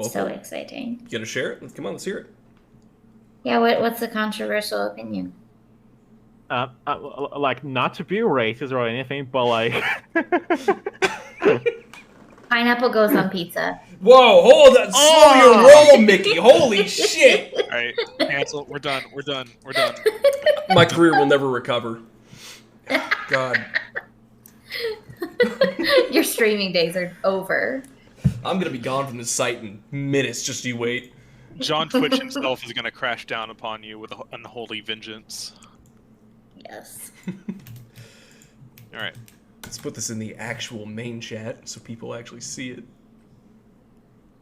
So exciting. You gonna share it? Come on, let's hear it. Yeah, what's the controversial opinion? Like, not to be racist or anything, but like, Pineapple goes on pizza. Whoa, hold on. Slow your roll, Mickey. Holy shit. All right, cancel. We're done. We're done. We're done. My career will never recover. God. Your streaming days are over. I'm gonna be gone from this site in minutes, just you wait. John Twitch himself is going to crash down upon you with an unholy vengeance. Yes. All right. Let's put this in the actual main chat so people actually see it.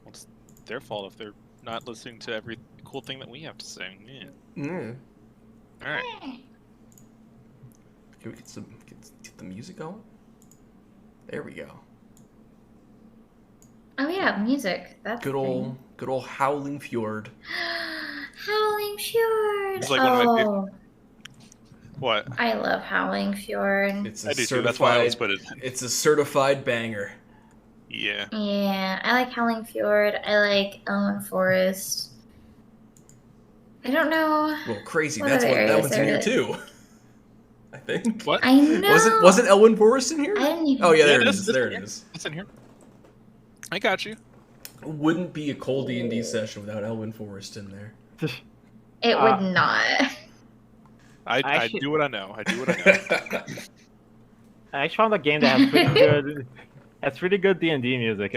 Well, it's their fault if they're not listening to every cool thing that we have to say. Yeah. Mm. All right. Can we get the music going? There we go. Oh yeah, music. That's Good old Howling Fjord. Howling Fjord. It's like one of my favorite. What? I love Howling Fjord. It's I do too. That's why I always put it. It's a certified banger. Yeah. Yeah, I like Howling Fjord. I like Elmwood Forest. I don't know. Well, crazy. What That's other what that areas one's in are here it? too. I think. What? I know. Wasn't Elwyn Forest in here? I didn't even. Oh yeah, there it it is. There it is. It's in here. I got you. Wouldn't be a cold D&D session without Elwyn Forest in there. It would not. I do what I know. I do what I know. I actually found a game that has pretty good D&D music,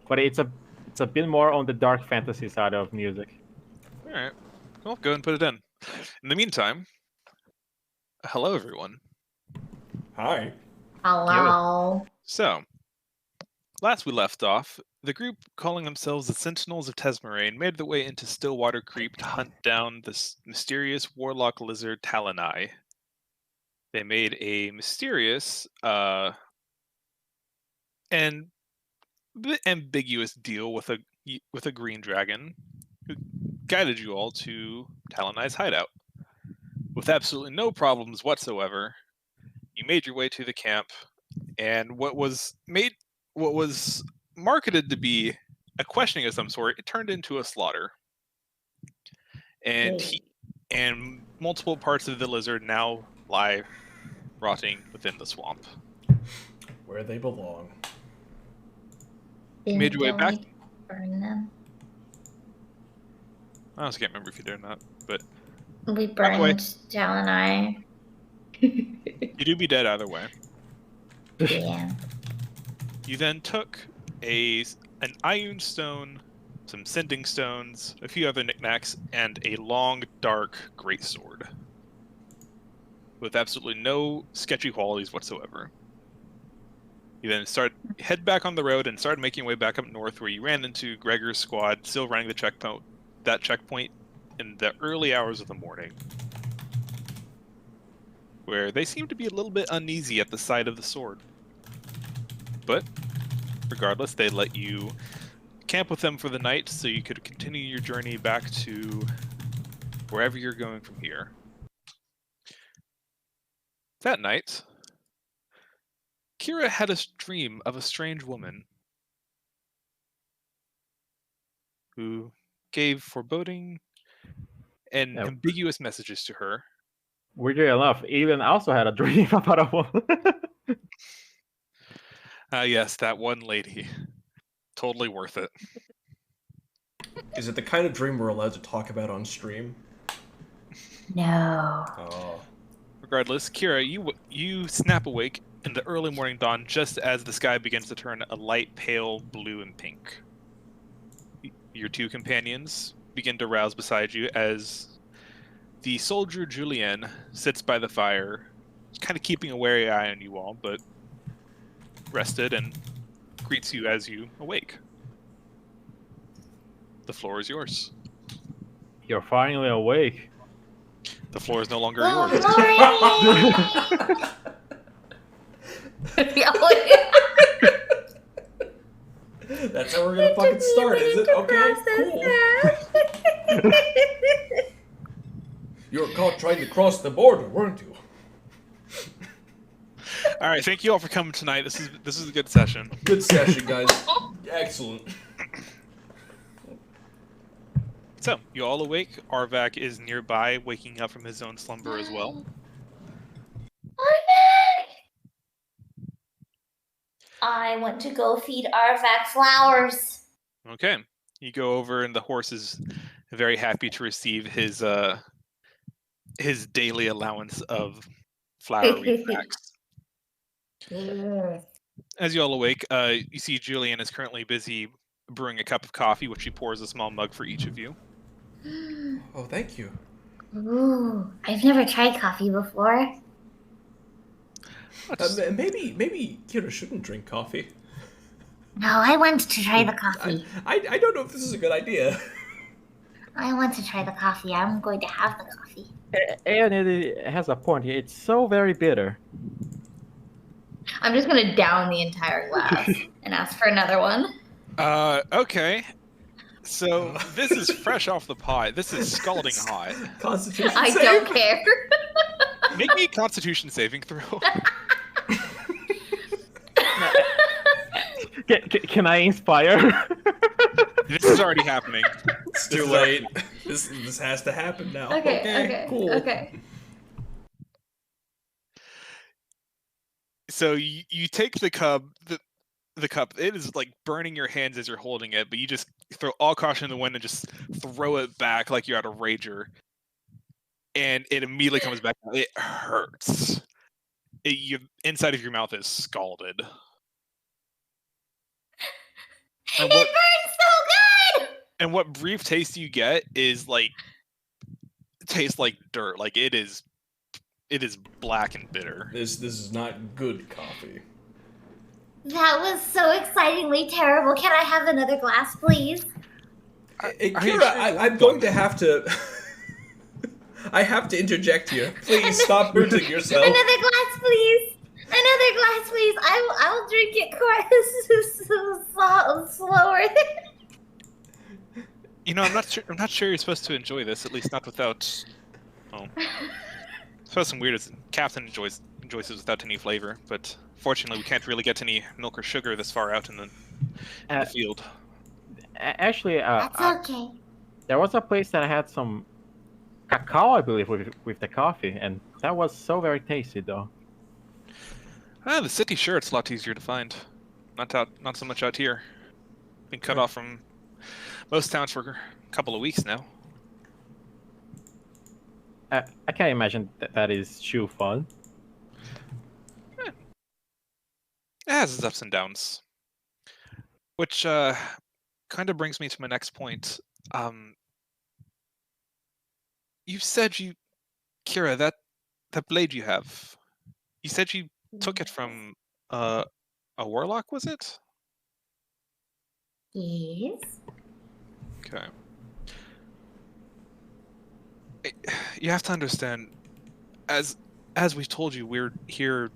but it's a bit more on the dark fantasy side of music. All right. Well, go ahead and put it in. In the meantime, hello everyone. Hi. Hello. So, last we left off, the group calling themselves the Sentinels of Tesmarain made their way into Stillwater Creep to hunt down this mysterious warlock lizard Talonai. They made a mysterious and bit ambiguous deal with a green dragon who guided you all to Talonai's hideout. With absolutely no problems whatsoever, you made your way to the camp, and what was marketed to be a questioning of some sort, it turned into a slaughter. And and multiple parts of the lizard now lie rotting within the swamp. Where they belong. You made your way back. Burn them. I honestly can't remember if you did or not, but We the way- burned Dal and I. you do be dead either way. Yeah. You then took an iron stone, some sending stones, a few other knickknacks, and a long, dark greatsword. With absolutely no sketchy qualities whatsoever. You then head back on the road and started making your way back up north, where you ran into Gregor's squad, still running the checkpoint in the early hours of the morning, where they seemed to be a little bit uneasy at the sight of the sword. But regardless, they let you camp with them for the night so you could continue your journey back to wherever you're going from here. That night, Kira had a dream of a strange woman who gave foreboding and ambiguous messages to her. Weirdly enough, Aiden also had a dream about a woman. Yes, that one lady. Totally worth it. Is it the kind of dream we're allowed to talk about on stream? No. Oh. Regardless, Kira, you snap awake in the early morning dawn just as the sky begins to turn a light pale blue and pink. Your two companions begin to rouse beside you as the soldier Julien sits by the fire, kind of keeping a wary eye on you all, but rested, and greets you as you awake. The floor is yours. You're finally awake. The floor is no longer Good yours. morning! That's how we're gonna fucking start, is it? Okay, cool. You were caught trying to cross the border, weren't you? All right, thank you all for coming tonight. This is a good session. Good session, guys. Excellent. So, you all awake. Arvak is nearby, waking up from his own slumber as well. I want to go feed Arvac flowers. Okay. You go over, and the horse is very happy to receive his daily allowance of flowery facts. As you all awake, you see Julian is currently busy brewing a cup of coffee, which she pours a small mug for each of you. Oh, thank you. Ooh, I've never tried coffee before. Maybe Kira shouldn't drink coffee. No, I want to try the coffee. I don't know if this is a good idea. I want to try the coffee. I'm going to have the coffee. And it has a point here. It's so very bitter. I'm just going to down the entire glass and ask for another one. Okay. So, this is fresh off the pot. This is scalding hot. Constitution I save? don't care. Make me a constitution saving throw. Can I inspire? This is already happening. It's too late. This has to happen now. Okay, cool. okay. So you take the cup. The cup. It is like burning your hands as you're holding it, but you just throw all caution in the wind and just throw it back like you're at a rager, and it immediately comes back. It hurts. Inside of your mouth is scalded. It burns so good! And what brief taste you get is like tastes like dirt. Like it is black and bitter. This is not good coffee. That was so excitingly terrible. Can I have another glass, please? Kira, I'm going to have to... I have to interject here. Please stop hurting yourself. Another glass, please. Another glass, please. I will drink it slower. You know, I'm not sure you're supposed to enjoy this. At least not without. Oh, suppose some weird is Captain enjoys it without any flavor. But fortunately, we can't really get any milk or sugar this far out in the field. Actually, That's okay. there was a place that had some cacao, I believe, with the coffee, and that was so very tasty, though. The city, sure, it's a lot easier to find. Not so much out here. Been cut off from most towns for a couple of weeks now. I can't imagine that is too fun. It has its ups and downs. Which kind of brings me to my next point. You said Kira, that blade you have, you said you took it from a warlock, was it? Yes. Okay. You have to understand, as we've told you, we're here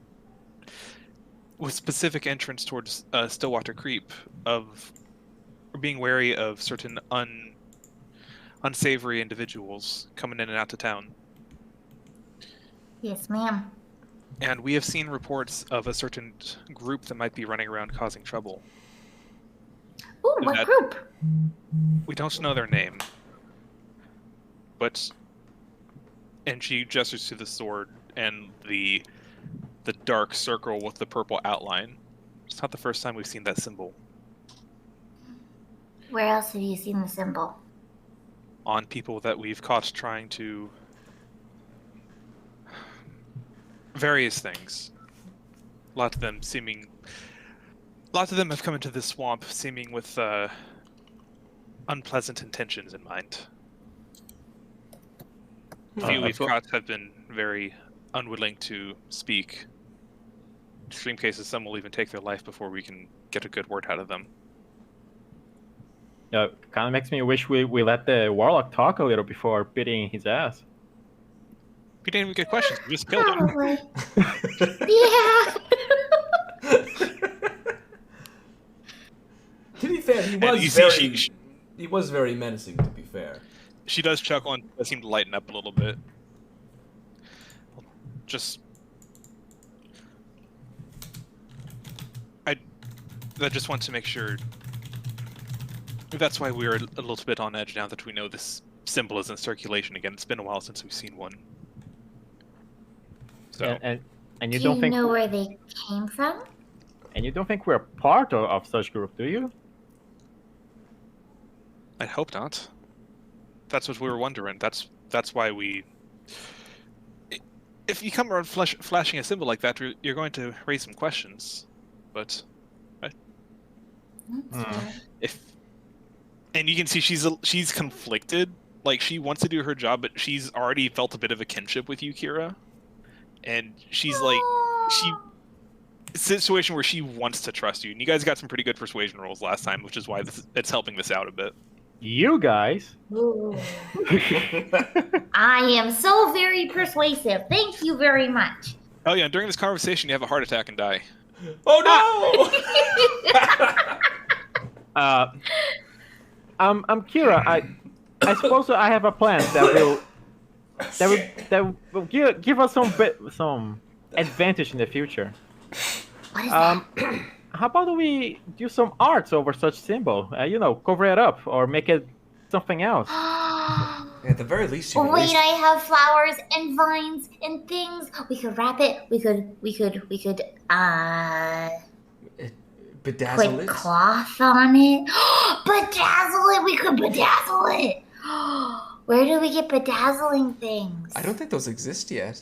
with specific entrance towards Stillwater Creep, of being wary of certain unsavory individuals coming in and out of town. Yes, ma'am. And we have seen reports of a certain group that might be running around causing trouble. Ooh, what group? We don't know their name. But... And she gestures to the sword and the dark circle with the purple outline. It's not the first time we've seen that symbol. Where else have you seen the symbol? On people that we've caught trying to... various things. A lot of them have come into this swamp seeming with unpleasant intentions in mind. A few we've caught have been very unwilling to speak. In extreme cases, some will even take their life before we can get a good word out of them. Kind of makes me wish we let the warlock talk a little before beating his ass. We didn't even get questions. We just killed him. Probably. Yeah. To be fair, he was very menacing, to be fair. She does chuckle and does seem to lighten up a little bit. I just want to make sure That's why we're a little bit on edge now that we know this symbol is in circulation again. It's been a while since we've seen one. So, And you Do don't you think know where they came from? and you don't think we're part of such group, do you? I hope not. That's what we were wondering. That's why we. If you come around flashing a symbol like that, you're going to raise some questions. But and you can see she's conflicted. Like, she wants to do her job, but she's already felt a bit of a kinship with you, Kira. And she's like, it's a situation where she wants to trust you. And you guys got some pretty good persuasion rolls last time, which is why it's helping this out a bit. You guys. Ooh. I am so very persuasive. Thank you very much. Oh yeah, during this conversation, you have a heart attack and die. Oh no! I'm Kira. I suppose I have a plan that will give us some advantage in the future. What is that? How about we do some arts over such symbol? You know, cover it up or make it something else. At the very least, you Wait, I have flowers and vines and things. We could wrap it. We could bedazzle put it. cloth on it. Bedazzle it. We could bedazzle it. Where do we get bedazzling things? I don't think those exist yet.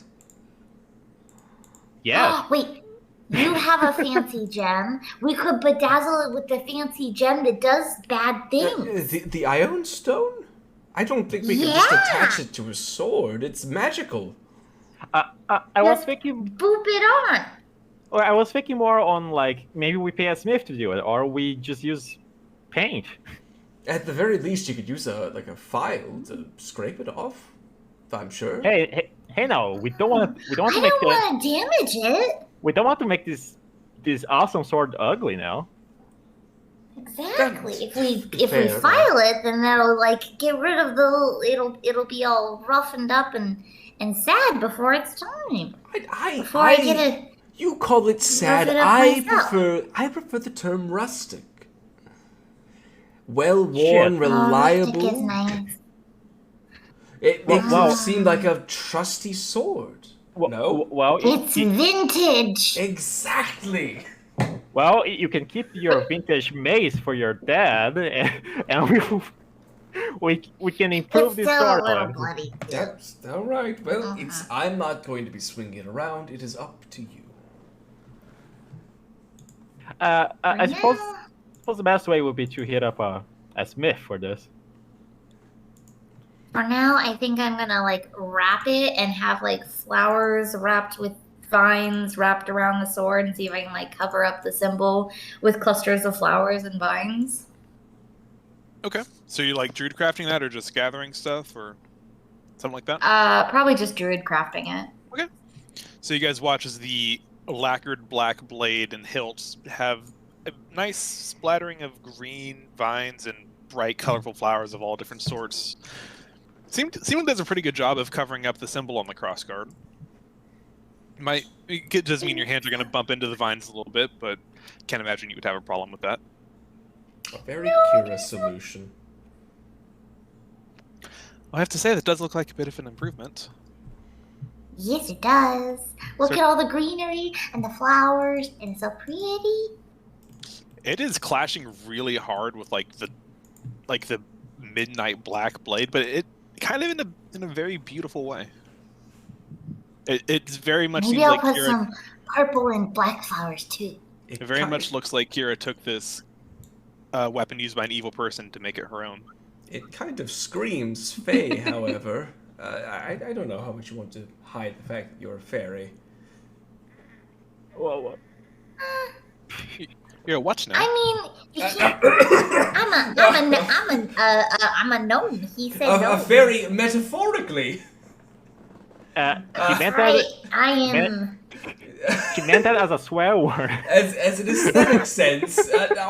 Yeah. Wait, you have a fancy gem. We could bedazzle it with the fancy gem that does bad things. The Ion Stone? I don't think we can just attach it to a sword. It's magical. I was thinking. Boop it on. Or I was thinking more on like maybe we pay a smith to do it, or we just use paint. At the very least, you could use a file to scrape it off. I'm sure. Hey! No, we don't want to. I don't want to damage it. We don't want to make this awesome sword ugly now. Exactly. If we file it, then that'll like get rid of it'll be all roughened up and sad before it's time. I get it. You call it sad. I prefer the term rustic. Well worn, reliable. Rustic is nice. It makes it seem like a trusty sword. No? Well, it's vintage. Exactly. Well, you can keep your vintage mace for your dad, and we can improve this sword. Bloody. That's all right. Well, I'm not going to be swinging it around. It is up to you. I suppose the best way would be to hit up a smith for this. For now, I think I'm gonna like wrap it and have like flowers wrapped with vines wrapped around the sword and see if I can like cover up the symbol with clusters of flowers and vines. Okay. So you like druid crafting that or just gathering stuff or something like that? Probably just druid crafting it. Okay. So you guys watch as the lacquered black blade and hilts have a nice splattering of green vines and bright, colorful flowers of all different sorts. Seemingly does a pretty good job of covering up the symbol on the crossguard. It does mean your hands are going to bump into the vines a little bit, but can't imagine you would have a problem with that. A very Kira solution. I have to say, that does look like a bit of an improvement. Yes, it does. Look at all the greenery and the flowers, and it's so pretty. It is clashing really hard with like the midnight black blade, but it kind of in a very beautiful way. It's very much Maybe seems I'll like put Kira, some purple and black flowers too. it very much looks like Kira took this weapon used by an evil person to make it her own. It kind of screams Fae, however. I don't know how much you want to hide the fact that you're a fairy. Well, You're a what now? I mean, you can't. I'm a gnome. He said A gnome. fairy metaphorically. she meant I that. am. She meant that as a swear word. As an aesthetic sense,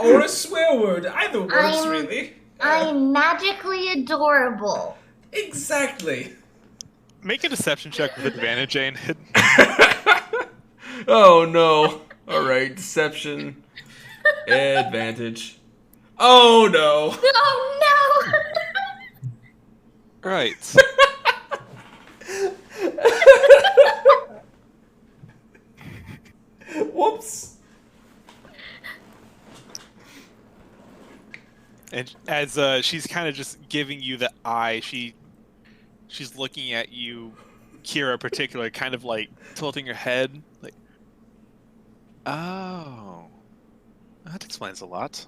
or a swear word. Either works, really. I'm magically adorable. Exactly. Make a deception check with advantage, Jane. Oh no. Alright, deception. Advantage. Oh no! Oh Right. Whoops. And as she's kind of just giving you the eye, she's looking at you, Kira in particular, kind of like tilting her head, like, oh, that explains a lot.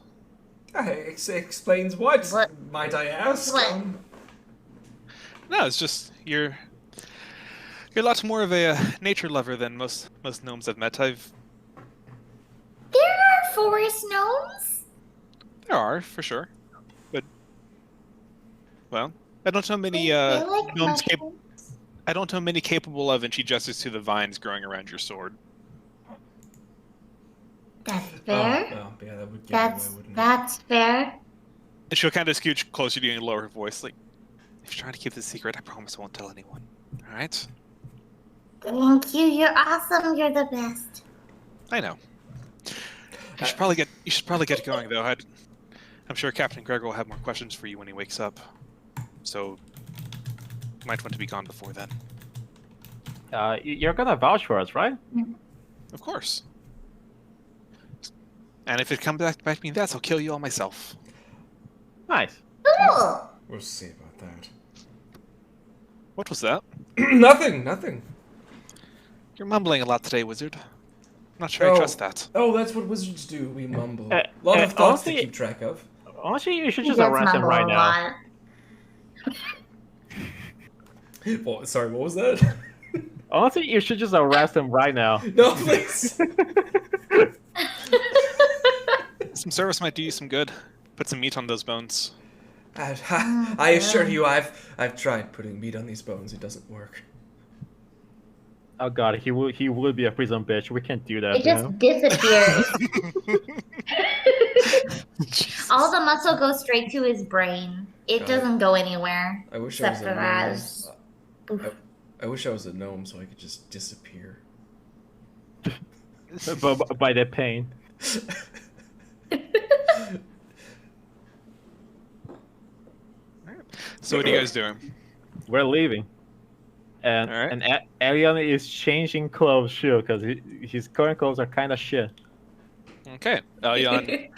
Explains what? What? Might I ask? What? No, it's just you're a lot more of a nature lover than most gnomes I've met. no! There are forest gnomes. There are for sure, but well, I don't know many They like gnomes mushrooms. I don't know many capable of, and she gestures to the vines growing around your sword. That's fair. Well, yeah, that would give it away, wouldn't it? That's fair. And she'll kind of scooch closer to you and lower her voice, like, if you're trying to keep this secret, I promise I won't tell anyone. All right? Thank you. You're awesome. You're the best. I know. You should probably get going though. I'm sure Captain Gregor will have more questions for you when he wakes up. So you might want to be gone before then. You're gonna vouch for us, right? Of course. And if it comes back to me, I'll kill you all myself. Nice. Cool. We'll see about that. What was that? Nothing. You're mumbling a lot today, wizard. I'm not sure I trust that. Oh, that's what wizards do. We mumble. Uh, A lot of thoughts to honestly- keep track of. Honestly, you should He just does arrest him mumble right a now. lot. What, sorry, what was that? Honestly, you should just arrest him right now. No, please. Some service might do you some good. Put some meat on those bones. I assure you, I've tried putting meat on these bones. It doesn't work. Oh god, he would be a prison bitch. We can't do that. It to just him. disappears. All the muscle goes straight to his brain. It God. doesn't go anywhere. I wish I was Except a for that. gnome. I wish I was a gnome so I could just disappear. By the pain. So what are you guys doing? We're leaving. And Alright. and Elion is changing clothes too, because his current clothes are kind of shit. Okay. Elyon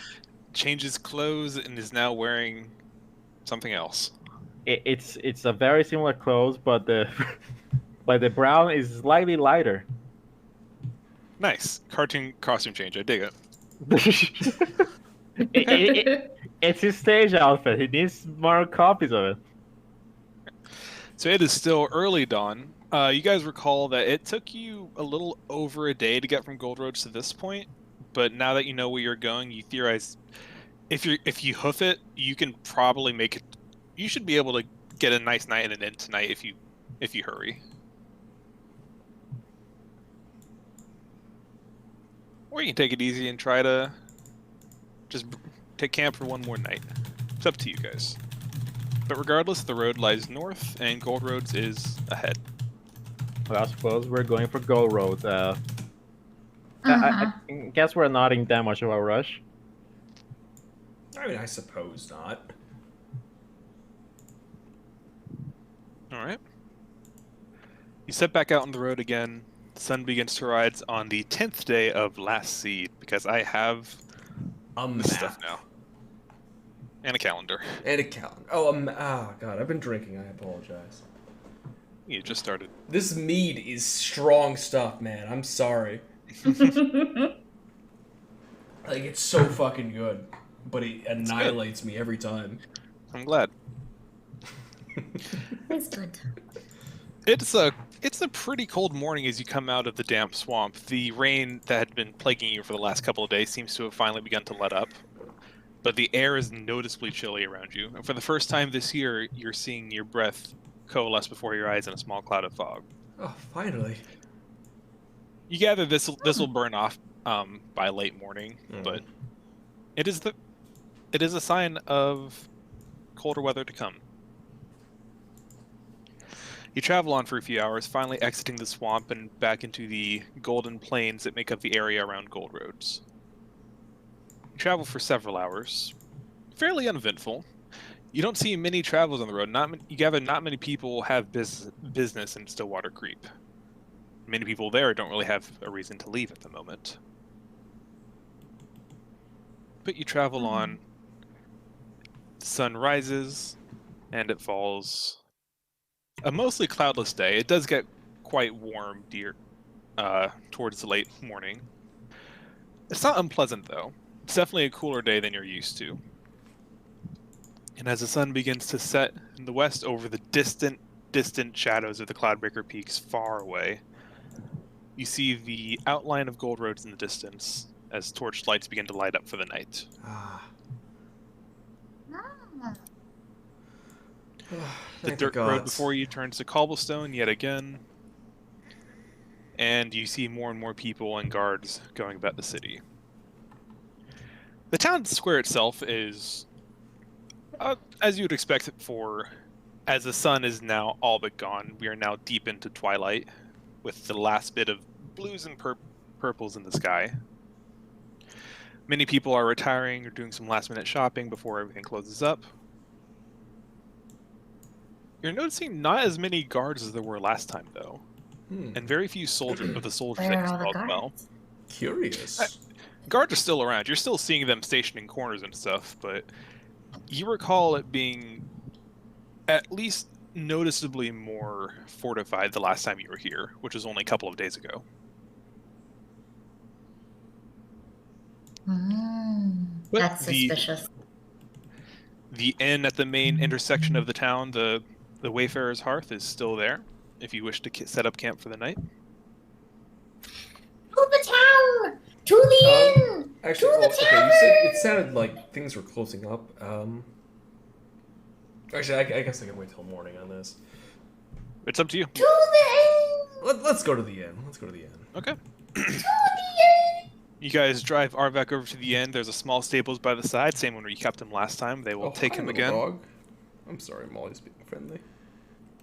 changes clothes and is now wearing something else. It's a very similar clothes, but the but the brown is slightly lighter. Nice. Cartoon costume change. I dig it. It's his stage outfit. He needs more copies of it. So it is still early dawn. You guys recall that it took you a little over a day to get from Gold Road to this point, but now that you know where you're going, you theorize if you hoof it, you can probably make it. You should be able to get a nice night and an inn tonight if you hurry. Or you can take it easy and try to just take camp for one more night. It's up to you guys. But regardless, the road lies north, and Gold Roads is ahead. Well, I suppose we're going for Gold Road. I guess we're not in that much of a rush. I mean, I suppose not. Alright. You set back out on the road again. The sun begins to rise on the 10th day of Last Seed, because I have this stuff now. And a calendar. And a calendar. Oh, God, I've been drinking. I apologize. You just started. This mead is strong stuff, man. I'm sorry. Like, it's so fucking good. But it annihilates me every time. I'm glad. It's good. It's a pretty cold morning as you come out of the damp swamp. The rain that had been plaguing you for the last couple of days seems to have finally begun to let up. But the air is noticeably chilly around you. And for the first time this year, you're seeing your breath coalesce before your eyes in a small cloud of fog. Oh, finally. You gather this will burn off by late morning, but it is a sign of colder weather to come. You travel on for a few hours, finally exiting the swamp and back into the golden plains that make up the area around Gold Roads. You travel for several hours. fairly uneventful. You don't see many travelers on the road. Not many people have business in Stillwater Creep. Many people there don't really have a reason to leave at the moment. But you travel on. The sun rises, and it falls. A mostly cloudless day. It does get quite warm towards the late morning. It's not unpleasant, though. It's definitely a cooler day than you're used to. And as the sun begins to set in the west over the distant shadows of the Cloudbreaker Peaks far away, you see the outline of gold roads in the distance as torch lights begin to light up for the night. The dirt road before you turns to cobblestone yet again, and you see more and more people and guards going about the city. The town square itself is, as you would expect as the sun is now all but gone, we are now deep into twilight, with the last bit of blues and purples in the sky. Many people are retiring or doing some last-minute shopping before everything closes up. You're noticing not as many guards as there were last time, though, and very few soldiers that you saw as well. Curious. Guards are still around. You're still seeing them stationed in corners and stuff, but you recall it being at least noticeably more fortified the last time you were here, which was only a couple of days ago. That's suspicious. The inn at the main intersection of the town, the Wayfarer's Hearth, is still there, if you wish to set up camp for the night. To the town! To the inn! Actually, to the okay, tavern! you said it sounded like things were closing up. Actually, I guess I can wait till morning on this. It's up to you. To the inn! Let's go to the inn. Okay. To the inn! You guys drive Arvak over to the inn. There's a small stables by the side, same one where you kept him last time. They will take him again. Dog. I'm sorry, Molly's being friendly.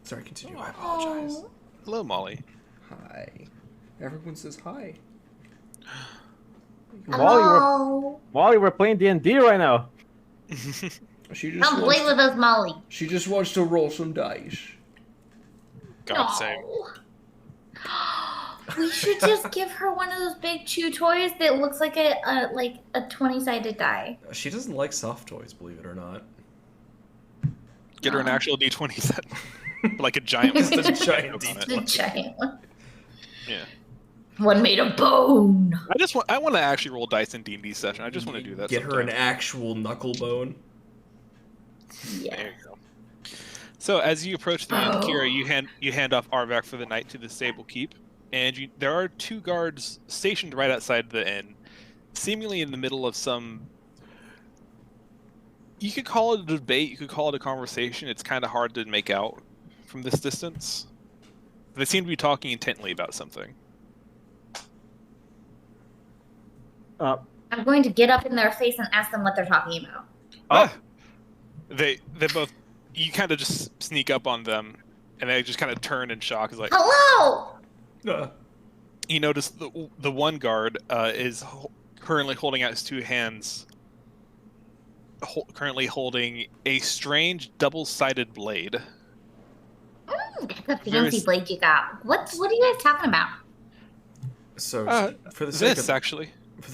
Sorry, continue. I apologize. Hello, Molly. Hi. Everyone says hi. Molly, we're playing D&D right now. Come play with us, Molly. She just wants to roll some dice. God save. We should just give her one of those big chew toys that looks like a 20-sided die. She doesn't like soft toys, believe it or not. Get her an actual D20 set. Like a giant one. Just a giant The giant one. Yeah. One made of bone. I want to actually roll dice in D&D session. I just want to do that. Get her an actual knuckle bone. Yeah. There you go. So as you approach the inn, Kira, you hand off Arvak for the night to the stable keep, and there are two guards stationed right outside the inn, seemingly in the middle of some. You could call it a debate. You could call it a conversation. It's kind of hard to make out from this distance. They seem to be talking intently about something. I'm going to get up in their face and ask them what they're talking about. They both. You kind of just sneak up on them, and they just kind of turn in shock. It's like, hello. You notice the one guard is currently holding out his two hands. Currently holding a strange double-sided blade. That's a fancy blade you got. What are you guys talking about? So for the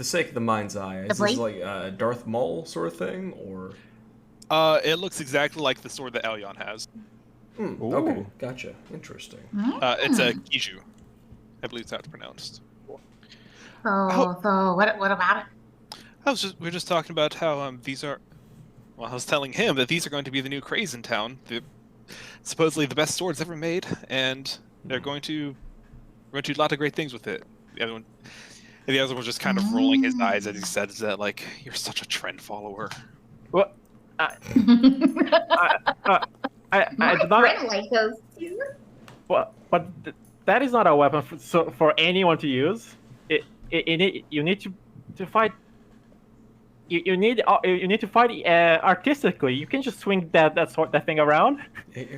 sake of the mind's eye, is this like a Darth Maul sort of thing, or? It looks exactly like the sword that Elyon has. Okay, gotcha. Interesting. It's a Giju. I believe that's pronounced. So what about it? We were just talking about how these are. Well, I was telling him that these are going to be the new craze in town. They're supposedly the best swords ever made, and they're going to do a lot of great things with it. The other one was just kind of rolling his eyes as he said that, like, you're such a trend follower. What? I do not like those too. But that is not a weapon for anyone to use. You need to fight. You need to fight artistically. You can just swing that thing around.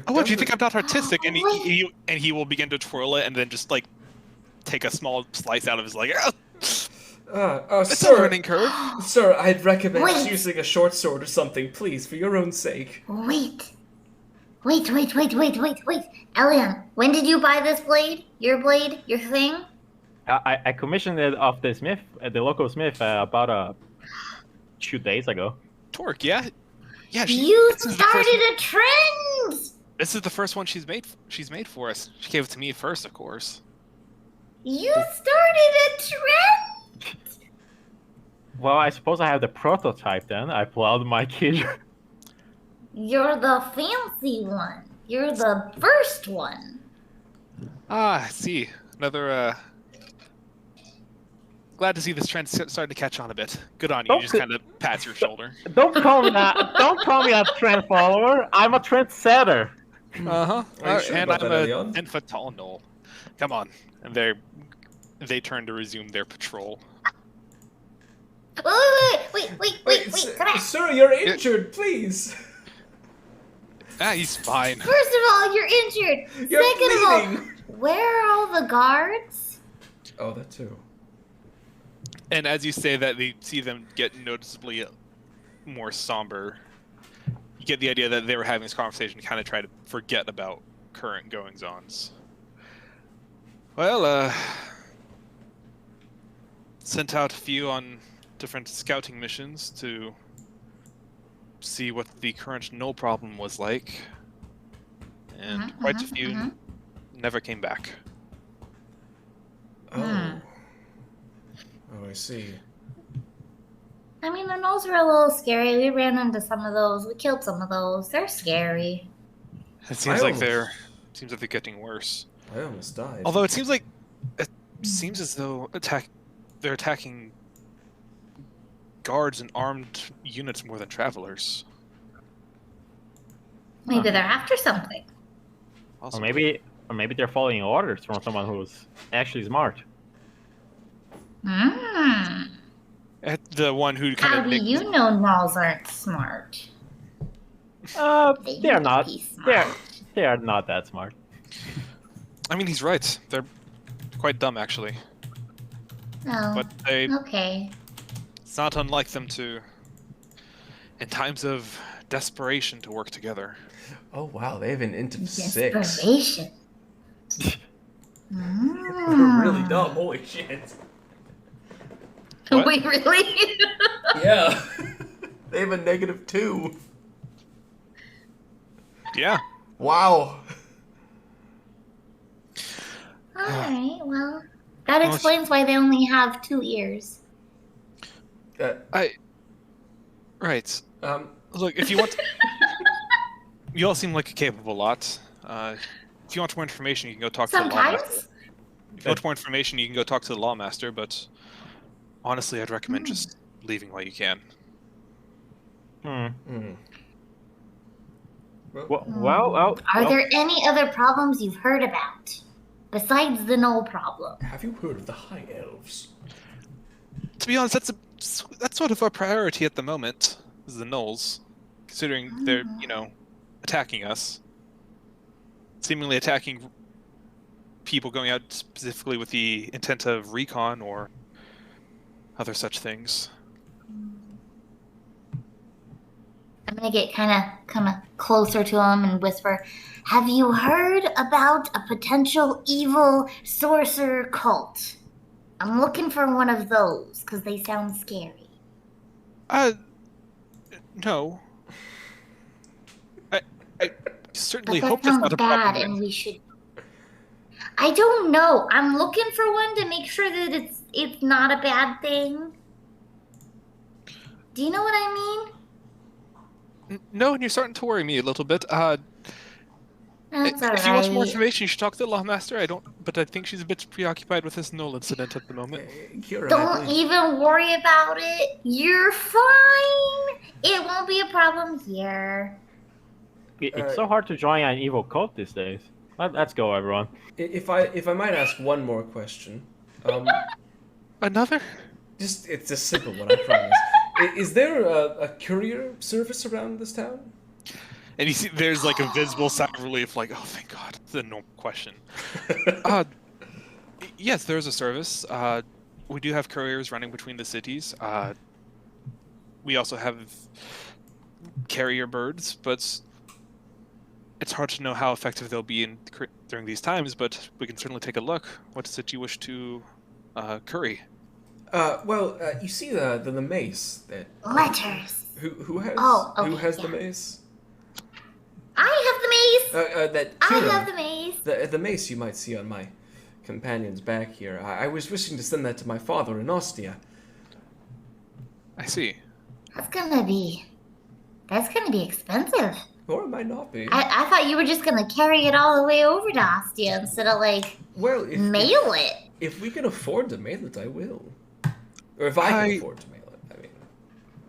Oh, do you think I'm not artistic? And he will begin to twirl it and then just like take a small slice out of his leg. It's a sir, learning curve. sir, I'd recommend Wait. using a short sword or something, please, for your own sake. Wait. Elian, when did you buy this blade? Your blade? Your thing? I commissioned it off the smith, the local smith, about 2 days ago. Torque, yeah. Yeah, You this is the first- started a trend! This is the first one she's made for us. She gave it to me first, of course. You started a trend! Well, I suppose I have the prototype then. I pull out my key. You're the fancy one. You're the first one. Ah, I see. Another, Glad to see this trend starting to catch on a bit. Good on you. Don't Just c- kind of pats your shoulder. Don't call me that. Don't call me a trend follower. I'm a trendsetter. Uh-huh. Are you sure And about I'm that, a Elion? 10-foot tall knoll. Come on. And they turn to resume their patrol. Wait, come back. Sir, you're injured, please. Ah, he's fine. First of all, you're injured. You're Second of all, bleeding. where are all the guards? Oh, that too. And as you say that, they see them get noticeably more somber. You get the idea that they were having this conversation to kind of try to forget about current goings-ons. Well, sent out a few on different scouting missions to see what the current null problem was like. And quite a few never came back. Oh. Oh, I see. I mean, the gnolls are a little scary. We ran into some of those. We killed some of those. They're scary. It seems like almost- they're getting worse. I almost died. Although it seems as though they're attacking guards and armed units more than travelers. Maybe they're after something. Or maybe they're following orders from someone who's actually smart. The one who kind How of do you know gnolls aren't smart? They They're might not. be smart. They are not that smart. I mean, he's right. They're quite dumb, actually. Oh, But okay. it's not unlike them to, in times of desperation, to work together. Oh wow, they have an int of 6. Desperation. They're really dumb. Holy shit. What? Wait, really? Yeah. They have a -2. Yeah. Wow. Alright, well, that explains why they only have 2 ears. Right. Um. Look, if you want, you all seem like a capable lot. If you want more information, you can go talk to the lawmaster. Sometimes. If you want more information, you can go talk to the lawmaster. But honestly, I'd recommend just leaving while you can. Well, Are there any other problems you've heard about? Besides the null problem? Have you heard of the High Elves? To be honest, that's sort of our priority at the moment. Is the gnolls, considering they're attacking us, seemingly attacking people going out specifically with the intent of recon or other such things. I'm gonna get kind of closer to him and whisper, "Have you heard about a potential evil sorcerer cult? I'm looking for one of those because they sound scary." No. I certainly But hope that that's not sounds a bad, problem. and we should. I don't know. I'm looking for one to make sure that it's not a bad thing. Do you know what I mean? No, and you're starting to worry me a little bit. That's If you want more alright. information, you should talk to the lawmaster. But I think she's a bit preoccupied with this null incident at the moment. Kira, I Don't believe- even worry about it. You're fine. It won't be a problem here. it's so hard to join an evil cult these days. Let's go, everyone. If I might ask one more question, Another? it's a simple one, I promise. Is there a courier service around this town? And you see, there's like a visible sigh of relief, like, oh, thank God, it's a normal question. Yes, there's a service. we do have couriers running between the cities. We also have carrier birds, but it's hard to know how effective they'll be during these times. But we can certainly take a look. What is it you wish to curry? You see the mace that Letters. who has Okay, who has yeah. the mace? I have the mace. That I Kira, have the mace. the mace you might see on my companion's back here. I was wishing to send that to my father in Ostia. I see. That's gonna be expensive. Or it might not be. I thought you were just gonna carry it all the way over to Ostia instead of like Well, mail it. if we can afford to mail it, I will. Or if I can afford to mail it, I mean.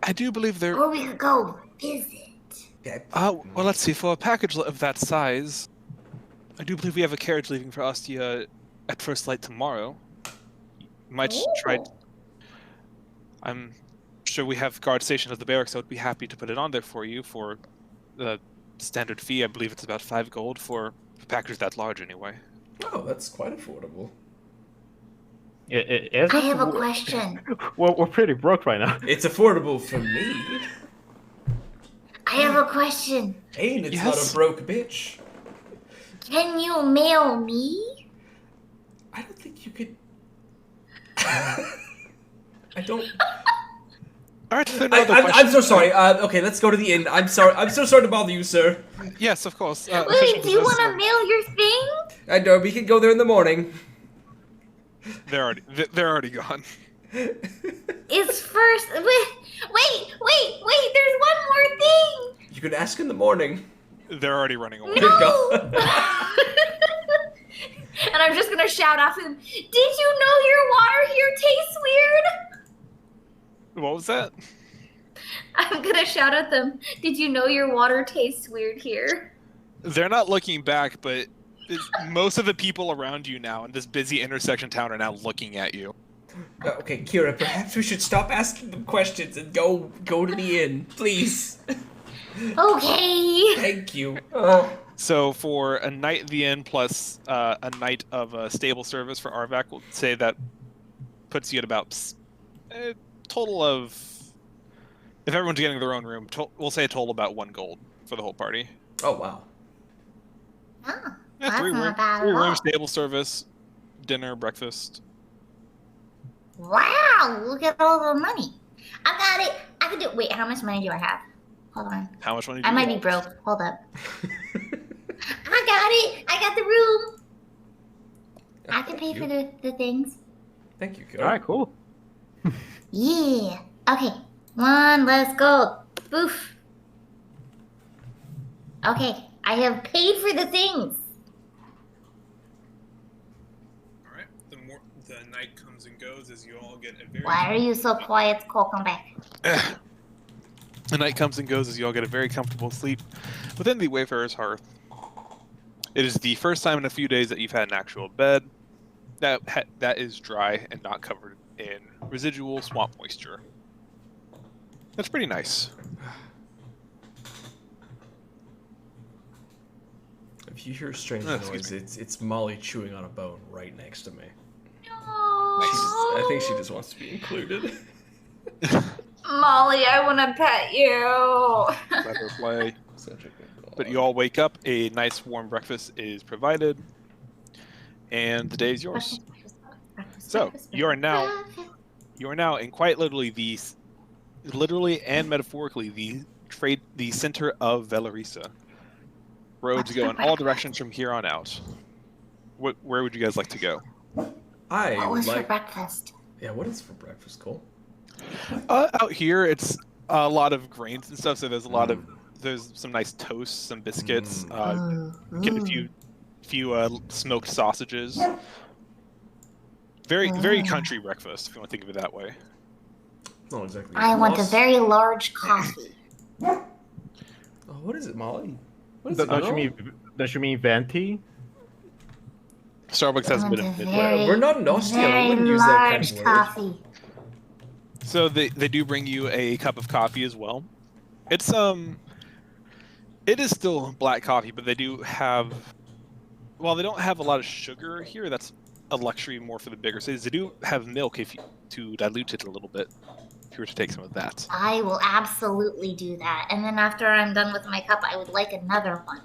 I do believe there. Or we could go visit. Yeah. Well, let's see. For a package of that size, I do believe we have a carriage leaving for Ostia at first light tomorrow. Might try. Ooh. I'm sure we have guard stationed at the barracks. I would be happy to put it on there for you for the standard fee. I believe it's about 5 gold for a package that large, anyway. Oh, that's quite affordable. Is I it? have a question. We're pretty broke right now. It's affordable for me. I have a question. Ain't it's Yes. not a broke bitch. Can you mail me? I don't think you could. I don't. All right. There are no other I'm questions. so sorry. Okay, let's go to the inn. I'm sorry. I'm so sorry to bother you, sir. Yes, of course. Wait, official do you business. want to mail your thing? I know we can go there in the morning. They're already gone. It's first. Wait. There's one more thing. You can ask in the morning. They're already running away. No. And I'm just gonna shout after them. Did you know your water here tastes weird? What was that? I'm gonna shout at them. Did you know your water tastes weird here? They're not looking back, but most of the people around you now in this busy intersection town are now looking at you. Okay, Kira, perhaps we should stop asking them questions and go to the inn, please. Okay. Thank you. So for a night at the inn plus a night of stable service for Arvak, we'll say that puts you at about a total of, if everyone's getting their own room, we'll say a total about 1 gold for the whole party. Oh wow. Oh, Yeah, that's 3 not bad at room all. stable service, dinner, breakfast. Wow, look at all the money. I got it. I can do it. Wait, how much money do I have? Hold on. How much money do I you might be want? broke. Hold up. I got it. I got the room. I can pay for the things. Thank you, Kira. All right, cool. Yeah. Okay. 1 less gold. Boof. Okay. I have paid for the things. All right. The night comes and goes as you all get a very. Why are you so quiet, Cole? Come back. The night comes and goes as you all get a very comfortable sleep within the Wayfarer's Hearth. It is the first time in a few days that you've had an actual bed that is dry and not covered in residual swamp moisture. That's pretty nice. If you hear a strange Excuse noise, it's Molly chewing on a bone right next to me. No. I think she just wants to be included. Molly, I want to pet you. Let her play. Such a good dog. But you all wake up, a nice warm breakfast is provided, and the day is yours. So, you are now in quite literally and metaphorically the center of Velarisa. Roads go in all directions from here on out. Where would you guys like to go? I What would was for like. breakfast? Yeah, what is for breakfast, Cole? Out here, it's a lot of grains and stuff. So there's some nice toasts, some biscuits. Get a few smoked sausages. Very country breakfast, if you want to think of it that way. Not exactly. I want a Moss. very large coffee. Oh, what is it, Molly? What is it? Don't you mean venti? Starbucks has a bit of midway. Very, We're not in Ostia. We very wouldn't use that kind large of word. coffee. So they do bring you a cup of coffee as well. It is still black coffee, but they do have, while they don't have a lot of sugar here, that's a luxury more for the bigger cities. They do have milk to dilute it a little bit. If you were to take some of that. I will absolutely do that. And then after I'm done with my cup, I would like another one.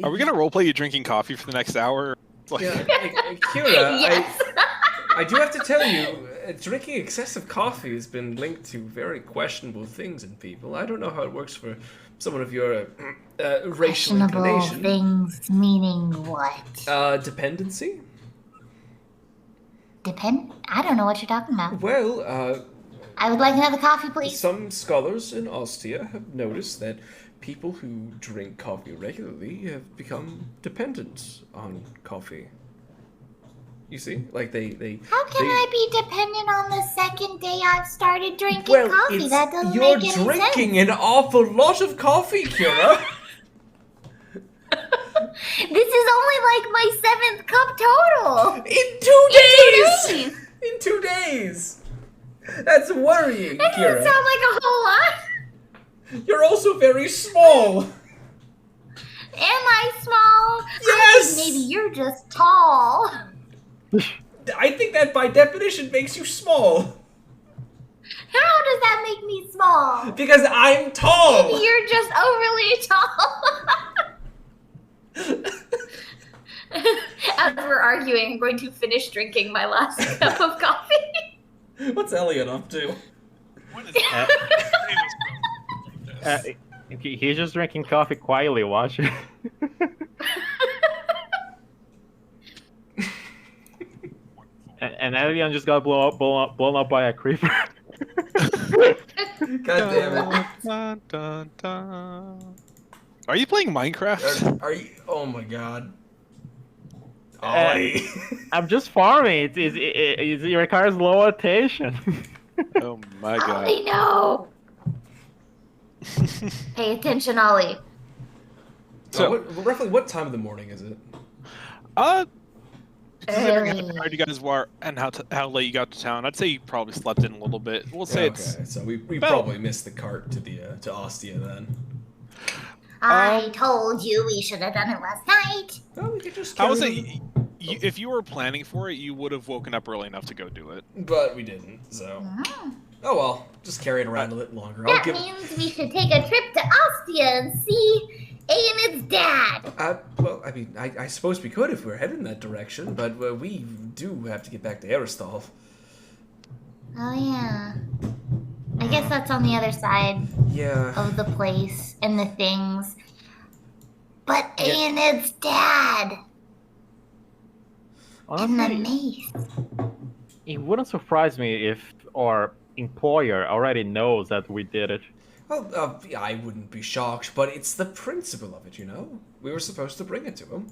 Are we gonna roleplay you drinking coffee for the next hour? Like... Yeah, Kira, Yes. I do have to tell you, drinking excessive coffee has been linked to very questionable things in people. I don't know how it works for someone of your racial Questionable inclination. things meaning what? Dependency? I don't know what you're talking about. Well, I would like another coffee, please. some scholars in Ostia have noticed that people who drink coffee regularly have become dependent on coffee. You see? Like they How can I be dependent on the second day I've started drinking Well, coffee? That doesn't you're make any drinking sense. an awful lot of coffee, Kira. This is only like my 7th cup total. In 2 days! In 2 days! That's worrying, That doesn't Kira. sound like a whole lot. You're also very small. Am I small? Yes! I think maybe you're just tall. I think that by definition makes you small. How does that make me small? Because I'm tall. Maybe you're just overly tall. As we're arguing, I'm going to finish drinking my last cup of coffee. What's Elliot up to? What is He's just drinking coffee quietly, watching. and Elian just got blown up by a creeper. God damn it. Dun, dun, dun. Are you playing Minecraft? Are you? Oh my god. Uh, Ollie. I'm just farming. It requires low attention. Oh my god. Ollie, no. Pay attention, Ollie. So, roughly what time of the morning is it? Considering how Early. tired you guys were and how late you got to town, I'd say you probably slept in a little bit. We'll say it's Okay, so we about- probably missed the cart to Ostia then. I told you we should have done it last night. Well, we could just I would carry say if you were planning for it, you would have woken up early enough to go do it. but we didn't, so. Mm. Oh well, just carry it around a little longer. That means we should take a trip to Ostia and see Aenid's dad. Well, I mean, I suppose we could if we were headed in that direction, but we do have to get back to Aristal. Oh yeah. I guess that's on the other side Yeah. of the place and the things. But Yeah. Aenid's dad in the Honestly, maze. it wouldn't surprise me if our employer already knows that we did it. Well, yeah, I wouldn't be shocked, but it's the principle of it, you know? We were supposed to bring it to him.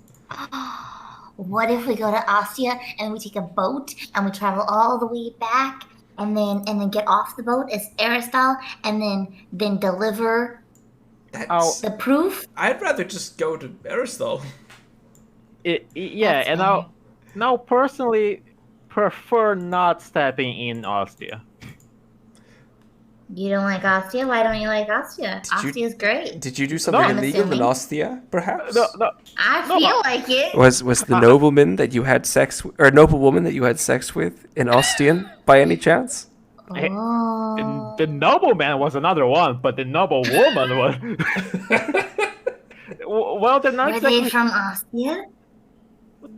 What if we go to Ostia and we take a boat and we travel all the way back and then get off the boat as Aristal and then deliver That's... the proof? I'd rather just go to Aristal. Yeah, That's and fine. now personally prefer not stepping in Ostia. You don't like Ostia? Why don't you like Ostia? Ostia's great. Did you do something I'm illegal in assuming. Ostia, perhaps? No, I No, feel but- like it. Was the nobleman that you had sex with, or noblewoman that you had sex with in Ostian by any chance? Hey, Oh. the nobleman was another one, but the noble woman was. Well, they're not Were they exactly, from Ostia?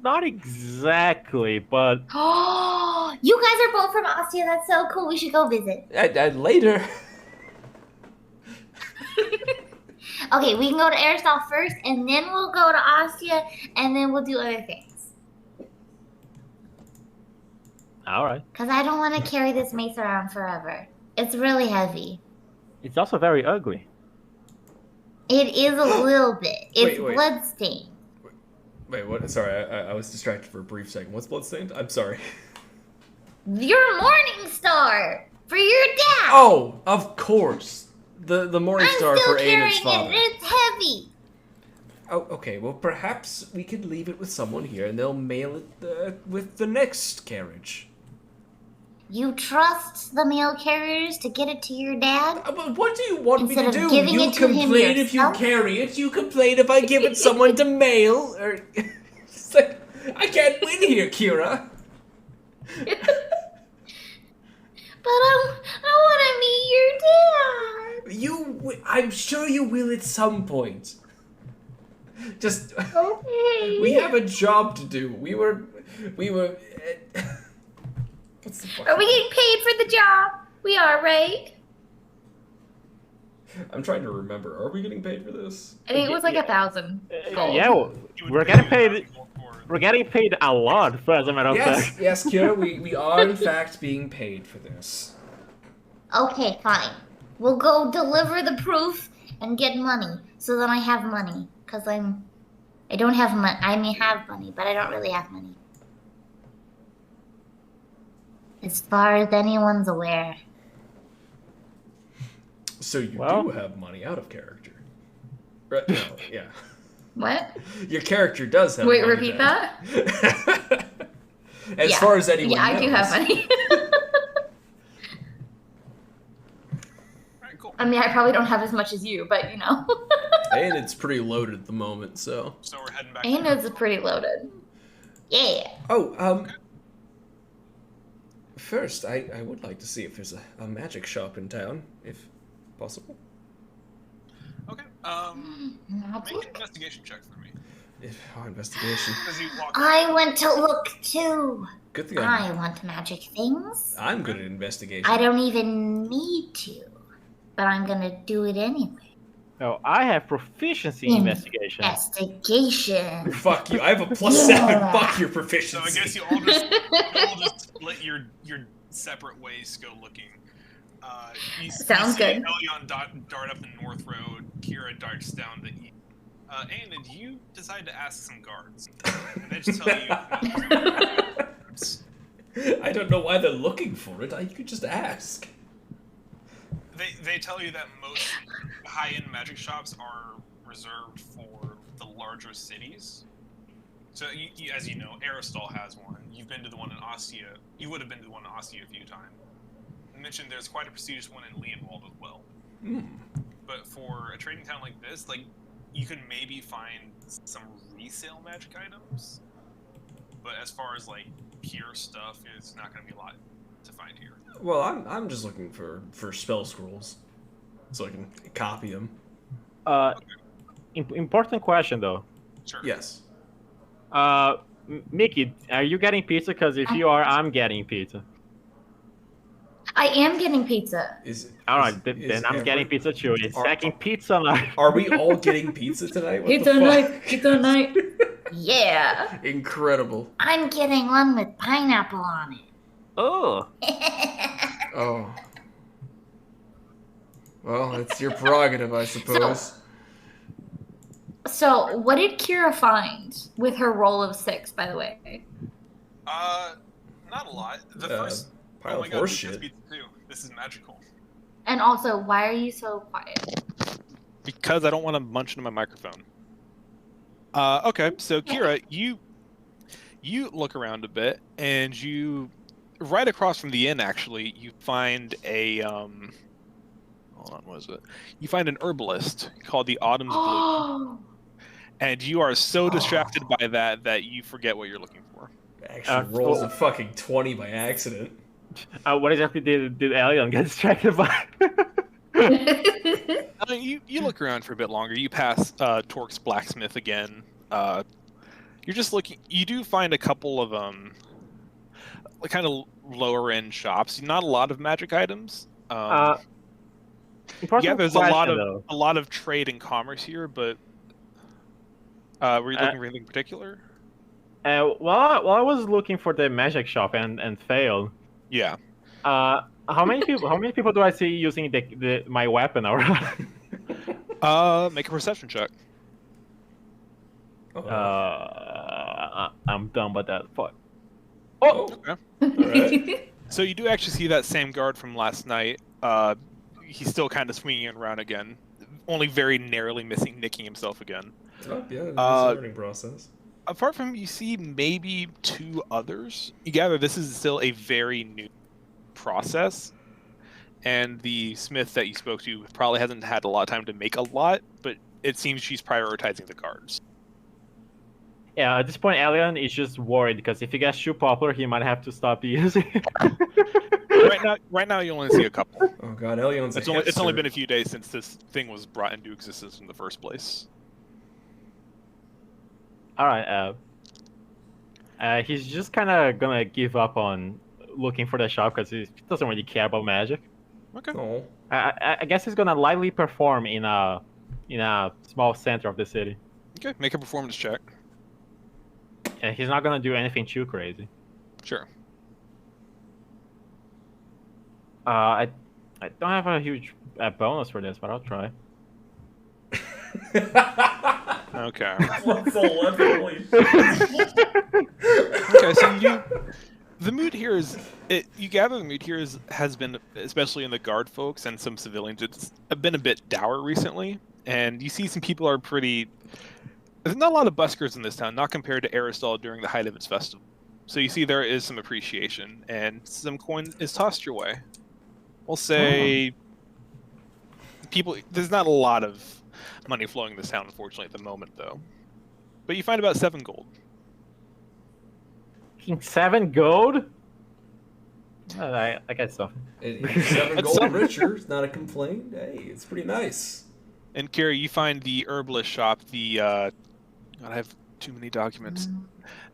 not exactly, but Oh, you guys are both from Ostia. That's so cool. We should go visit. Later. Okay, we can go to Aristal first, and then we'll go to Ostia, and then we'll do other things. all right. Because I don't want to carry this mace around forever. It's really heavy. It's also very ugly. It is a little bit. It's Wait. bloodstained. Wait, what? Sorry, I was distracted for a brief second. What's bloodstained? I'm sorry. Your Morning Star for your dad. Oh, of course. The Morning I'm Star still for carrying Aenid's it. father. It's heavy. Oh, okay. Well, perhaps we could leave it with someone here, and they'll mail it with the next carriage. You trust the mail carriers to get it to your dad? But what do you want Instead me of to do? giving You it to him complain if you yourself? carry it. You complain if I give it someone to mail. Or It's like, I can't win here, Kira. But I want to meet your dad. I'm sure you will at some point. Just, Okay. we have a job to do. We were. What's the fuck? Are we getting paid for the job? We are, right? I'm trying to remember. Are we getting paid for this? I think it was like 1,000. gold. Yeah, You would we're pay getting me paid. 1,000 gold for it. We're getting paid a lot, as a matter of Yes, fact. yes, Kira. We are in fact being paid for this. Okay, fine. We'll go deliver the proof and get money. So then I have money. Because I don't have money. I may have money, but I don't really have money. As far as anyone's aware. So you Well- do have money out of character. Right? No, yeah. What? Your character does have Wait, money repeat then. As Yeah. far as anyone Yeah, I knows. do have money. Alright, cool. I mean, I probably don't have as much as you, but you know. And it's pretty loaded at the moment, so. So we're heading back. And it's pretty loaded. Yeah. Oh, first, I would like to see if there's a magic shop in town, if possible. Okay. Make an Magic? investigation check for me. Investigation. As you walk. I went to look too. Good thing I want magic things. I'm good at investigation. I don't even need to, but I'm gonna do it anyway. No, I have proficiency in Hmm. investigation. Investigation. Fuck you. I have a +7. Yeah. Fuck your So proficiency. I guess you all just let your separate ways go looking. Sounds you see good. Elion dart up the north road. Kira darts down the east. And you decide to ask some guards. And they just tell you. I don't know why they're looking for it. You could just ask. They tell you that most high-end magic shops are reserved for the larger cities. So, as you know, Aristal has one. You've been to the one in Ostia. You would have been to the one in Ostia a few times. I mentioned there's quite a prestigious one in Leonwald as well. But for a trading town like this, like, you can maybe find some resale magic items. But as far as, like, pure stuff, it's not going to be a lot to find here. Well, I'm just looking for spell scrolls, so I can copy them. Important question though. Sure. Yes. Mickey, are you getting pizza? Because if you are, I'm getting pizza. I am getting pizza. All right, then I'm getting pizza too. It's Are- second pizza night. Are we all getting pizza tonight? What Pizza the fuck? night. Pizza night. Yeah. Incredible. I'm getting one with pineapple on Oh, it. Oh. Well, it's your prerogative, I suppose. So, what did Kira find with her roll of 6, by the way? Not a lot. The first. Pile Oh my of god, horse this is shit. pizza too. This is magical. And also, why are you so quiet? Because I don't want to munch into my microphone. Okay, so Kira, you look around a bit, and you, right across from the inn, actually, you find a hold on, what is it? You find an herbalist called the Autumn's Bloom, Oh, and you are so distracted by that you forget what you're looking for. Actually rolls a fucking 20 by accident. what exactly did Elion get distracted by? You look around for a bit longer. You pass Torque's blacksmith again. You're just looking. You do find a couple of kind of lower end shops. Not a lot of magic items. Important Yeah, there's question, though. a lot of trade and commerce here, but were you looking for anything particular? Well, I was looking for the magic shop and failed. Yeah. How many people do I see using my weapon around? Make a perception check. I'm done with that. Fuck. Oh, Okay. alright. So you do actually see that same guard from last night. He's still kind of swinging around again, only very narrowly nicking himself again. Oh, yeah, it's a learning process. Apart from you see maybe 2 others. You gather this is still a very new process, and the smith that you spoke to probably hasn't had a lot of time to make a lot, but it seems she's prioritizing the guards. Yeah, at this point, Elion is just worried because if he gets too popular, he might have to stop using it. Right now, you only see a couple. Oh god, Elion's a It's only hipster. been a few days since this thing was brought into existence in the first place. All right. He's just kind of gonna give up on looking for the shop because he doesn't really care about magic. Okay. Oh. I guess he's gonna lightly perform in a small center of the city, Okay. Make a performance check. and he's not gonna do anything too crazy. Sure. I don't have a huge bonus for this, but I'll try. Okay. What's 11? Holy Okay. So the mood here is. You gather the mood here has been, especially in the guard folks and some civilians, it's been a bit dour recently, and you see some people are pretty. There's not a lot of buskers in this town, not compared to Aristal during the height of its festival. So you see there is some appreciation, and some coin is tossed your way. We'll say people. There's not a lot of money flowing in this town, unfortunately, at the moment, though. But you find about 7 gold. 7 gold? I got something. 7 That's gold something. richer. It's not a complaint. Hey, it's pretty nice. And Carrie, you find the herbalist shop. God, I have too many documents.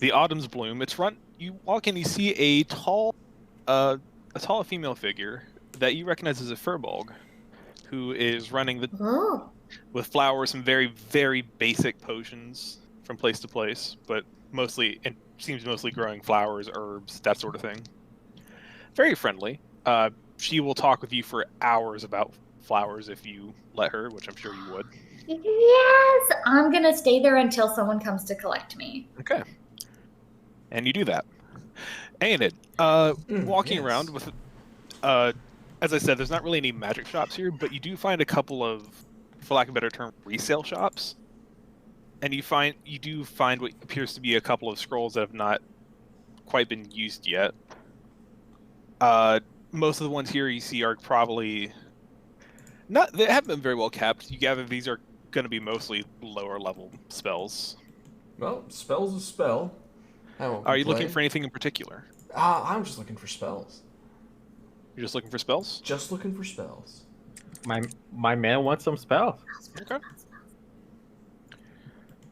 The Autumn's Bloom. It's run. You walk in, you see a tall female figure that you recognize as a Furbolg, who is running Oh. with flowers, some very, very basic potions from place to place, but mostly, it seems mostly growing flowers, herbs, that sort of thing. Very friendly. She will talk with you for hours about flowers if you let her, which I'm sure you would. Yes, I'm gonna stay there until someone comes to collect me. Okay. And you do that. Aenid, walking yes. around with, as I said, there's not really any magic shops here, but you do find a couple of, for lack of a better term, resale shops. And you do find what appears to be a couple of scrolls that have not quite been used yet. Most of the ones here you see are probably they haven't been very well kept. You gather these are going to be mostly lower level spells. Well, spell's a spell. I won't Are you looking complain. for anything in particular? I'm just looking for spells. You're just looking for spells? Just looking for spells. My man wants some spells. Okay.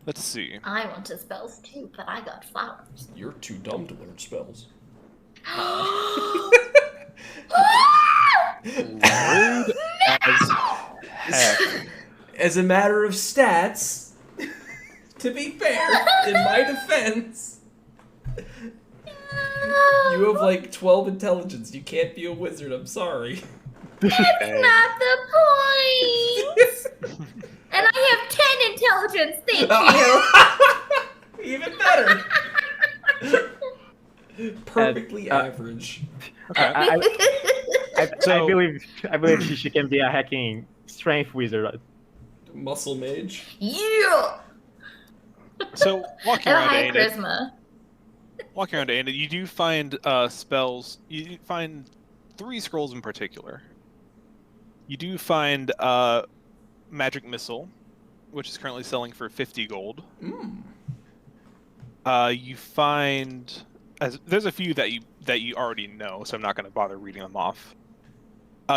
Let's see. I want to spells too, but I got flowers. You're too dumb to learn spells. Rude as heck. As a matter of stats, to be fair, in my defense, you have like 12 intelligence. You can't be a wizard. I'm sorry. Hey. Not the point. And I have 10 intelligence. Thank you. Even better. Perfectly average. Okay. I So- believe she can be a hacking strength wizard. Muscle mage. Yeah. So walking And I around have Aenid, charisma. you do find spells. You find 3 scrolls in particular. You do find magic missile, which is currently selling for 50 gold. You find there's a few that you already know, so I'm not going to bother reading them off.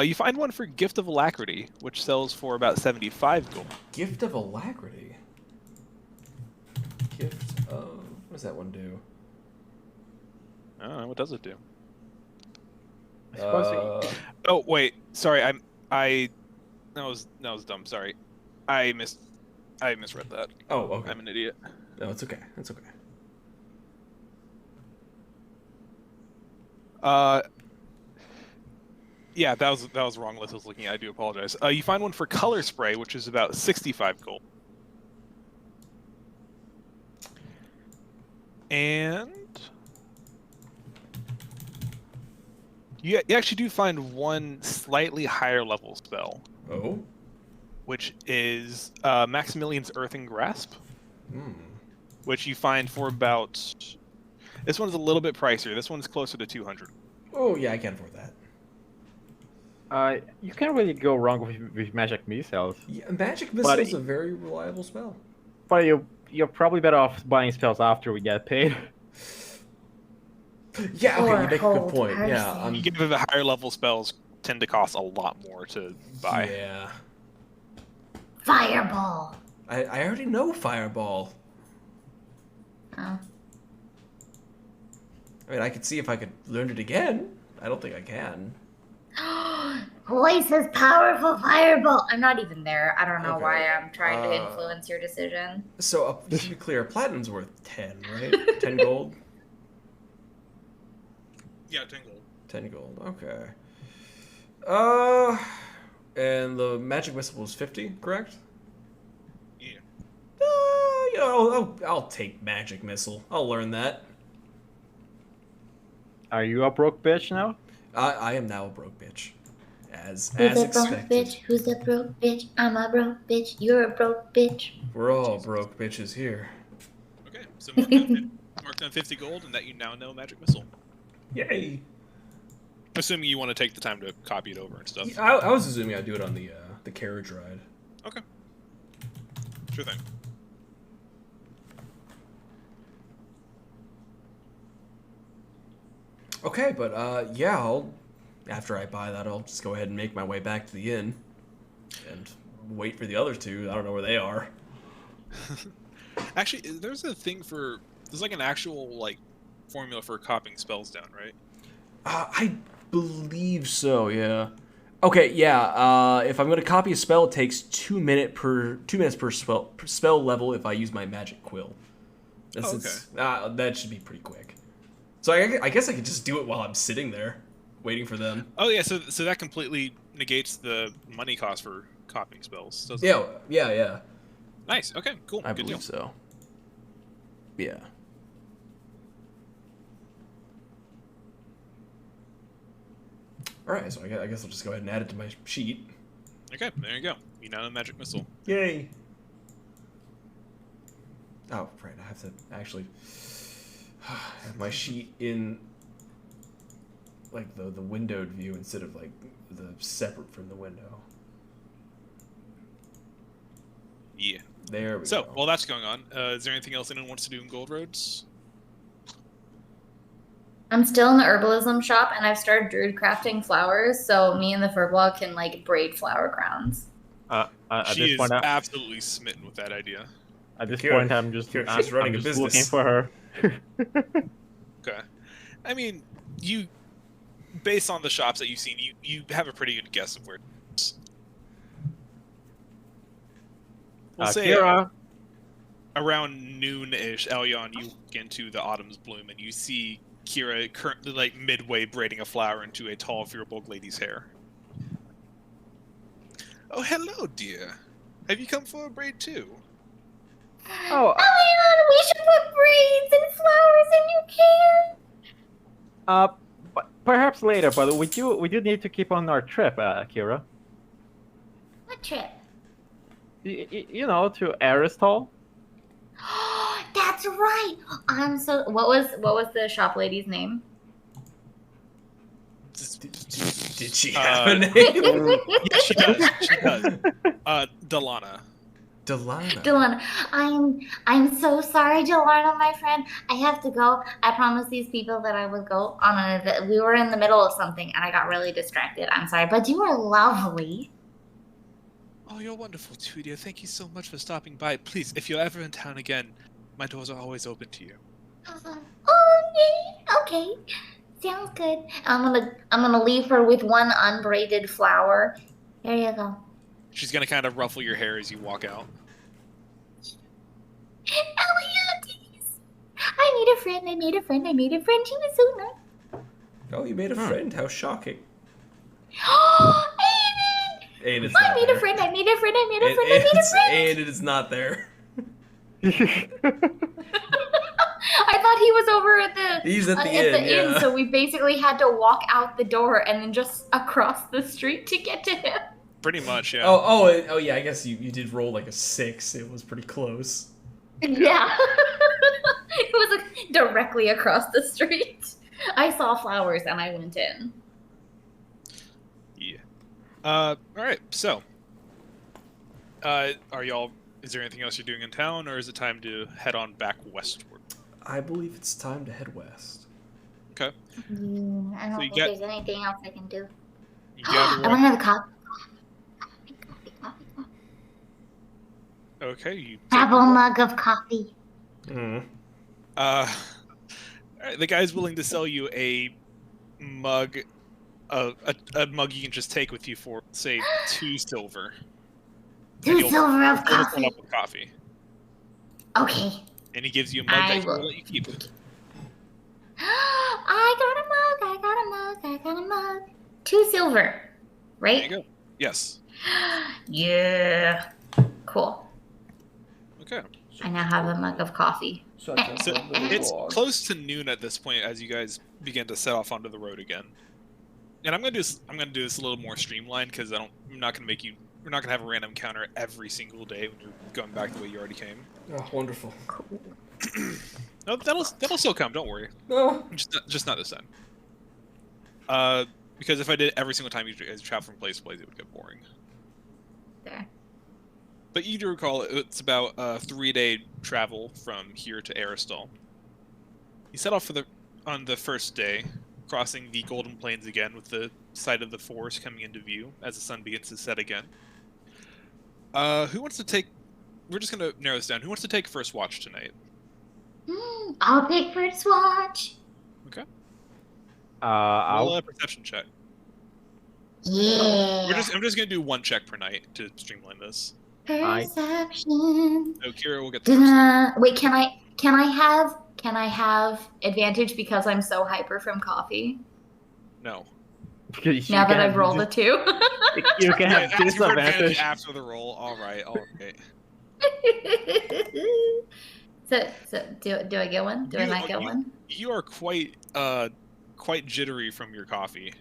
You find one for Gift of Alacrity, which sells for about 75 gold. Gift of Alacrity. Gift of... What does that one do? I don't know, what does it do? I suppose Oh wait, sorry, that was dumb. Sorry, I misread that. Oh, okay. I'm an idiot. No, it's okay. It's okay. Yeah, that was the wrong list I was looking at. I do apologize. You find one for color spray, which is about 65 gold. And you actually do find one slightly higher level spell, Oh? which is Maximilian's Earthen Grasp, Hmm. which you find for about... This one's a little bit pricier. This one's closer to 200. Oh, yeah, I can afford that. you can't really go wrong with magic missiles. Yeah, Magic Missile is a very reliable spell. But you're probably better off buying spells after we get paid. Yeah, okay, Or you make a good hold point. Yeah, person. You give it the higher level spells tend to cost a lot more to buy. yeah. Fireball. I already know Fireball. Oh. I mean, I could see if I could learn it again. I don't think I can. Voice is powerful fireball. I'm not even there. I don't know Okay, why I'm trying to uh, influence your decision. So, just to be clear, Platinum's worth 10, right? 10 gold? Yeah, 10 gold. 10 gold, okay. And the magic missile was 50, correct? Yeah. You know, I'll take magic missile. I'll learn that. Are you a broke bitch now? I am now a broke bitch. As Who's a broke expected. bitch? Who's a broke bitch? I'm a broke bitch. You're a broke bitch. We're all broke bitches here. Okay, so mark down 50 gold, and that you now know magic missile. Yay! Assuming you want to take the time to copy it over and stuff. I was assuming I'd do it on the carriage ride. Okay. Sure thing. Okay, but yeah, after I buy that, I'll just go ahead and make my way back to the inn and wait for the other two. I don't know where they are. Actually, there's like an actual like formula for copying spells down, right? I believe so. Yeah. Okay. Yeah. If I'm gonna copy a spell, it takes 2 minutes per spell level. If I use my magic quill, that should be pretty quick. So I guess I could just do it while I'm sitting there, waiting for them. Oh yeah, so that completely negates the money cost for copying spells, doesn't it? Yeah. Nice. Okay. Cool. I Good believe deal. so. Yeah. All right. So I guess I'll just go ahead and add it to my sheet. Okay. There you go. You now know magic missile. Yay. Oh, right. I have to actually have my sheet in like the windowed view instead of like the separate from the window. Yeah. There we So go. while that's going on, is there anything else anyone wants to do in Gold Roads? I'm still in the herbalism shop and I've started druid crafting flowers, so me and the Furblog can like braid flower crowns. At She this is point, absolutely smitten with that idea. at this Kira- point, I'm just Kira, she's running I'm a just business. looking for her. Okay. I mean, you, based on the shops that you've seen, you have a pretty good guess of where it is. We'll say Kira, around noon-ish, Elyon, you walk into the Autumn's Bloom, and you see Kira currently like midway braiding a flower into a tall Firbolg lady's hair. Oh, hello, dear. Have you come for a braid too? Oh. Elyon, we should put braids and flowers in your hair. But perhaps later. But we do need to keep on our trip, Kira. What trip? You know, to Aristal. That's right. I'm so. What was the shop lady's name? Did she have a name? Yeah, she does. She does. Delana. Delana. Delana, I'm so sorry, Delana, my friend. I have to go. I promised these people that I would go on a. We were in the middle of something and I got really distracted. I'm sorry, but you were lovely. Oh, you're wonderful too, dear. Thank you so much for stopping by. Please, if you're ever in town again, my doors are always open to you. Oh, yay. Okay. Sounds good. I'm gonna leave her with one unbraided flower. There you go. She's gonna kind of ruffle your hair as you walk out. Elliot, I made a friend. I made a friend. I made a friend. She was so nice. Oh, you made a friend. How shocking. Oh, Aiden! And it's I not made there. a friend. I made a friend. I made a friend. I made a friend. And it is not there. I thought he was over at the He's at the inn, inn, yeah. so we basically had to walk out the door and then just across the street to get to him. Pretty much, yeah. Oh, yeah. I guess you did roll like a 6. It was pretty close. Yeah. It was like directly across the street. I saw flowers and I went in. Yeah. All right. So, are y'all Is there anything else you're doing in town, or is it time to head on back westward? I believe it's time to head west. Okay. I don't So you think get- there's anything else I can do. You gather I want another coffee. Okay, you take Have a a walk. mug of coffee. Mm. Alright, the guy's willing to sell you a mug, a mug you can just take with you for, say, 2 silver. And 2 you'll silver of fill this one coffee. up with coffee. Okay. And he gives you a mug I that he will will. let you keep. I got a mug. I got a mug. I got a mug. 2 silver. There Right? you go. Yes. Yeah. Cool. Okay. I now have a mug of coffee. So I So jump on the it's log. close to noon at this point as you guys begin to set off onto the road again. And I'm gonna do this a little more streamlined because I'm not gonna make you. We're not gonna have a random counter every single day when you're going back the way you already came. Oh, wonderful. No, that'll still come. Don't worry. No. Just not this time. Because if I did every single time you guys travel from place to place, it would get boring. There. But you do recall it's about a 3-day travel from here to Aristal. You set off on the first day, crossing the Golden Plains again with the side of the forest coming into view as the sun begins to set again. Who wants to take... We're just going to narrow this down. Who wants to take first watch tonight? I'll take first watch. Okay. I'll. Roll a perception check. Yeah. I'm just going to do 1 check per night to streamline this. Perception. So Kira will get the first. Da-da. Wait, can I have advantage because I'm so hyper from coffee? No. Because Now that I've rolled a 2. You can have Yeah, you were advantage disadvantage. after the roll. All right. so do I get one? Do I not get one? You are quite jittery from your coffee.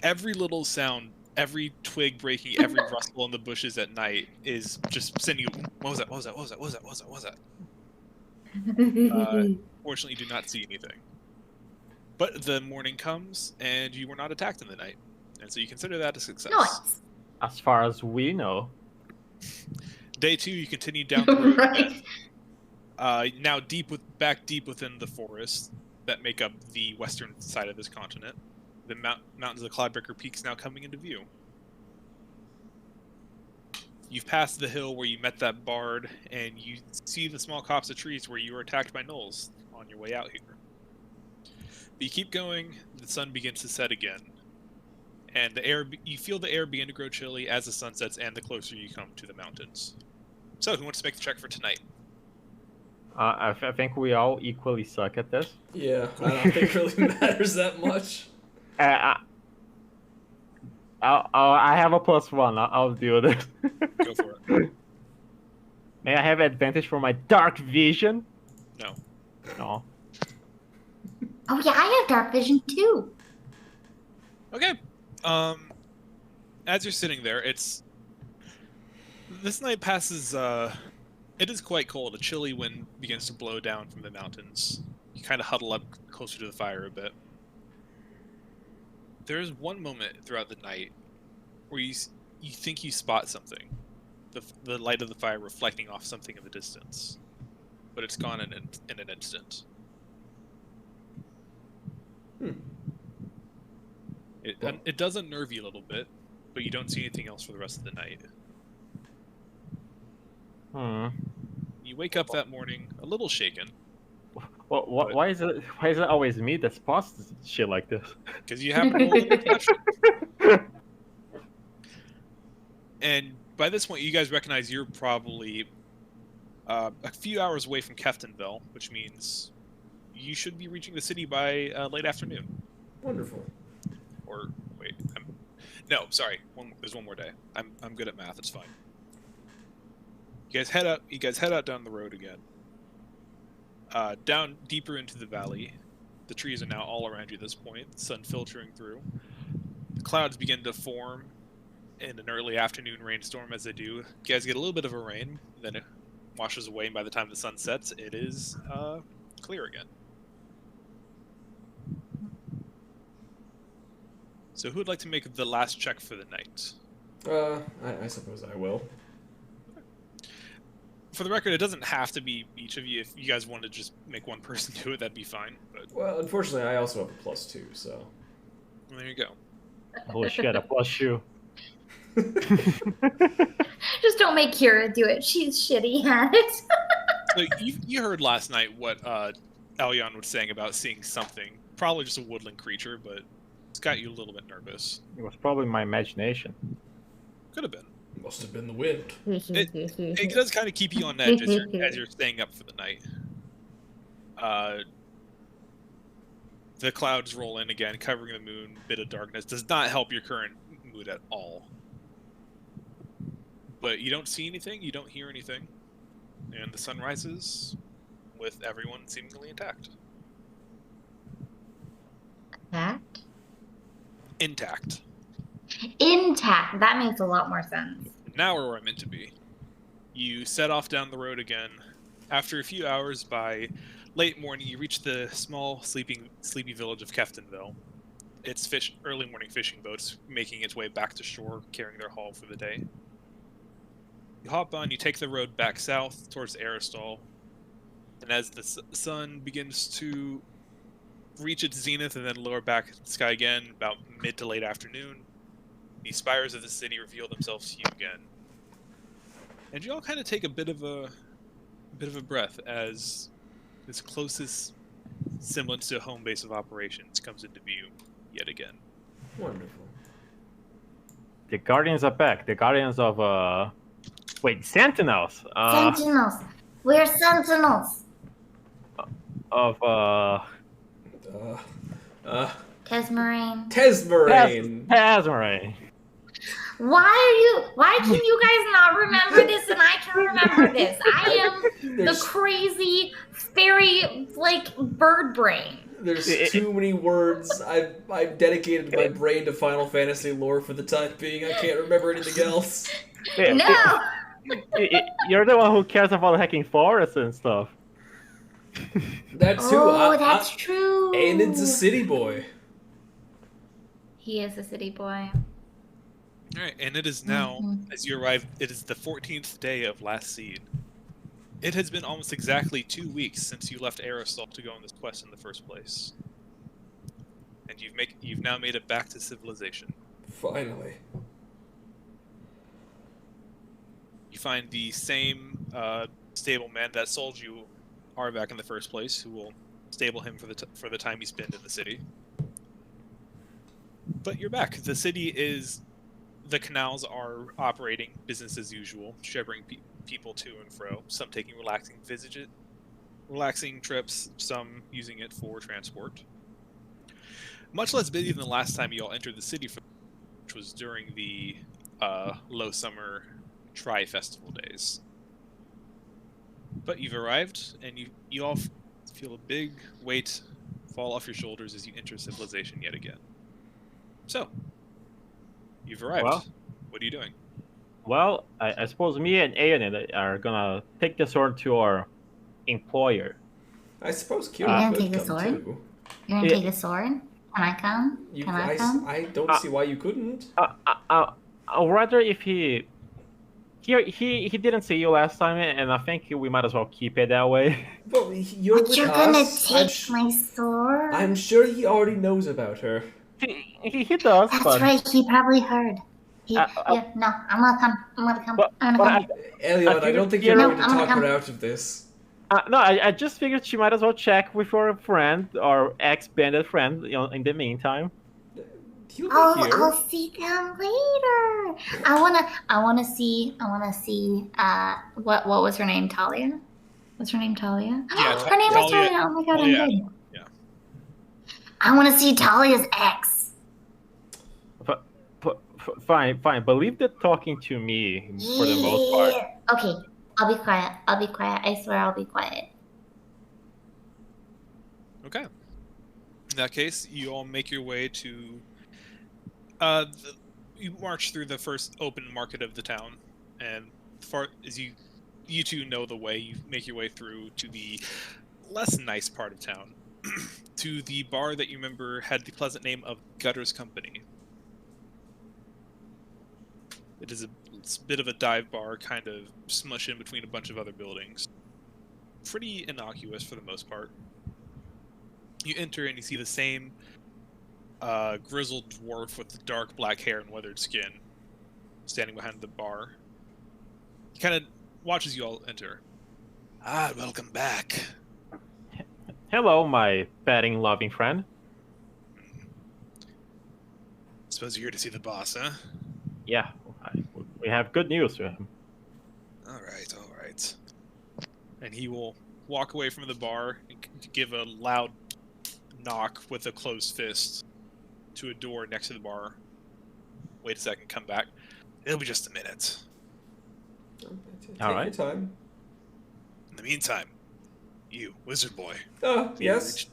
Every little sound, every twig breaking, every rustle in the bushes at night is just sending you. What was that? What was that? What was that? What was that? What was that? What was that? Fortunately, you do not see anything. But the morning comes, and you were not attacked in the night, and so you consider that a success. Nice. As far as we know. Day 2, you continue down the road. Right. Now back deep within the forest that make up the western side of this continent. The mountains of the Cloudbreaker Peaks now coming into view. You've passed the hill where you met that bard, and you see the small copse of trees where you were attacked by gnolls on your way out here. But you keep going, the sun begins to set again. And you feel the air begin to grow chilly as the sun sets and the closer you come to the mountains. So, who wants to make the check for tonight? I think we all equally suck at this. Yeah, I don't think it really matters that much. I have a +1. I'll do this. Go for it. May I have advantage for my dark vision? No. No. Oh yeah, I have dark vision too. Okay. As you're sitting there, this night passes. It is quite cold. A chilly wind begins to blow down from the mountains. You kind of huddle up closer to the fire a bit. There is one moment throughout the night where you think you spot something, the light of the fire reflecting off something in the distance, but it's gone in an instant. It does unnerve you a little bit, but you don't see anything else for the rest of the night. You wake up that morning a little shaken Well, why is it always me that spots shit like this? because you happen to roll a perception. And by this point, you guys recognize you're probably a few hours away from Keftonville, which means you should be reaching the city by late afternoon. Wonderful. Or wait, no, sorry. There's one more day. I'm good at math. It's fine. You guys head out down the road again. Down deeper into the valley. The trees are now all around you at this point. Sun filtering through. The clouds begin to form in an early afternoon rainstorm as they do. You guys get a little bit of a rain, then it washes away, and by the time the sun sets, it is clear again. So who would like to make the last check for the night? I suppose I will. For the record, it doesn't have to be each of you. If you guys want to just make one person do it, that'd be fine. But Well, unfortunately, I also have a +2, so. there you go. Holy shit, a +2. Just don't make Kira do it. She's shitty at it. So you heard last night what Elyon was saying about seeing something. Probably just a woodland creature, but it's got you a little bit nervous. It was probably my imagination. Could have been. Must have been the wind. It does kind of keep you on edge as you're staying up for the night. The clouds roll in again, covering the moon. Bit of darkness does not help your current mood at all. But you don't see anything, you don't hear anything, and the sun rises with everyone seemingly intact. Intact? Intact. Intact. That makes a lot more sense. Now we're where I'm meant to be. You set off down the road again. After a few hours, by late morning, you reach the small, sleepy village of Keftonville. It's early morning fishing boats making its way back to shore, carrying their haul for the day. You hop on, you take the road back south towards Aristal, and as the sun begins to reach its zenith and then lower back at the sky again, about mid to late afternoon, the spires of the city reveal themselves to you again. And you all kind of take a bit of a breath as this closest semblance to a home base of operations comes into view yet again. Wonderful. The Guardians are back. The Guardians of Sentinels. Sentinels. We're sentinels. Tesmarine. Tesmarine. Tasmarain. Why can you guys not remember this and I can remember this? I am the There's- crazy fairy bird brain. There's too many words. I've dedicated my brain to Final Fantasy lore for the time being. I can't remember anything else. Yeah, No. You're the one who cares about hacking forests and stuff. That too. Oh, that's true. Aenid's a city boy. He is a city boy. Alright, and it is now, Mhm. as you arrive, it is the 14th day of Last Seed. It has been almost exactly 2 weeks since you left Aristal to go on this quest in the first place. And you've now made it back to civilization. Finally. You find the same stableman that sold you Arvak in the first place, who will stable him for the time you spend in the city. But you're back. The canals are operating business as usual, shepherding people to and fro. Some taking relaxing trips, some using it for transport. Much less busy than the last time you all entered the city, which was during the low summer Tri-Festival days. But you've arrived, and you all feel a big weight fall off your shoulders as you enter civilization yet again. So, you've arrived. Well, what are you doing? Well, I suppose me and Aeon are gonna take the sword to our employer. I suppose You're Kira gonna could take the come sword? too. You're gonna Yeah. take a sword? Can I come? You, Can I come? I don't see why you couldn't. I'd rather if he didn't see you last time, and I think we might as well keep it that way. But you're But with you're gonna us. take my sword? I'm sure he already knows about her. He does, That's but right, he probably heard. Yeah, no, I'm gonna come. I'm gonna come. But- I'm but gonna come. Elliot, I figured don't think you're Kira- going to No, I'm talk gonna her come. out of this. no, I just figured she might as well check with her friend or ex-bandit friend, in the meantime. He'll be I'll here. see them later. I wanna see. What was her name? Talia? Was her name Talia? Yeah, her name was Talia- Talia. Oh my god, Talia. I'm good. Yeah. I wanna see Talia's ex. Fine, but leave the talking to me for the most part. Yeah. Okay, I'll be quiet. I swear I'll be quiet. Okay. In that case, you all make your way to. You march through the first open market of the town, and far as you two know the way, you make your way through to the less nice part of town, to the bar that you remember had the pleasant name of Gutter's Company. It is it's a bit of a dive bar, kind of smushed in between a bunch of other buildings. Pretty innocuous for the most part. You enter and you see the same grizzled dwarf with the dark black hair and weathered skin standing behind the bar. He kind of watches you all enter. Ah, welcome back. Hello, my petting loving friend. Suppose you're here to see the boss, huh? Yeah, we have good news for him. All right. And he will walk away from the bar and give a loud knock with a closed fist to a door next to the bar. Wait a second, come back. It'll be just a minute. Take All your right. time. In the meantime, you, wizard boy. Yes.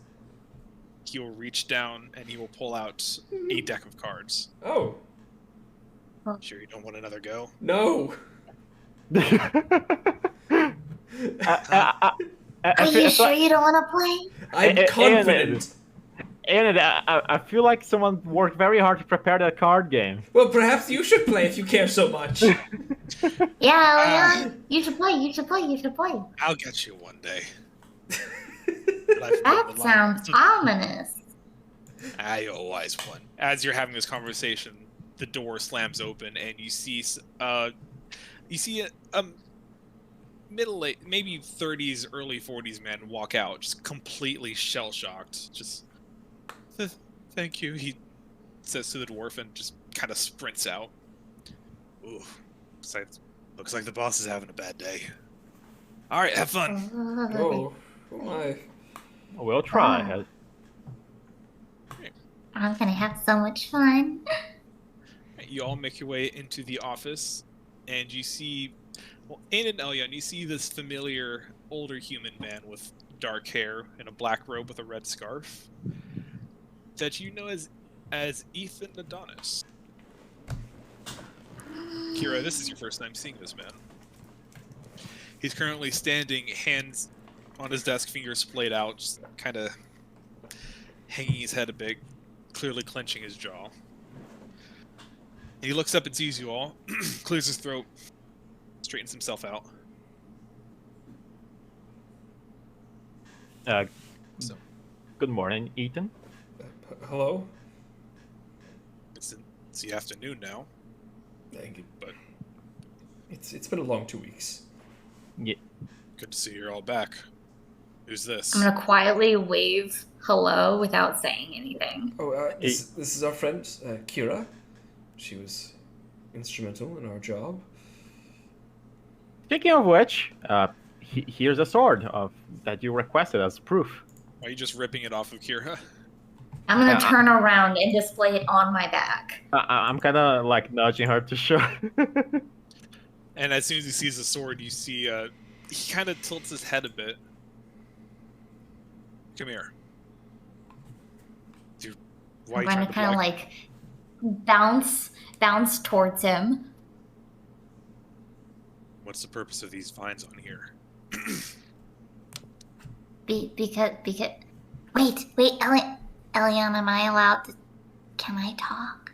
He will reach down and he will pull out a deck of cards. Oh, Sure you don't want another go? no. Are you sure you don't want to play? I'm confident. And I feel like someone worked very hard to prepare that card game. Well, perhaps you should play if you care so much. Yeah, Leon, you should play. You should play. You should play. I'll get you one day. That sounds ominous. I always won. As you're having this conversation, the door slams open, and you see a middle-aged, maybe 30s, early 40s man walk out, just completely shell-shocked. Just, thank you, he says to the dwarf, and just kind of sprints out. Ooh, looks like the boss is having a bad day. All right, have fun. Oh my. We'll try. I'm gonna have so much fun. You all make your way into the office, and you see, well, Ain and Elyon, you see this familiar older human man with dark hair and a black robe with a red scarf that you know as Ethan Adonis. Kira, this is your first time seeing this man. He's currently standing, hands on his desk, fingers splayed out, just kind of hanging his head a bit, clearly clenching his jaw. He looks up and sees you all, clears his throat, straightens himself out. So, Good morning, Ethan. Hello? it's the afternoon now, Thank you. but It's been a long 2 weeks. Yeah. good to see you're all back. Who's this? I'm gonna quietly wave hello without saying anything. Oh, this is our friend, Kira. She was instrumental in our job. Speaking of which, here's a sword that you requested as proof. Are you just ripping it off of Kira? I'm gonna Yeah. turn around and display it on my back. I'm kind of like nudging her to show. And as soon as he sees the sword, you see he kind of tilts his head a bit. Come here. Dude, why are I'm you gonna trying to kind of block? like bounce towards him. What's the purpose of these vines on here? Because wait, Elion, am I allowed to? Can I talk?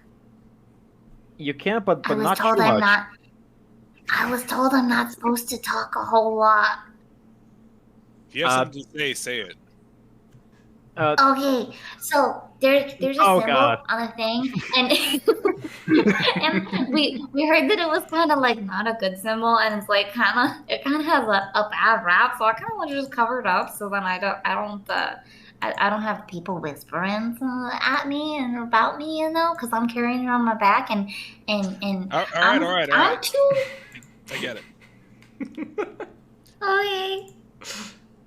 You can, but I was not too told I'm much. not. I was told I'm not supposed to talk a whole lot. If you have something to say it. Okay, so there's a Oh, symbol God. on a thing, and and we heard that it was kind of like not a good symbol, and it's like it kind of has a bad rap, so I kind of want to just cover it up, so then I don't have people whispering at me and about me, because I'm carrying it on my back, and All right. I'm too I get it. okay.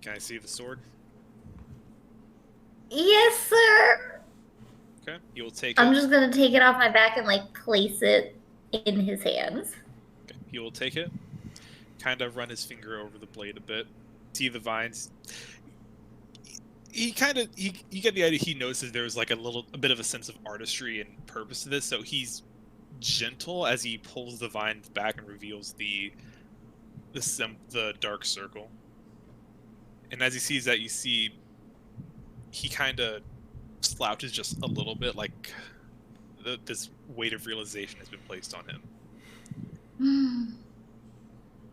Can I see the sword? Yes, sir. Okay, you will take I'm it. just gonna take it off my back and like place it in his hands. Okay, he will take it. Kind of run his finger over the blade a bit. See the vines. He kind of you get the idea. He notices there's like a bit of a sense of artistry and purpose to this. So he's gentle as he pulls the vines back and reveals the dark circle. And as he sees that, you see he kind of slouches just a little bit, like this weight of realization has been placed on him.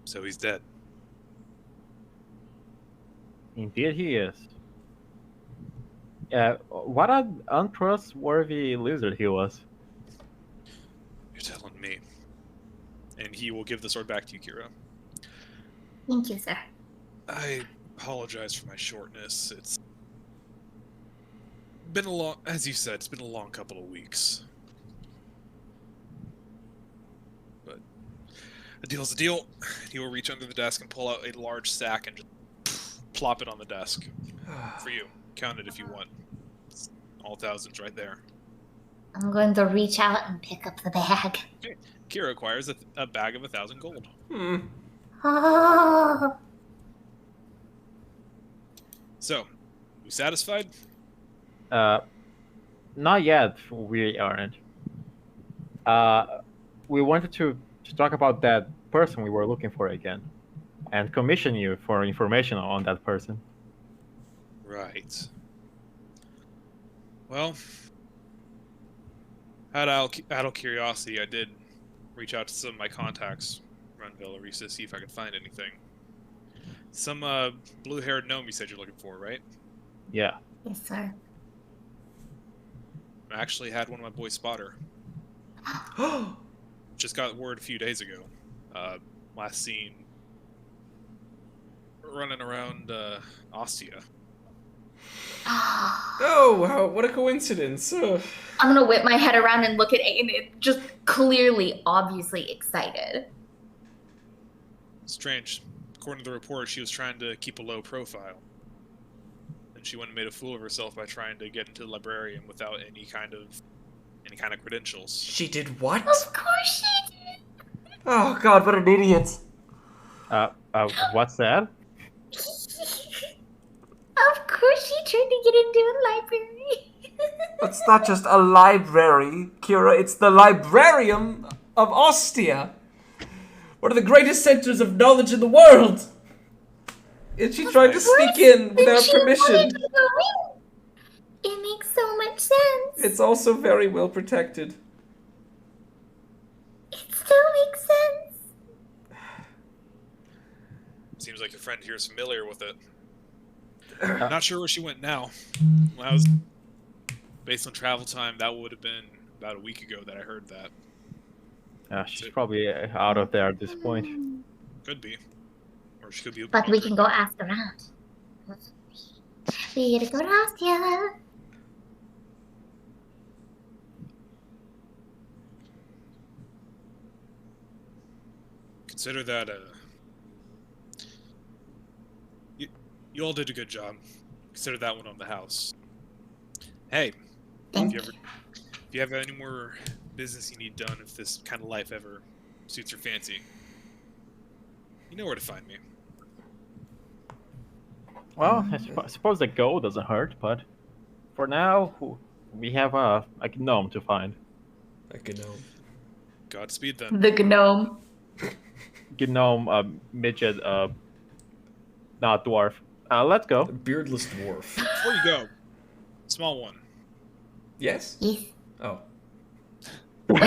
So he's dead. Indeed, he is. What an untrustworthy lizard he was. You're telling me. And he will give the sword back to you, Kira. Thank you, sir. I apologize for my shortness. It's been a long, as you said, it's been a long couple of weeks. But a deal's a deal. He will reach under the desk and pull out a large sack and just plop it on the desk. For you. Count it if you want. It's all thousands right there. I'm going to reach out and pick up the bag. Kira acquires a bag of 1,000 gold. Oh. So, you satisfied? Not yet. We aren't. We wanted to talk about that person we were looking for again, and commission you for information on that person. Right. Well, out of curiosity, I did reach out to some of my contacts around Velaris to see if I could find anything. Some blue-haired gnome you said you're looking for, right? Yeah. Yes, sir. I actually had one of my boys spot her. Just got word a few days ago. Last seen running around Ostia. Oh, what a coincidence. I'm gonna whip my head around and look at Aiden, just clearly, obviously excited. Strange. According to the report, she was trying to keep a low profile. And she went and made a fool of herself by trying to get into the librarium without any kind of credentials. She did what? Of course she did. Oh god, what an idiot. What's that? Of course she tried to get into a library. It's not just a library, Kira, it's the librarium of Ostia. One of the greatest centers of knowledge in the world. And she tried to sneak in without permission. It makes so much sense. It's also very well protected. It still makes sense. Seems like your friend here is familiar with it. Not sure where she went now. When I was based on travel time, that would have been about a week ago that I heard that. She's probably out of there at this point. Could be. Or she could be. But we can go ask around. We gotta go to Ostia. Consider that you all did a good job. Consider that one on the house. Hey, Thank if you have any more business you need done, if this kind of life ever suits your fancy, you know where to find me. Well, I suppose the gold doesn't hurt, but for now, we have a gnome to find. A gnome. Godspeed then. The gnome. Gnome, midget, not dwarf. Let's go. A beardless dwarf. Before you go, small one. Yes? Yes. Oh. Wait,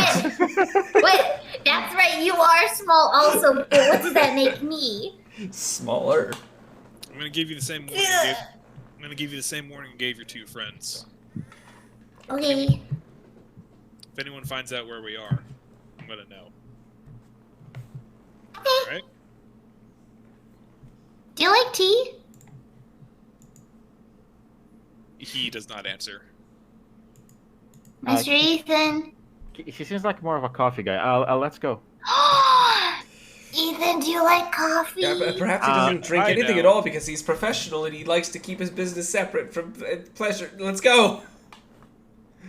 that's right, you are small also. But what does that make me? Smaller. I'm gonna give you the same warning. I'm gonna give you the same warning you gave your two friends. Okay. If anyone finds out where we are, I'm gonna know. Okay. Right? Do you like tea? He does not answer. Mr. Ethan. He seems like more of a coffee guy. Let's go. Ethan, do you like coffee? Yeah, but perhaps he doesn't drink I anything know. at all because he's professional and he likes to keep his business separate from pleasure. Let's go.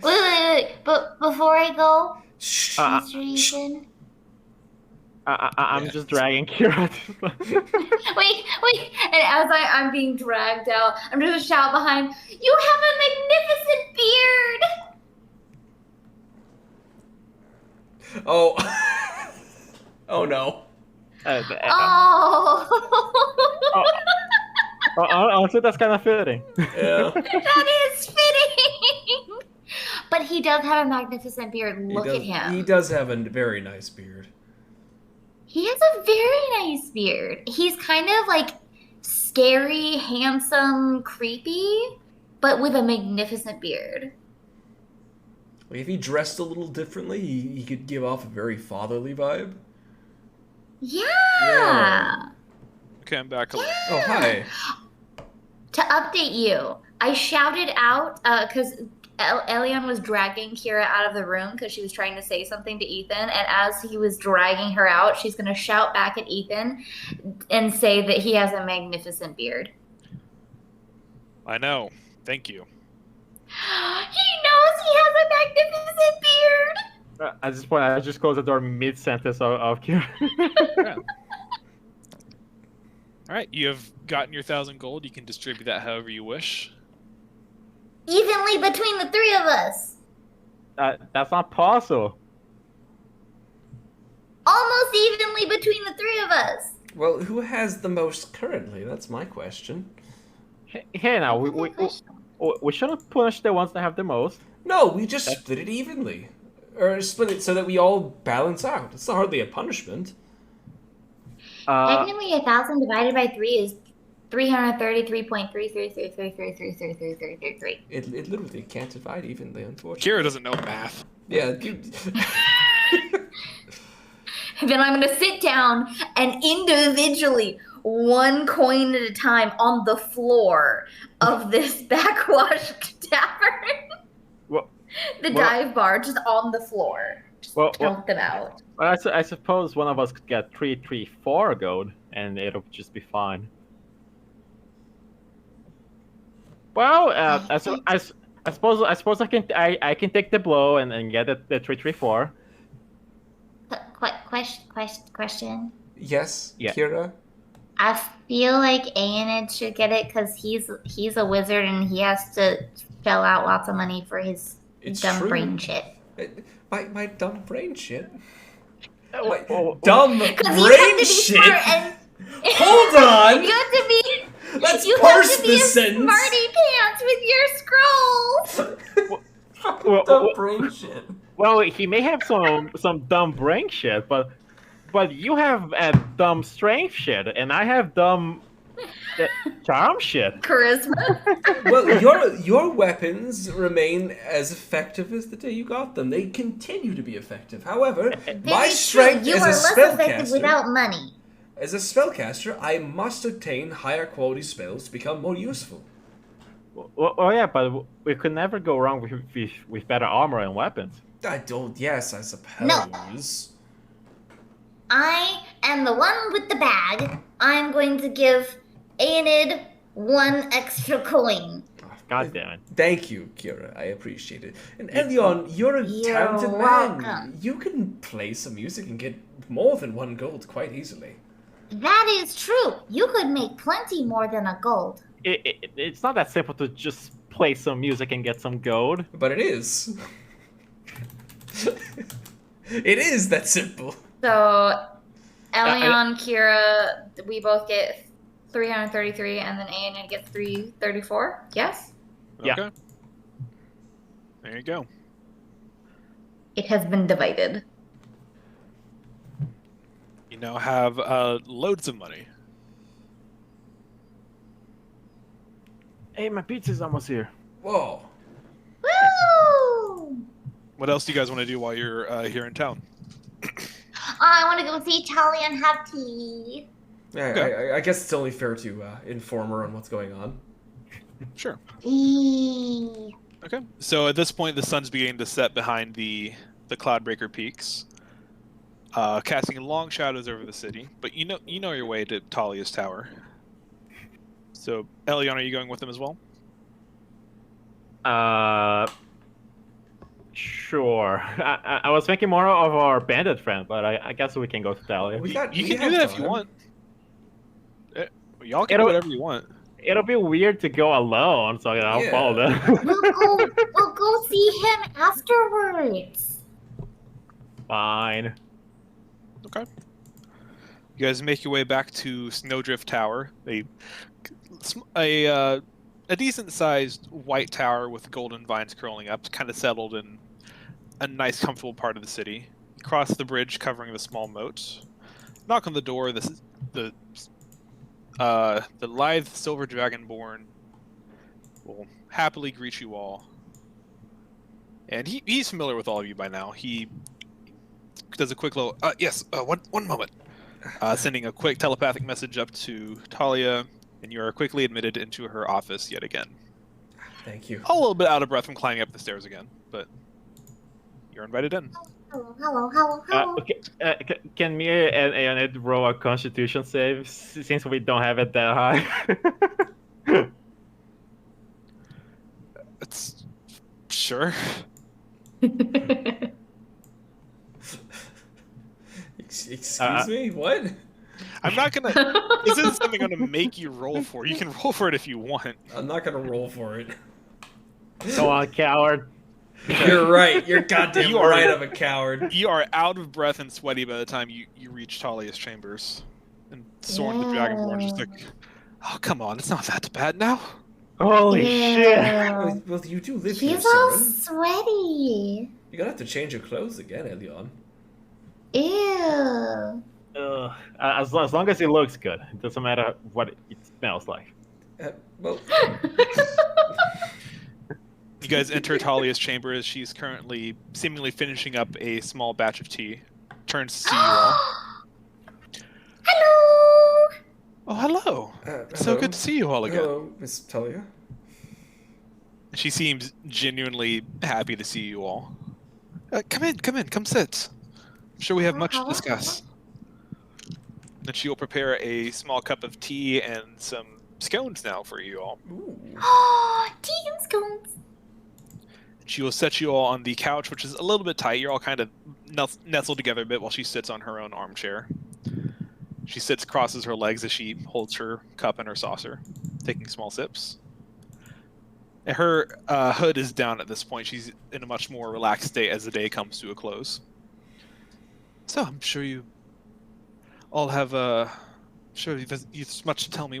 Wait. But before I go, Shh. Mr. Ethan. I'm Yeah. just dragging Kira. Wait. And as I'm being dragged out, I'm just gonna shout behind, you have a magnificent beard! Oh. Oh no. Oh. Honestly, that's kind of fitting. Yeah. That is fitting! But he does have a magnificent beard. Look at him. He does have a very nice beard. He has a very nice beard. He's kind of like scary, handsome, creepy, but with a magnificent beard. Like if he dressed a little differently, he could give off a very fatherly vibe. Yeah. Yeah. Okay, I'm back. Yeah. Oh, hi. To update you, I shouted out because Elion was dragging Kira out of the room because she was trying to say something to Ethan. And as he was dragging her out, she's going to shout back at Ethan and say that he has a magnificent beard. I know. Thank you. He knows he has a magnificent beard. At this point, I just close the door mid-sentence of Kira. Yeah. All right, you have gotten your 1,000 gold. You can distribute that however you wish. Evenly between the three of us. That's not possible. Almost evenly between the three of us. Well, who has the most currently? That's my question. Hey, now we shouldn't punish the ones that have the most. No, we just split it evenly. Or split it so that we all balance out. It's not hardly a punishment. Technically, 1,000 divided by 3 is 333.3333333333. It literally can't divide evenly, unfortunately. Kira doesn't know math. Yeah, Then I'm going to sit down and individually, one coin at a time, on the floor of this backwash tavern. Well, The dive bar, just on the floor. Just Well, count them out. I suppose one of us could get 334 gold, and it'll just be fine. Well, I suppose I can take the blow and get the 334. Question. Yes, Yeah. Kira? I feel like Aenid should get it because he's a wizard and he has to shell out lots of money for his It's dumb true. brain shit. My dumb brain shit. Oh, Dumb Because you have to brain be shit? smart and Hold on! you have to be. Let's You parse have to be this a sentence. smarty pants with your scrolls. Dumb brain shit. Well, he may have some dumb brain shit, but you have dumb strength shit, and I have dumb charm shit. Charisma. Well, your weapons remain as effective as the day you got them. They continue to be effective. However, my Very strength true. You as are a less effective spellcaster, without money. as a spellcaster, I must obtain higher quality spells to become more useful. Well, yeah, but we could never go wrong with better armor and weapons. Yes, I suppose. I am the one with the bag. I'm going to give Aenid 1 extra coin. God damn it. Thank you, Kira. I appreciate it. And Elion, you're a You're talented man. welcome. You can play some music and get more than 1 gold quite easily. That is true. You could make plenty more than a gold. It's not that simple to just play some music and get some gold. But it is. It is that simple. So, Elion, Kira, we both get 333, and then Aenid gets 334. Yes? Yeah. Okay. There you go. It has been divided. You now have loads of money. Hey, my pizza's almost here. Whoa. Woo! What else do you guys want to do while you're here in town? I want to go see Talia and have tea. Yeah, Okay. I guess it's only fair to inform her on what's going on. Sure. Eee. Okay. So at this point, the sun's beginning to set behind the Cloudbreaker peaks, casting long shadows over the city. But you know your way to Talia's tower. So, Elion, are you going with them as well? Sure. I was thinking more of our bandit friend, but I guess we can go to Talia. We You can have do that if you time. want. Y'all can do whatever you want. It'll be weird to go alone, so I'll Yeah. follow them. We'll go see him afterwards. Fine. Okay. You guys make your way back to Snowdrift Tower, a decent-sized white tower with golden vines curling up, kind of settled in a nice, comfortable part of the city. You cross the bridge covering the small moat. knock on the door. This is the lithe silver dragonborn will happily greet you all. And he's familiar with all of you by now. He does a quick little, yes, one moment. Sending a quick telepathic message up to Talia, and you are quickly admitted into her office yet again. Thank you. A little bit out of breath from climbing up the stairs again, but you're invited in. Hello. Okay, can me and Aeonid roll a Constitution save since we don't have it that high? It's sure. Excuse me? What? I'm not gonna. This isn't something I'm gonna make you roll for. You can roll for it if you want. I'm not gonna roll for it. Come on, coward. You're right. You're goddamn You are- right. I'm a coward. You are out of breath and sweaty by the time you reach Talia's chambers. And Soren the Dragonborn is just like, oh, come on, it's not that bad now. Holy shit. Well, you do live here, He's all Soren. sweaty. You're gonna have to change your clothes again, Elion. Ew. As long as it looks good, it doesn't matter what it smells like. Well, You guys enter Talia's chamber as she's currently seemingly finishing up a small batch of tea. Turns to see you all. Hello. Oh, hello. So hello. good to see you all again. Hello, Miss Talia. She seems genuinely happy to see you all. Come in, come sit. I'm sure we have much to discuss. Then she will prepare a small cup of tea and some scones now for you all. Ooh. Oh, tea and scones. She will set you all on the couch, which is a little bit tight. You're all kind of nestled together a bit while she sits on her own armchair. She sits, crosses her legs as she holds her cup and her saucer, taking small sips. And her hood is down at this point. She's in a much more relaxed state as the day comes to a close. So I'm sure you all have sure you've much to tell me.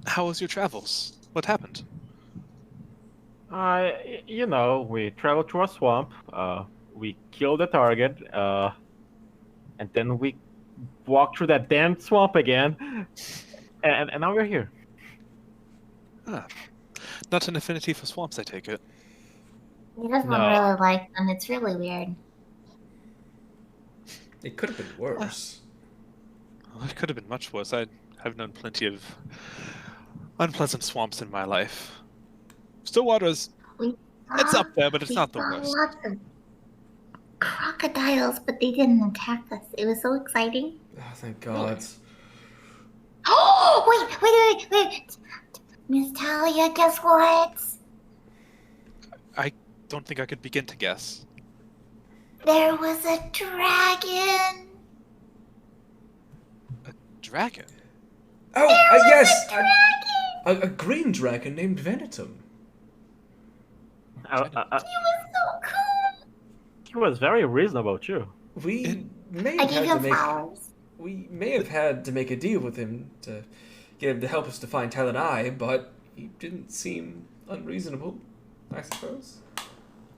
How was your travels? What happened? We traveled through a swamp. We killed the target. And then we walked through that damn swamp again. And now we're here. Not an affinity for swamps, I take it. He doesn't No. really like them. It's really weird. It could have been worse. Well, it could have been much worse. I've known plenty of unpleasant swamps in my life. Stillwater's it's up there, but it's We not the saw worst. Lots of crocodiles, but they didn't attack us. It was so exciting. Oh, thank God. Oh, wait! Miss Talia, guess what? I don't think I could begin to guess. There was a dragon. Dragon? Oh, There was yes! a dragon. A green dragon named Venetum. He was so cool. He was very reasonable too. We may I have gave had to him make flowers. we may have had to make a deal with him to get him to help us to find Talonai, but he didn't seem unreasonable, I suppose.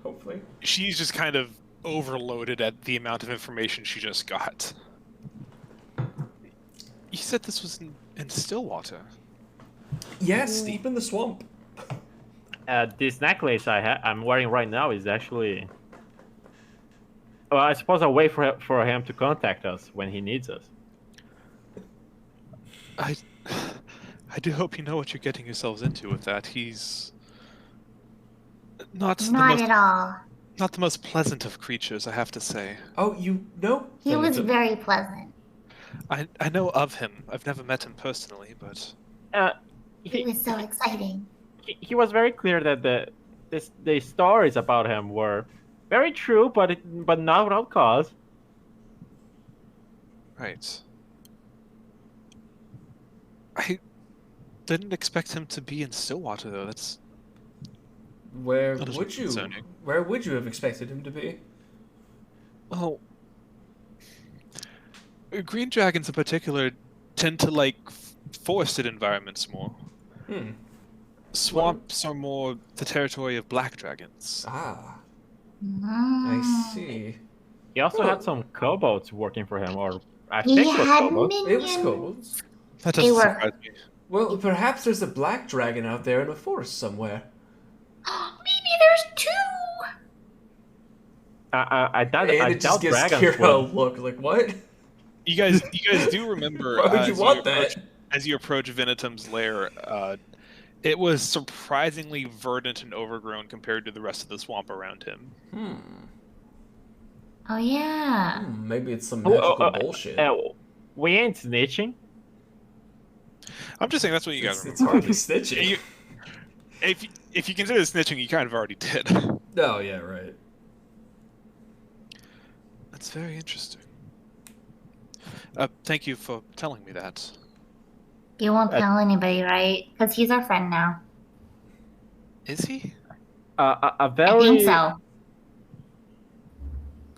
Hopefully. She's just kind of overloaded at the amount of information she just got. You said this was in Stillwater. Yes, deep in the swamp. This necklace I'm wearing right now is actually. Well, I suppose I'll wait for him to contact us when he needs us. I do hope you know what you're getting yourselves into with that. He's not Not at all. the most pleasant of creatures, I have to say. Oh, you know? He was Venetum? very pleasant. I know of him. I've never met him personally, but He was so exciting. He was very clear that the stories about him were very true, but not without cause. right. I didn't expect him to be in Stillwater though. That's Where That is would you? concerning. Where would you have expected him to be? well, green dragons in particular tend to like forested environments more. Hmm. Swamps are more the territory of black dragons. Ah, Mm. I see. He also had some kobolds working for him, or I He think it was had kobolds. It was minions. kobolds. That They doesn't were- surprise me. Well, perhaps there's a black dragon out there in the forest somewhere. Maybe there's two. I doubt, And I it just doubt gives dragons Kira a would. look like, what? You guys do remember Why would you as want approach- that? as you approach Venetum's lair, it was surprisingly verdant and overgrown compared to the rest of the swamp around him. Oh yeah. Maybe it's some Oh, magical bullshit. We ain't snitching. I'm just saying that's what you guys It's remember. hardly snitching. You- if you consider snitching, you kind of already did. Oh, yeah, right. That's very interesting. Thank you for telling me that. You won't tell anybody, right? Because he's our friend now. Is he? A I very, think so.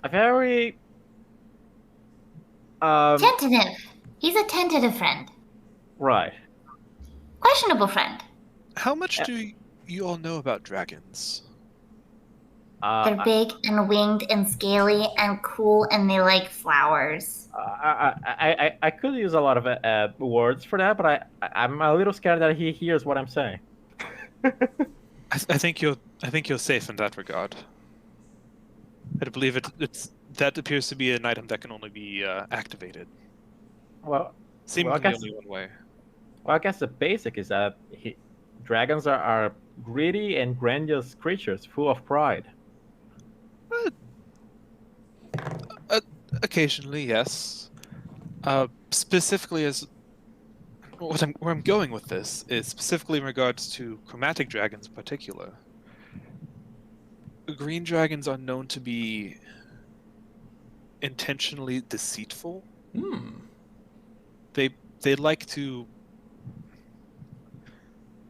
a very, Tentative. He's a tentative friend. right. Questionable friend. How much do you all know about dragons? They're big and winged and scaly and cool, and they like flowers. I could use a lot of words for that, but I'm a little scared that he hears what I'm saying. I think you're safe in that regard. I believe that appears to be an item that can only be activated. Well, Seemingly guess- only one way. I guess the basic is that dragons are greedy and grandiose creatures, full of pride. Occasionally, yes. Specifically, as where I'm going with this is specifically in regards to chromatic dragons in particular. Green dragons are known to be intentionally deceitful. They like to.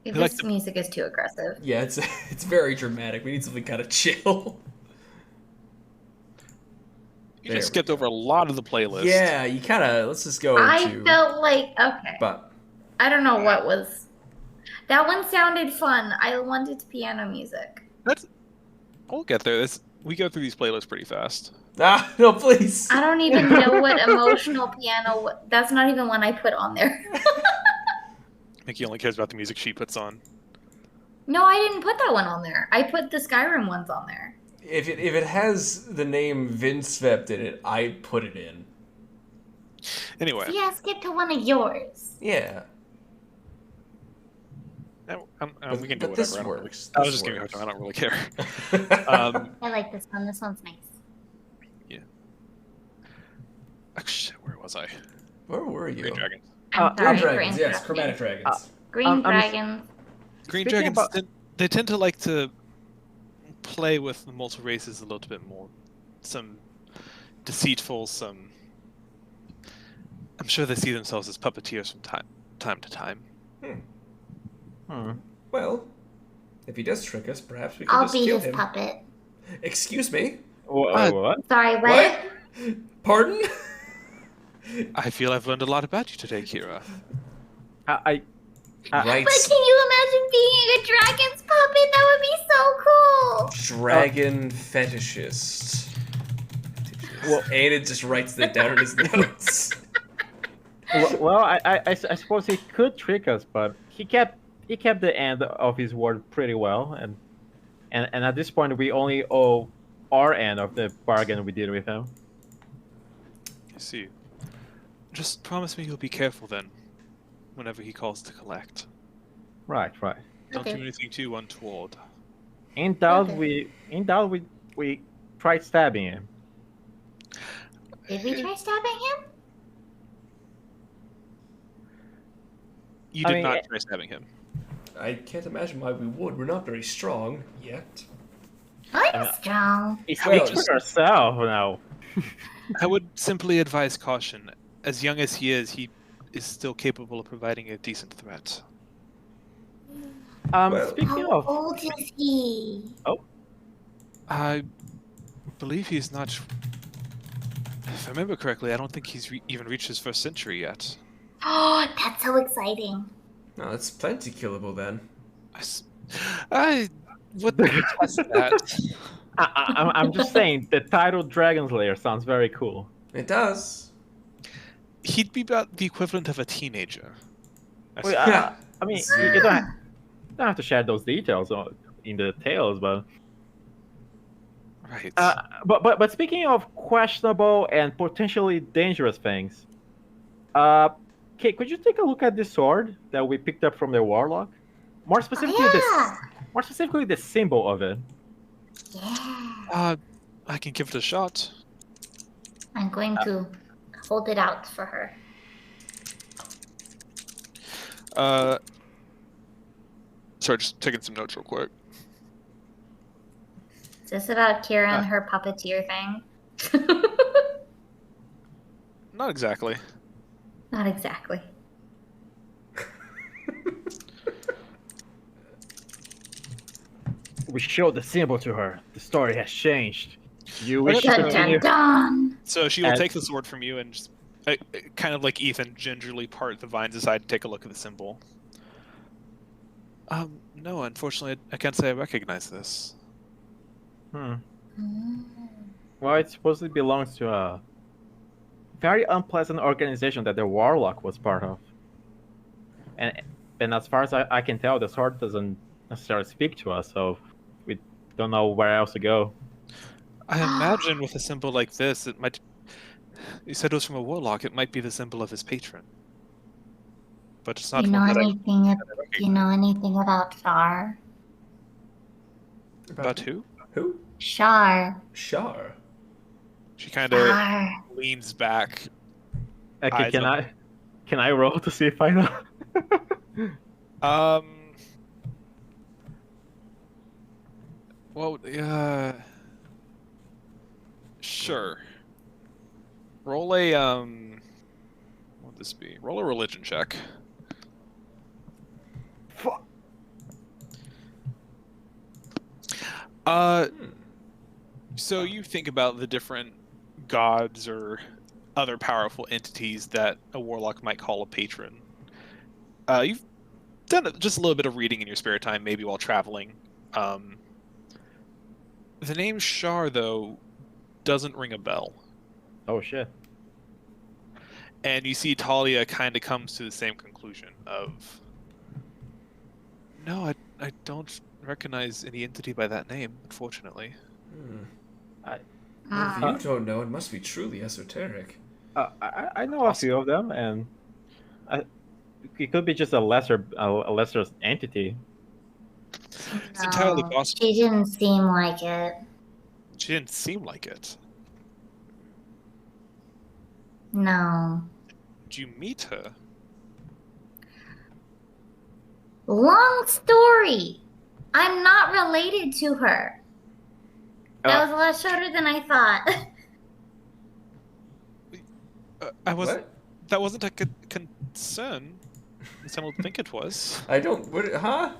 If They like this music is too aggressive. Yeah, it's very dramatic. We need something kind of chill. You There just we skipped over a lot of the playlist. Yeah, you kind of. Let's just go I to. felt like okay. But I don't know what was. That one sounded fun. I wanted piano music. We'll get there. We go through these playlists pretty fast. no, please. I don't even know what emotional piano. That's not even one I put on there. Mickey only cares about the music she puts on. No, I didn't put that one on there. I put the Skyrim ones on there. If it has the name Vinsvept in it, I put it in. Anyway, So yeah, skip to one of yours. Yeah. we can do whatever. This I don't really- works. I was This just giving her works. time. I don't really care. I like this one. This one's nice. Shit, where was I? Where were you? Green dragons. I'm Green sorry for dragons, yes, interrupting. chromatic dragons. Green I'm- dragons. Green Speaking dragons. about- They tend to like to play with the multiple races a little bit more. Some deceitful. Some. I'm sure they see themselves as puppeteers from time to time. Well, if he does trick us, perhaps we can I'll just be kill his him. puppet. Excuse me? What? Sorry, what? Pardon? I feel I've learned a lot about you today, Kira. I Right. But can you imagine being a dragon's puppet? That would be so cool. Dragon fetishist. Well- Aiden just writes that down in his notes. well, I suppose he could trick us, but he kept the end of his word pretty well, and at this point we only owe our end of the bargain we did with him. I see. Just promise me you'll be careful then, whenever he calls to collect. Right. Don't Okay. do anything too untoward. In doubt, Okay. we tried stabbing him. Did we try stabbing him? You I did mean, not try stabbing him. I can't imagine why we would. We're not very strong yet. I'm strong. It's Well, we took ourselves now. I would simply advise caution. As young as he is still capable of providing a decent threat. Well- Speaking How of, old is he? I believe he's not. If I remember correctly, I don't think he's even reached his first century yet. Oh, that's so exciting. No, that's plenty killable then. I would test that. I'm just saying the title Dragon Slayer sounds very cool. It does. He'd be about the equivalent of a teenager. I Well, suppose. Yeah. I mean, you don't have to share those details in the tales, but Right. but speaking of questionable and potentially dangerous things, Kate, could you take a look at this sword that we picked up from the warlock? More specifically, yeah. more specifically, the symbol of it. Yeah. I can give it a shot. I'm going to hold it out for her. Sorry, just taking some notes real quick. Is this about Kira and her puppeteer thing? Not exactly. Not exactly. We showed the symbol to her. The story has changed. You Okay. wish to Dun continue? dun dun. So she will And- take the sword from you and just, kind of like Ethan, gingerly part the vines aside to take a look at the symbol. No, unfortunately, I can't say I recognize this. Hmm. Mm. Well, it supposedly belongs to a very unpleasant organization that the warlock was part of. And as far as I can tell, the sword doesn't necessarily speak to us, so we don't know where else to go. I imagine with a symbol like this, it might. You said it was from a warlock. It might be the symbol of his patron. But it's not Do you know one that I anything? recognize. Do you know anything about Shar? About who? Who? Shar. Shar. She kind of Shar. leans back. Okay, Eyes can I roll to see if I know? Well, sure. Roll a what would this be? Roll a religion check. Fuck. So you think about the different gods or other powerful entities that a warlock might call a patron. You've done just a little bit of reading in your spare time, maybe while traveling. The name Shar, though, doesn't ring a bell. Oh shit. And you see Talia kind of comes to the same conclusion of, no, I don't recognize any entity by that name, unfortunately. If you don't know, it must be truly esoteric. I know a few of them, and it could be just a lesser entity. It's entirely No, possible. she didn't seem like it. She didn't seem like it. No. Did you meet her? Long story. I'm not related to her. That was a lot shorter than I thought. I was. What? That wasn't a concern. I don't think it was. I don't. What? Huh?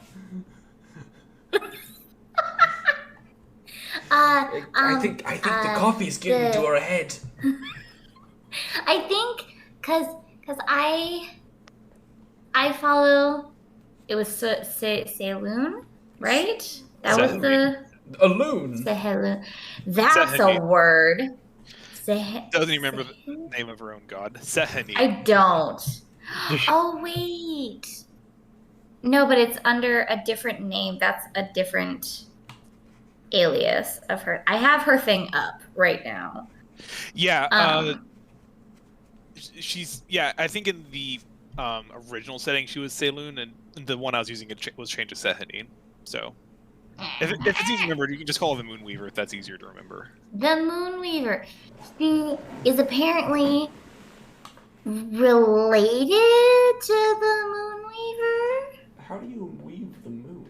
I think the coffee's getting to her head. I think cause I follow. It was Saloon, right? That was the A loon. Sehelu. That's Seheni. a word. Doesn't even remember the name of her own god. Seheni. I don't. Oh wait. No, but it's under a different name. That's a different alias of her. I have her thing up right now. Yeah. She's. Yeah. I think in the original setting she was Saloon, and the one I was using was changed to Seheni. So. If it's easy to remember, you can just call her the Moonweaver if that's easier to remember. The Moonweaver. She is apparently related to the Moonweaver. How do you weave the moon?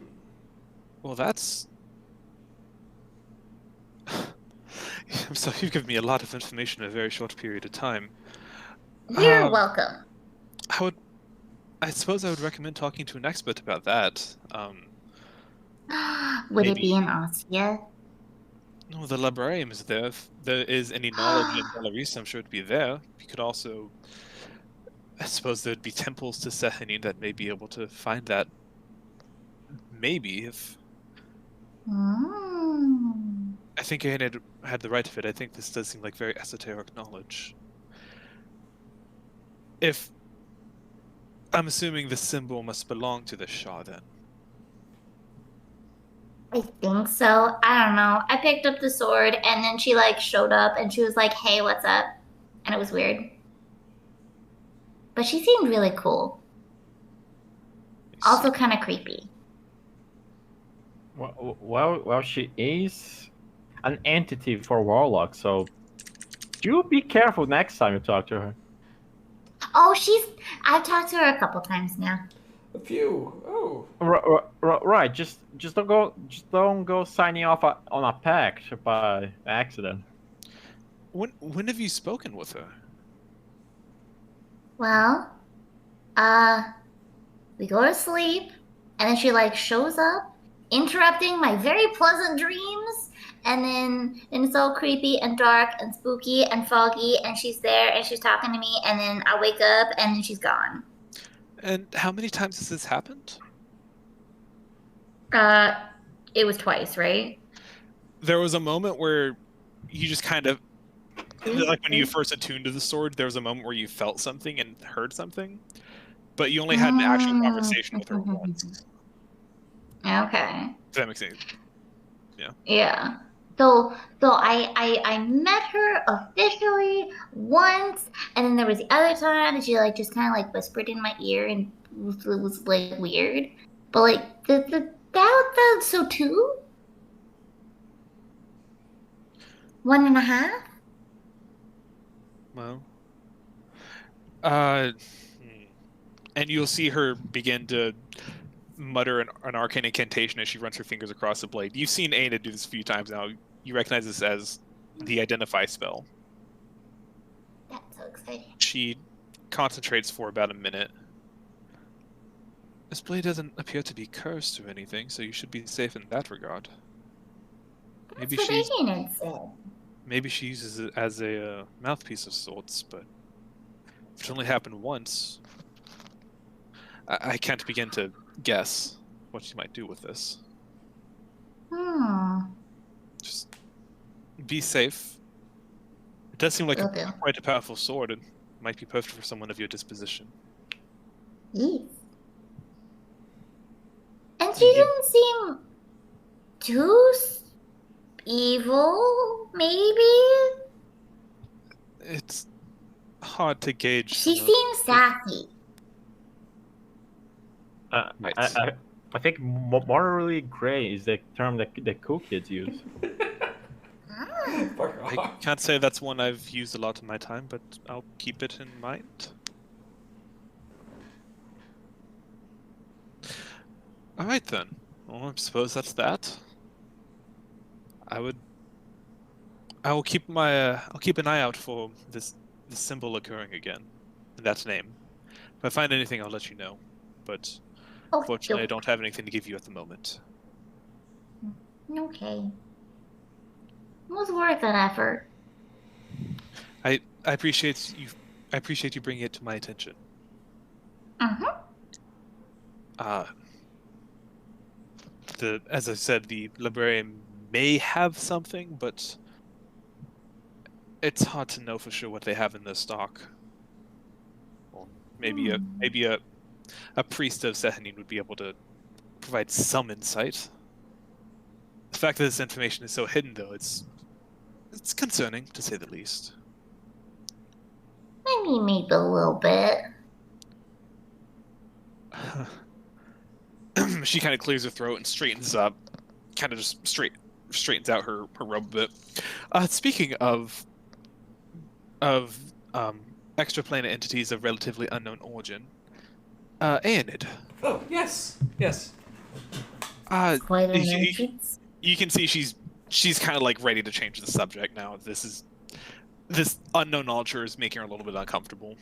Well, that's. I'm sorry, you've given me a lot of information in a very short period of time. You're welcome. I suppose I would recommend talking to an expert about that. Would it maybe- be in Ostia? No, the librarian is there. If there is any knowledge in Belarus, I'm sure it'd be there. You could also. I suppose there'd be temples to Seheni that may be able to find that. Maybe, if. Mm. I think I had the right of it. I think this does seem like very esoteric knowledge. If I'm assuming the symbol must belong to the Shah, then. I think so. I don't know. I picked up the sword and then she like showed up and she was like, "Hey, what's up?" And it was weird. But she seemed really cool. Also kind of creepy. Well, she is an entity for Warlock, so do be careful next time you talk to her. Oh, I've talked to her a couple times now. A few. Oh. Right, just don't go signing off on a pact by accident. When have you spoken with her? Well, we go to sleep, and then she like shows up, interrupting my very pleasant dreams, and then it's all creepy and dark and spooky and foggy, and she's there and she's talking to me, and then I wake up and then she's gone. And how many times has this happened? It was twice, right? There was a moment where you just kind of, like when you first attuned to the sword, there was a moment where you felt something and heard something, but you only had an actual conversation with her once. Okay. Does that make sense? Yeah. So I met her officially once, and then there was the other time that she like just kind of like whispered in my ear, and it was like weird. But like that so 2, 1.5. Well, and you'll see her begin to mutter an arcane incantation as she runs her fingers across the blade. You've seen Aina do this a few times now. You recognize this as the Identify spell. That's so exciting. She concentrates for about a minute. This blade doesn't appear to be cursed or anything, so you should be safe in that regard. That's what Aiden said. Maybe she uses it as a mouthpiece of sorts, but if it only happened once, I can't begin to guess what she might do with this. Just be safe. It does seem like quite a powerful sword and might be perfect for someone of your disposition. Yes. And she didn't seem too evil, maybe? It's hard to gauge. She seems sassy. I think morally gray is the term that the cool kids use. I can't say that's one I've used a lot in my time, but I'll keep it in mind. All right then. Well, I suppose that's that. I will keep I'll keep an eye out for this symbol occurring again, that name. If I find anything, I'll let you know. But fortunately, I don't have anything to give you at the moment. Okay. It was worth an effort. I appreciate you. I appreciate you bringing it to my attention. As I said, the librarian may have something, but it's hard to know for sure what they have in their stock. Well, maybe a priest of Sehanin would be able to provide some insight. The fact that this information is so hidden, though, it's concerning, to say the least. Maybe a little bit. She kind of clears her throat and straightens up, kind of just straightens out her robe a bit. Speaking of extraplanar entities of relatively unknown origin, Aenid. Oh, yes. Quite an entrance. You can see she's kind of like ready to change the subject now. This unknown knowledge is making her a little bit uncomfortable.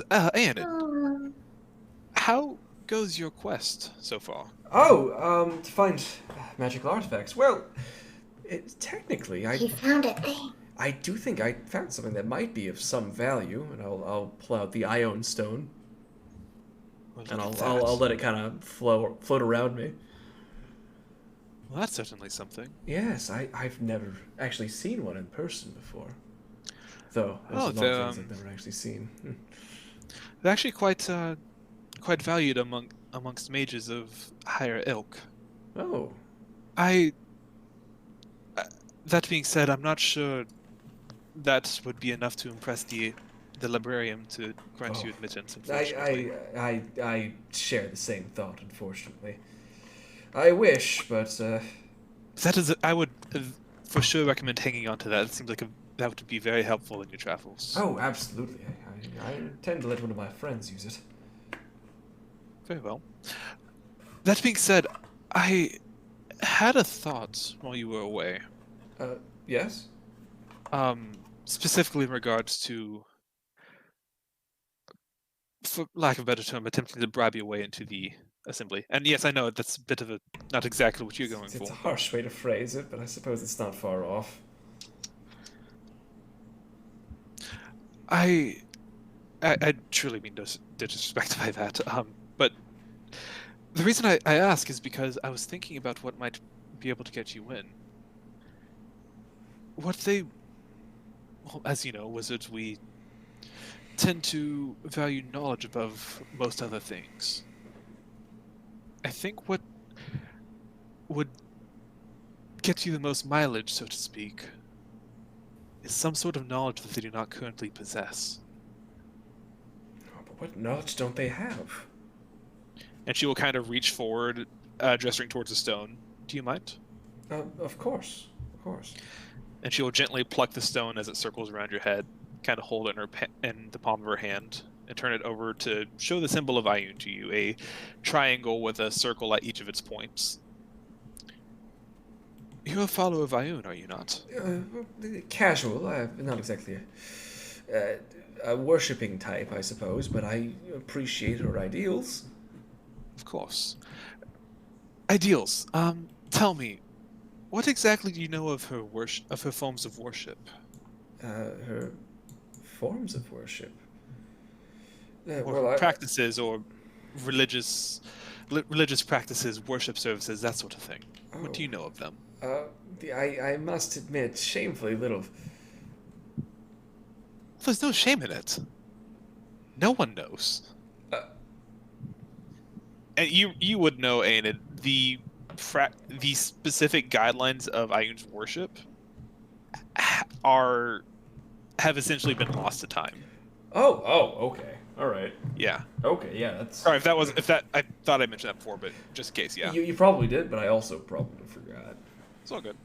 Aenid, how goes your quest so far? To find magical artifacts. Well, technically, You found a thing. I do think I found something that might be of some value, and I'll pull out the Ion Stone, and I'll let it kind of float around me. Well, that's certainly something. Yes, I've never actually seen one in person before. though. There's Oh, a lot they're, of things I've never actually seen. they're actually quite valued amongst mages of higher ilk. Oh, I. That being said, I'm not sure that would be enough to impress the librarian to grant you Oh. admittance. Unfortunately, I share the same thought, unfortunately. I wish, but that is. I would for sure recommend hanging on to that. It seems like that would be very helpful in your travels. oh, absolutely. I intend to let one of my friends use it. Very well. That being said, I had a thought while you were away. Yes. Specifically in regards to, for lack of a better term, attempting to bribe your way into the assembly. And yes, I know that's a bit of a not exactly what you're going It's for. a harsh way to phrase it, but I suppose it's not far off. I truly mean no disrespect by that. But the reason I ask is because I was thinking about what might be able to get you in. Well, as you know, wizards, we tend to value knowledge above most other things. I think what would get you the most mileage, so to speak, is some sort of knowledge that they do not currently possess. Oh, but what knowledge don't they have? And she will kind of reach forward, gesturing towards the stone. Do you mind? Of course. Of course. And she will gently pluck the stone as it circles around your head, kind of hold it in the palm of her hand, and turn it over to show the symbol of Ioun to you, a triangle with a circle at each of its points. You're a follower of Ioun, are you not? Casual. I'm not exactly a worshipping type, I suppose, but I appreciate her ideals. Of course. Ideals. Tell me, what exactly do you know of her forms of worship? Her forms of worship. Or practices, or religious practices, worship services, that sort of thing. What do you know of them? I must admit, shamefully little. There's no shame in it. No one knows. And you would know, Aenid, the specific guidelines of Ioun's worship have essentially been lost to time. Oh, okay. All right. Yeah. Okay, yeah, that's... Sorry, I thought I mentioned that before, but just in case, yeah. You probably did, but I also probably forgot. It's all good.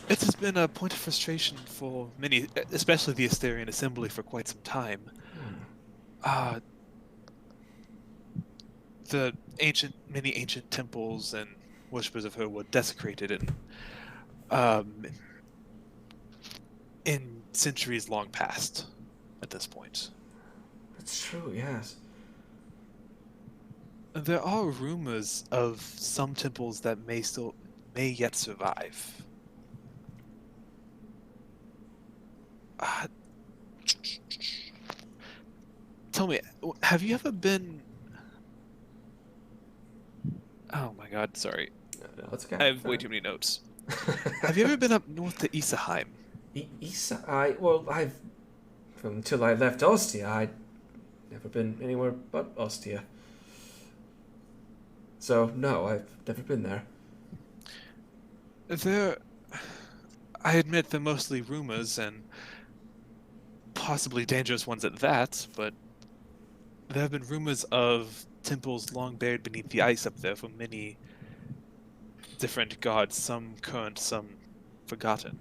It has been a point of frustration for many, especially the Asterian Assembly, for quite some time. The many ancient temples and worshippers of her were desecrated in centuries long past at this point. That's true, yes. There are rumors of some temples that may yet survive. Tell me, have you ever been... Oh my god, sorry. No, that's okay. I have way too many notes. Have you ever been up north to Isaheim? Until I left Ostia, I'd never been anywhere but Ostia. So, no, I've never been there. I admit they're mostly rumors, and possibly dangerous ones at that, but there have been rumors of temples long buried beneath the ice up there for many different gods, some current, some forgotten.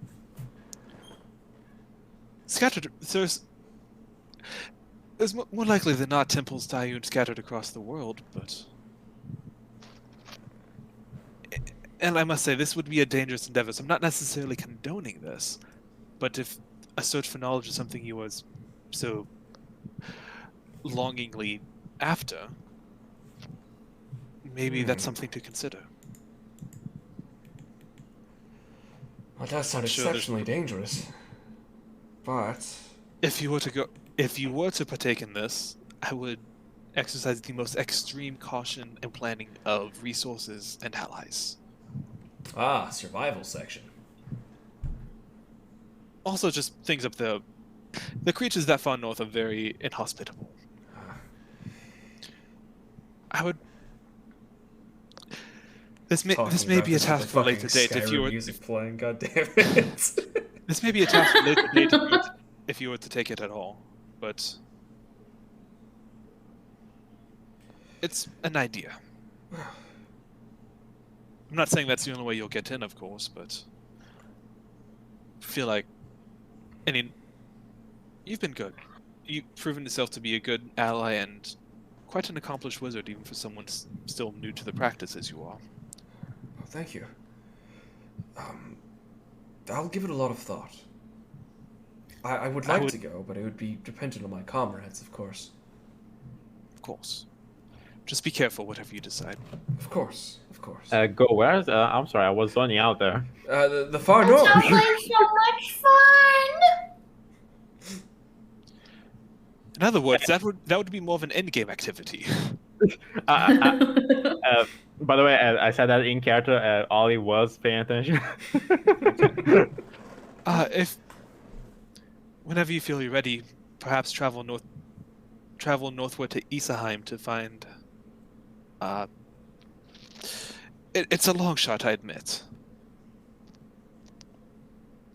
Scattered, there's more likely than not temples to Ioun scattered across the world, but... And I must say, this would be a dangerous endeavor, so I'm not necessarily condoning this, but if a search for knowledge is something you was so longingly after, maybe that's something to consider. Well, that sounds exceptionally dangerous. But if you were to partake in this, I would exercise the most extreme caution and planning of resources and allies. survival section. Also, just things up there. The creatures that far north are very inhospitable. I would. This may be a task for a later date if you were. music playing. God damn it! This may be a task for a later date if you were to take it at all, but it's an idea. I'm not saying that's the only way you'll get in, of course, but I feel like, I mean, you've been good. You've proven yourself to be a good ally and quite an accomplished wizard, even for someone still new to the practice as you are. Oh, thank you. I'll give it a lot of thought. I would like to go, but it would be dependent on my comrades, of course. Of course. Just be careful, whatever you decide. Of course, of course. Go where? I'm sorry, I was zoning out there. The far That north. sounds like so much fun. In other words, that would be more of an endgame activity. By the way, I said that in character. Ollie was paying attention. If whenever you feel you're ready, perhaps travel northward to Isaheim to find. It's a long shot, I admit,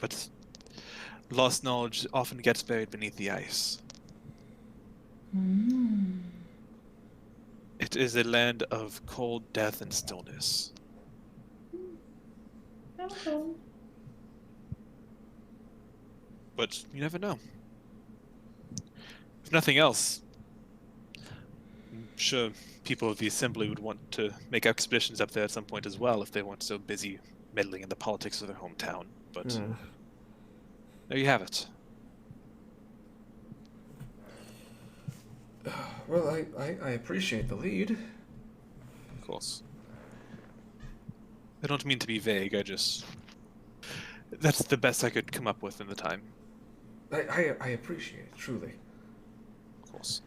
but lost knowledge often gets buried beneath the ice. It is a land of cold death and stillness. Okay. But you never know. If nothing else, I'm sure people of the Assembly would want to make expeditions up there at some point as well if they weren't so busy meddling in the politics of their hometown. But there you have it. Well, I appreciate the lead. Of course. I don't mean to be vague, that's the best I could come up with in the time. I appreciate it, truly. Of course.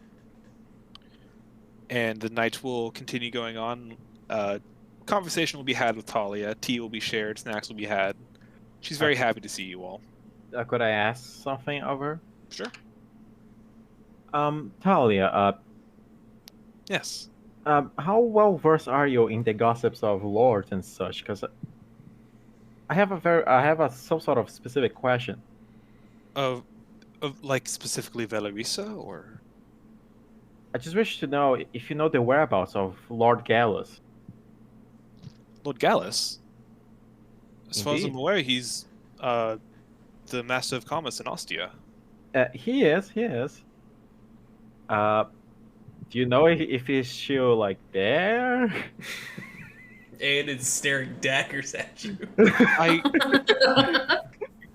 And the night will continue going on. Conversation will be had with Talia. Tea will be shared. Snacks will be had. She's very happy to see you all. Could I ask something of her? Sure. Talia, Yes. how well versed are you in the gossips of lords and such? Because I have some sort of specific question. Of like specifically Valerisa, or I just wish to know if you know the whereabouts of Lord Gallus. Lord Gallus? As far as I'm Indeed. aware, he's the Master of Commerce in Ostia. He is. Do you know if he's still like there? And it's staring daggers at you. I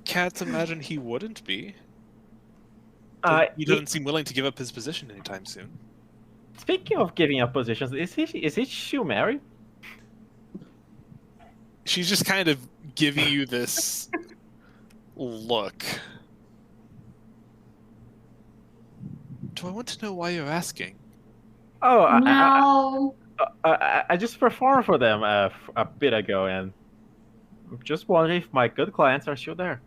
can't imagine he wouldn't be. He doesn't seem willing to give up his position anytime soon. Speaking of giving up positions, is he still married? She's just kind of giving you this look. Do I want to know why you're asking? Oh, No. I just performed for them a bit ago, and I'm just wondering if my good clients are still there.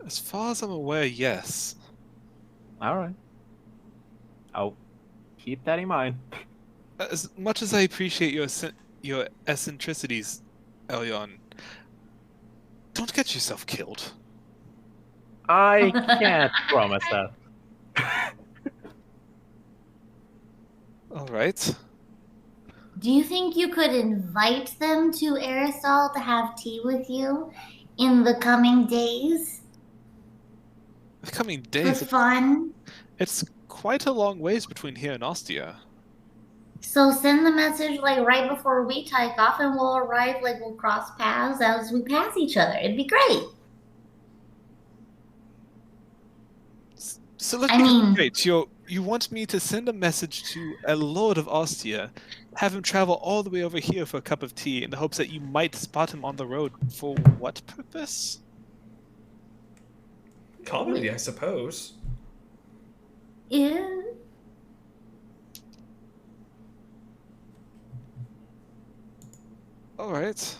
As far as I'm aware, yes. All right, I'll keep that in mind. As much as I appreciate your eccentricities, Elyon, don't get yourself killed. I can't promise that. All right. Do you think you could invite them to Aerosol to have tea with you in the coming days? The coming For days, fun? it's quite a long ways between here and Ostia. So send the message like right before we take off, and we'll arrive, like we'll cross paths as we pass each other. It'd be great. So let I me mean- straight. You want me to send a message to a lord of Ostia, have him travel all the way over here for a cup of tea in the hopes that you might spot him on the road for what purpose? Comedy, I suppose. Yeah. All right.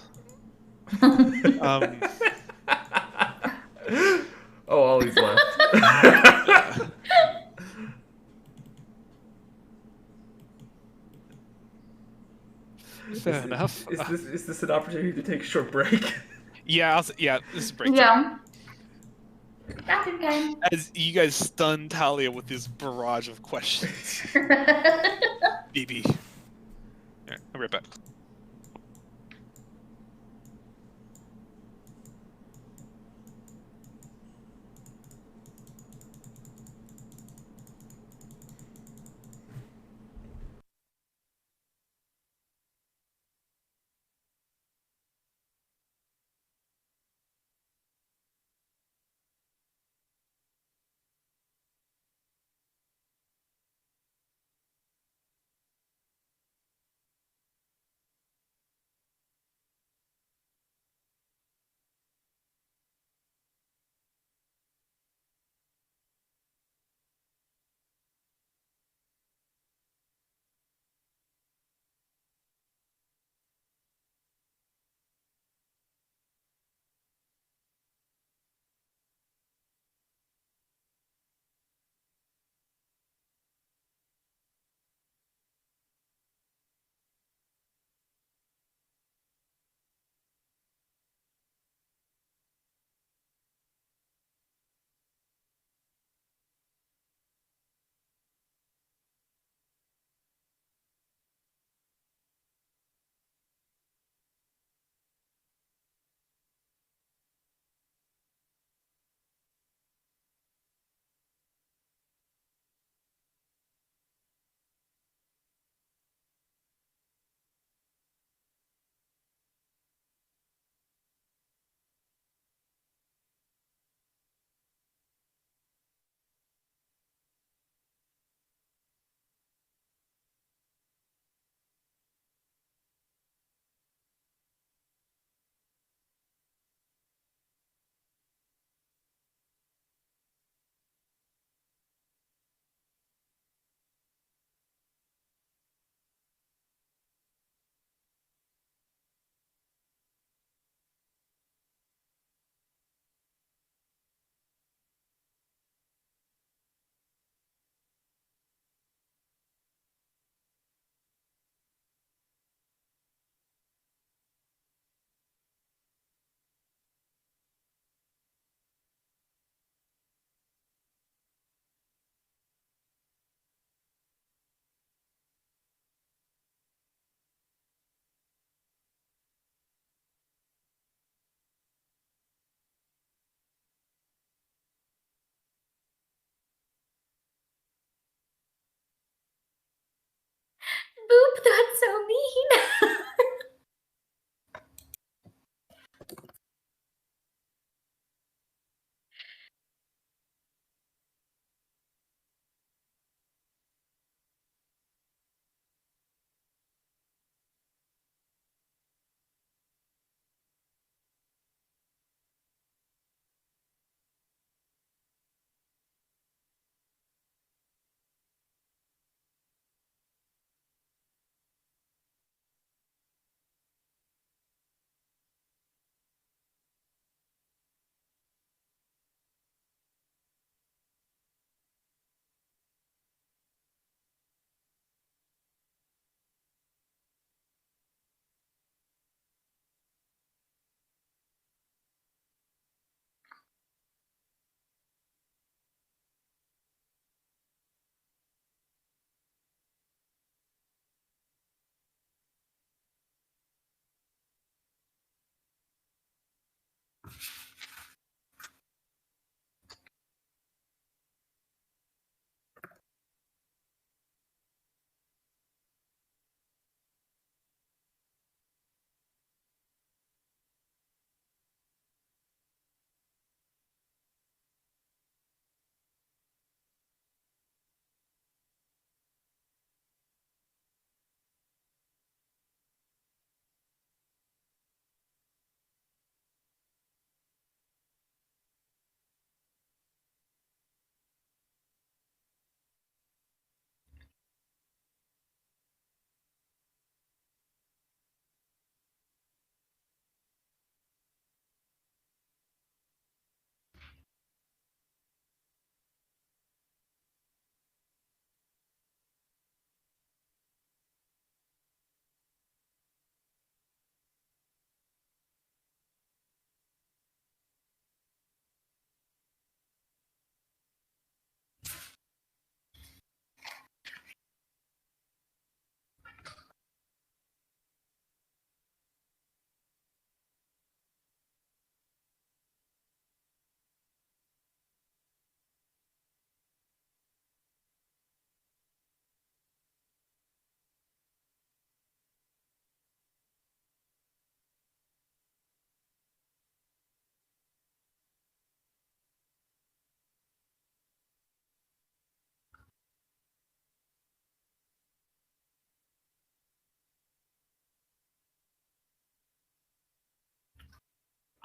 Oh, Ollie's left. Yeah. Fair enough. Is this an opportunity to take a short break? Yeah, yeah. This is break time. Yeah. Bathroom time. As you guys stun Talia with this barrage of questions. BB. Alright, I'll be right back. Boop, that's so mean.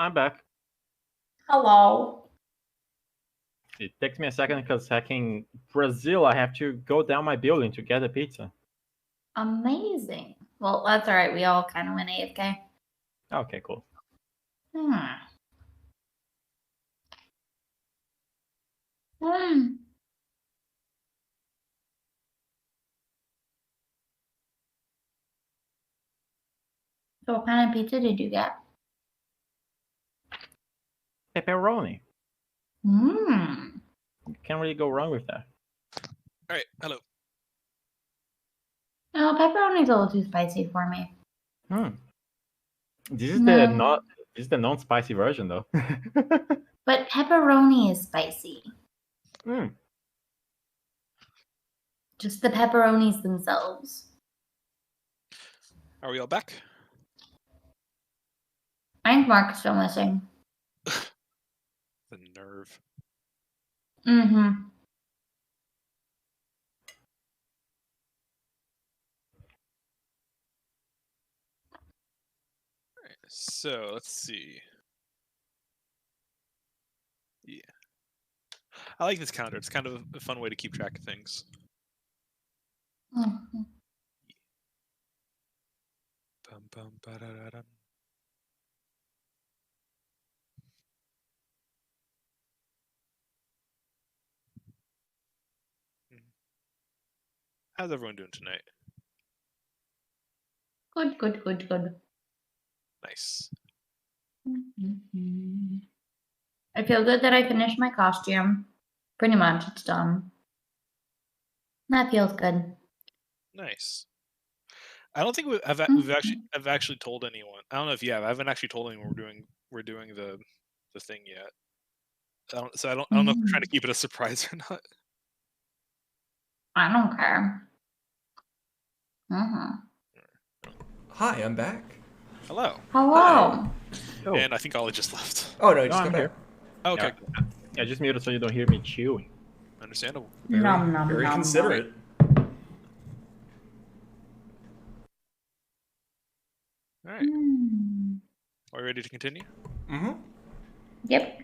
I'm back. Hello. It takes me a second because hacking Brazil, I have to go down my building to get a pizza. Amazing. Well, that's all right. We all kind of went AFK. Okay, cool. Hmm. Hmm. So what kind of pizza did you get? Pepperoni. Mmm. You can't really go wrong with that. All right, hello. No, pepperoni's a little too spicy for me. This is No. the non-spicy version though. But pepperoni is spicy. Mm. Just the pepperonis themselves. Are we all back? I think Mark's still missing. The nerve. Mm-hmm. All right, so let's see. Yeah. I like this calendar. It's kind of a fun way to keep track of things. Mm-hmm. Bum, bum, ba-da-da-dum. How's everyone doing tonight? Good, good, good, good. Nice. Mm-hmm. I feel good that I finished my costume. Pretty much, it's done. That feels good. Nice. I don't think I've actually told anyone. I don't know if you have. I haven't actually told anyone we're doing the thing yet. I don't know if we're trying to keep it a surprise or not. I don't care. Mm-hmm. Hi, I'm back. Hello. Hello. Oh, And I think Ollie just left. Oh no, you no, just I'm got here. back. Oh, okay. Yeah, just mute it so you don't hear me chewing. Understandable. Very, Nom, nom, very nom, considerate. All right. Mm. Are we ready to continue? Mm-hmm. Yep.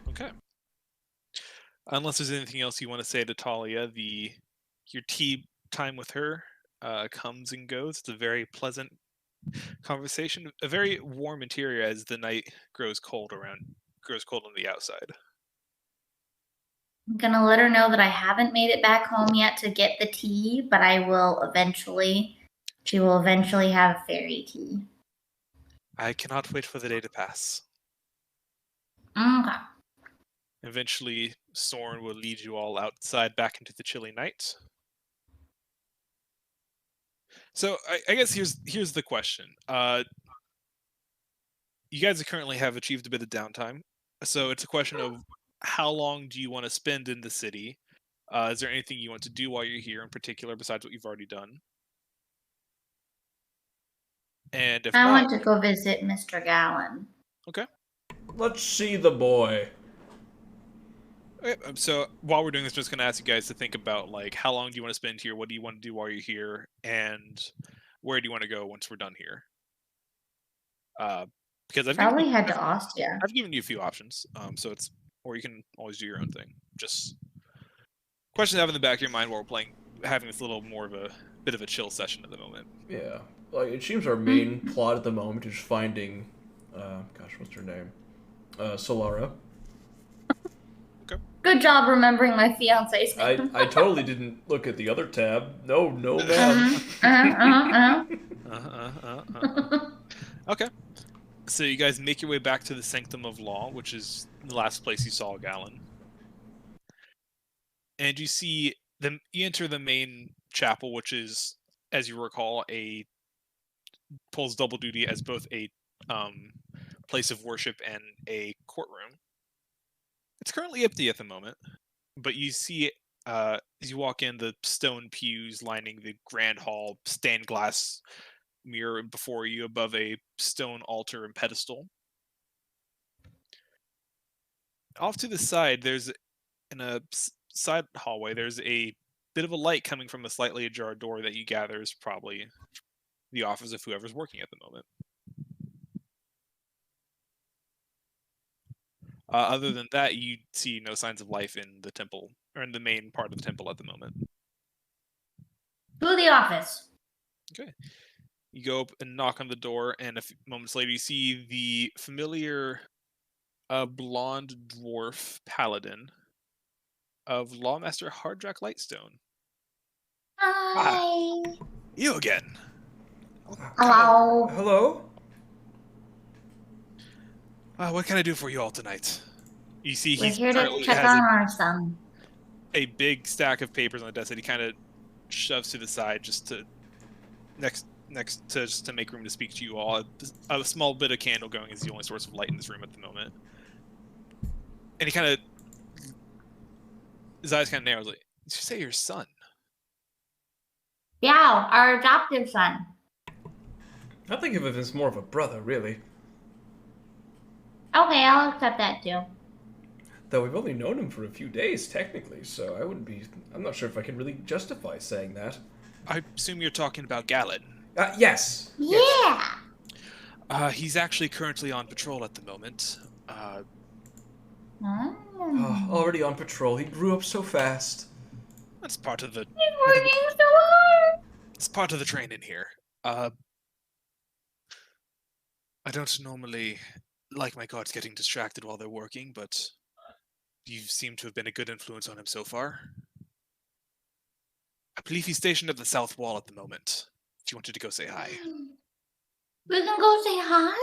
Okay. Unless there's anything else you want to say to Talia, your tea time with her comes and goes. It's a very pleasant conversation, a very warm interior as the night grows cold on the outside. I'm gonna let her know that I haven't made it back home yet to get the tea, but I will eventually. She will eventually have fairy tea. I cannot wait for the day to pass. Okay. Eventually, Soren will lead you all outside back into the chilly night. So I guess here's the question. You guys currently have achieved a bit of downtime, so it's a question of how long do you want to spend in the city? Is there anything you want to do while you're here in particular besides what you've already done? And if I not, want to go visit Mr. Gallen. okay. Let's see the boy. Okay, so while we're doing this, I'm just going to ask you guys to think about like how long do you want to spend here? What do you want to do while you're here? And where do you want to go once we're done here? Because Probably head to Ostia. I've given you a few options. So it's, or you can always do your own thing. Just question to have in the back of your mind while we're having this little more of a bit of a chill session at the moment. Yeah, like it seems our main plot at the moment is finding, gosh, what's her name? Solara. Good job remembering my fiance's name. I totally didn't look at the other tab. No, man. Okay. So you guys make your way back to the Sanctum of Law, which is the last place you saw Galen. And you see you enter the main chapel, which is, as you recall, pulls double duty as both a place of worship and a courtroom. It's currently empty at the moment, but you see as you walk in, the stone pews lining the grand hall, stained glass mirror before you above a stone altar and pedestal. Off to the side, in a side hallway, there's a bit of a light coming from a slightly ajar door that you gather is probably the office of whoever's working at the moment. Other than that, you see no signs of life in the temple, or in the main part of the temple at the moment. To the office. Okay. You go up and knock on the door, and a few moments later, you see the familiar blonde dwarf paladin of Lawmaster Hardrak Lightstone. Hi. You again. Hello. Hello? What can I do for you all tonight? You see, We're he's here to currently check has on our son. a big stack of papers on the desk that he kind of shoves to the side, just to just to make room to speak to you all. A small bit of candle going is the only source of light in this room at the moment. And he kind of, his eyes kind of narrows. Like, did you say your son? Yeah, our adoptive son. I think of him as more of a brother, really. Okay, I'll accept that too. Though we've only known him for a few days, technically, so I'm not sure if I can really justify saying that. I assume you're talking about Galen. Yes. Yeah. He's actually currently on patrol at the moment. Oh, already on patrol. He grew up so fast. That's part of the He's working so hard. it's part of the training here. I don't normally like my guards getting distracted while they're working, but you seem to have been a good influence on him so far. I believe he's stationed at the south wall at the moment. If you wanted to go say hi. We can go say hi?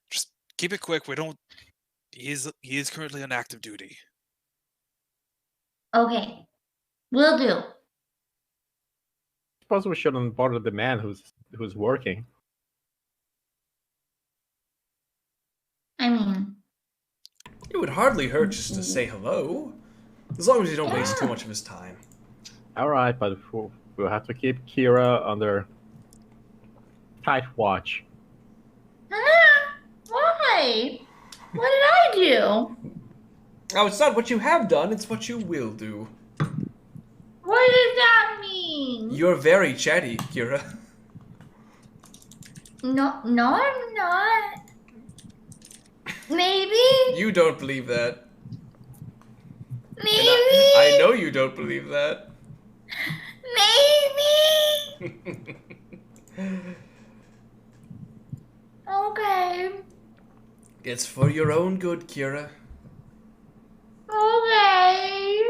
Just keep it quick. He is currently on active duty. Okay. Will do. Suppose we shouldn't bother the man who's working. I mean, It would hardly hurt just to say hello. As long as you don't waste too much of his time. Alright, but we'll have to keep Kira under tight watch. why? What did I do? Oh, it's not what you have done, it's what you will do. What does that mean? You're very chatty, Kira. No, I'm not. Maybe. You don't believe that. Maybe. I know you don't believe that. Maybe. Okay. It's for your own good, Kira. Okay.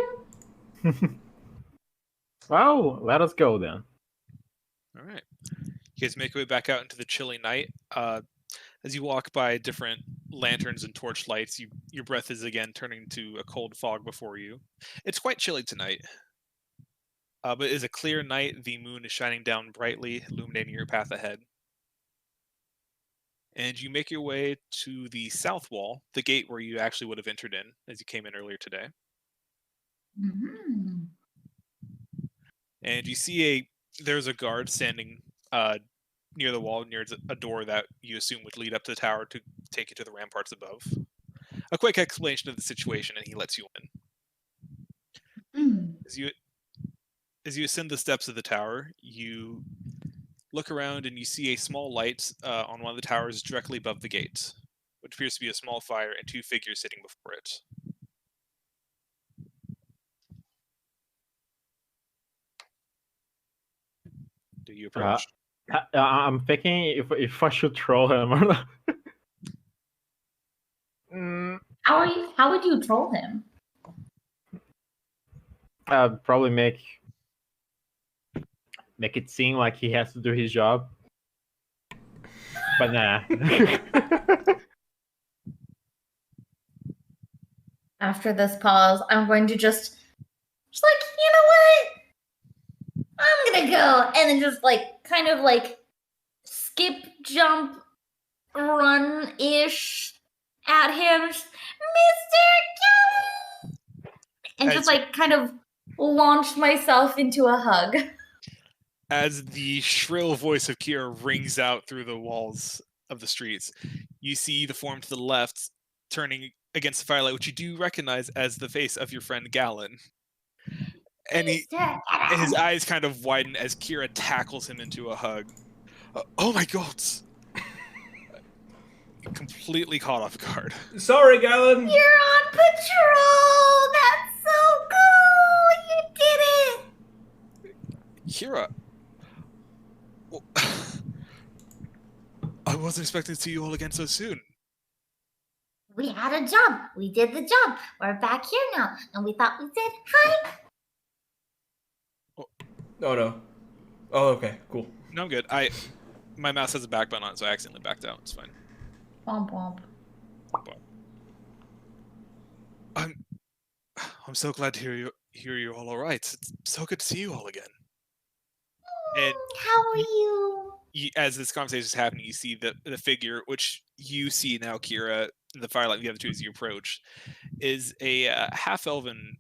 Well, let us go then. All right. You guys make your way back out into the chilly night. As you walk by different lanterns and torch lights, your breath is again turning to a cold fog before you. It's quite chilly tonight. But it is a clear night. The moon is shining down brightly, illuminating your path ahead. And you make your way to the south wall, the gate where you actually would have entered in as you came in earlier today. Mm-hmm. And you see there's a guard standing near the wall, near a door that you assume would lead up to the tower to take you to the ramparts above. A quick explanation of the situation, and he lets you in. As you ascend the steps of the tower, you look around and you see a small light on one of the towers directly above the gate, which appears to be a small fire and two figures sitting before it. Do you approach? I'm thinking if I should troll him or not. How would you troll him? Probably make it seem like he has to do his job. But nah. After this pause, I'm going to just like, you know what? I'm gonna go, and then just like kind of like skip, jump, run-ish at him, Mr. Kelly, and just like kind of launch myself into a hug. As the shrill voice of Kira rings out through the walls of the streets, you see the form to the left turning against the firelight, which you do recognize as the face of your friend Galen. And his eyes kind of widen as Kira tackles him into a hug. Oh my god! completely caught off guard. Sorry, Galen. You're on patrol! That's so cool! You did it! Kira. Well, I wasn't expecting to see you all again so soon. We had a job. We did the job. We're back here now. And we thought we said hi. Oh no. Oh, okay, cool. No, I'm good. My mouse has a back button on it, so I accidentally backed out. It's fine. Womp womp. I'm so glad to hear you're all right. It's so good to see you all again. And How are you? as this conversation is happening, you see the figure, which you see now, Kira, in the firelight, the other two as you approach, is a half-elven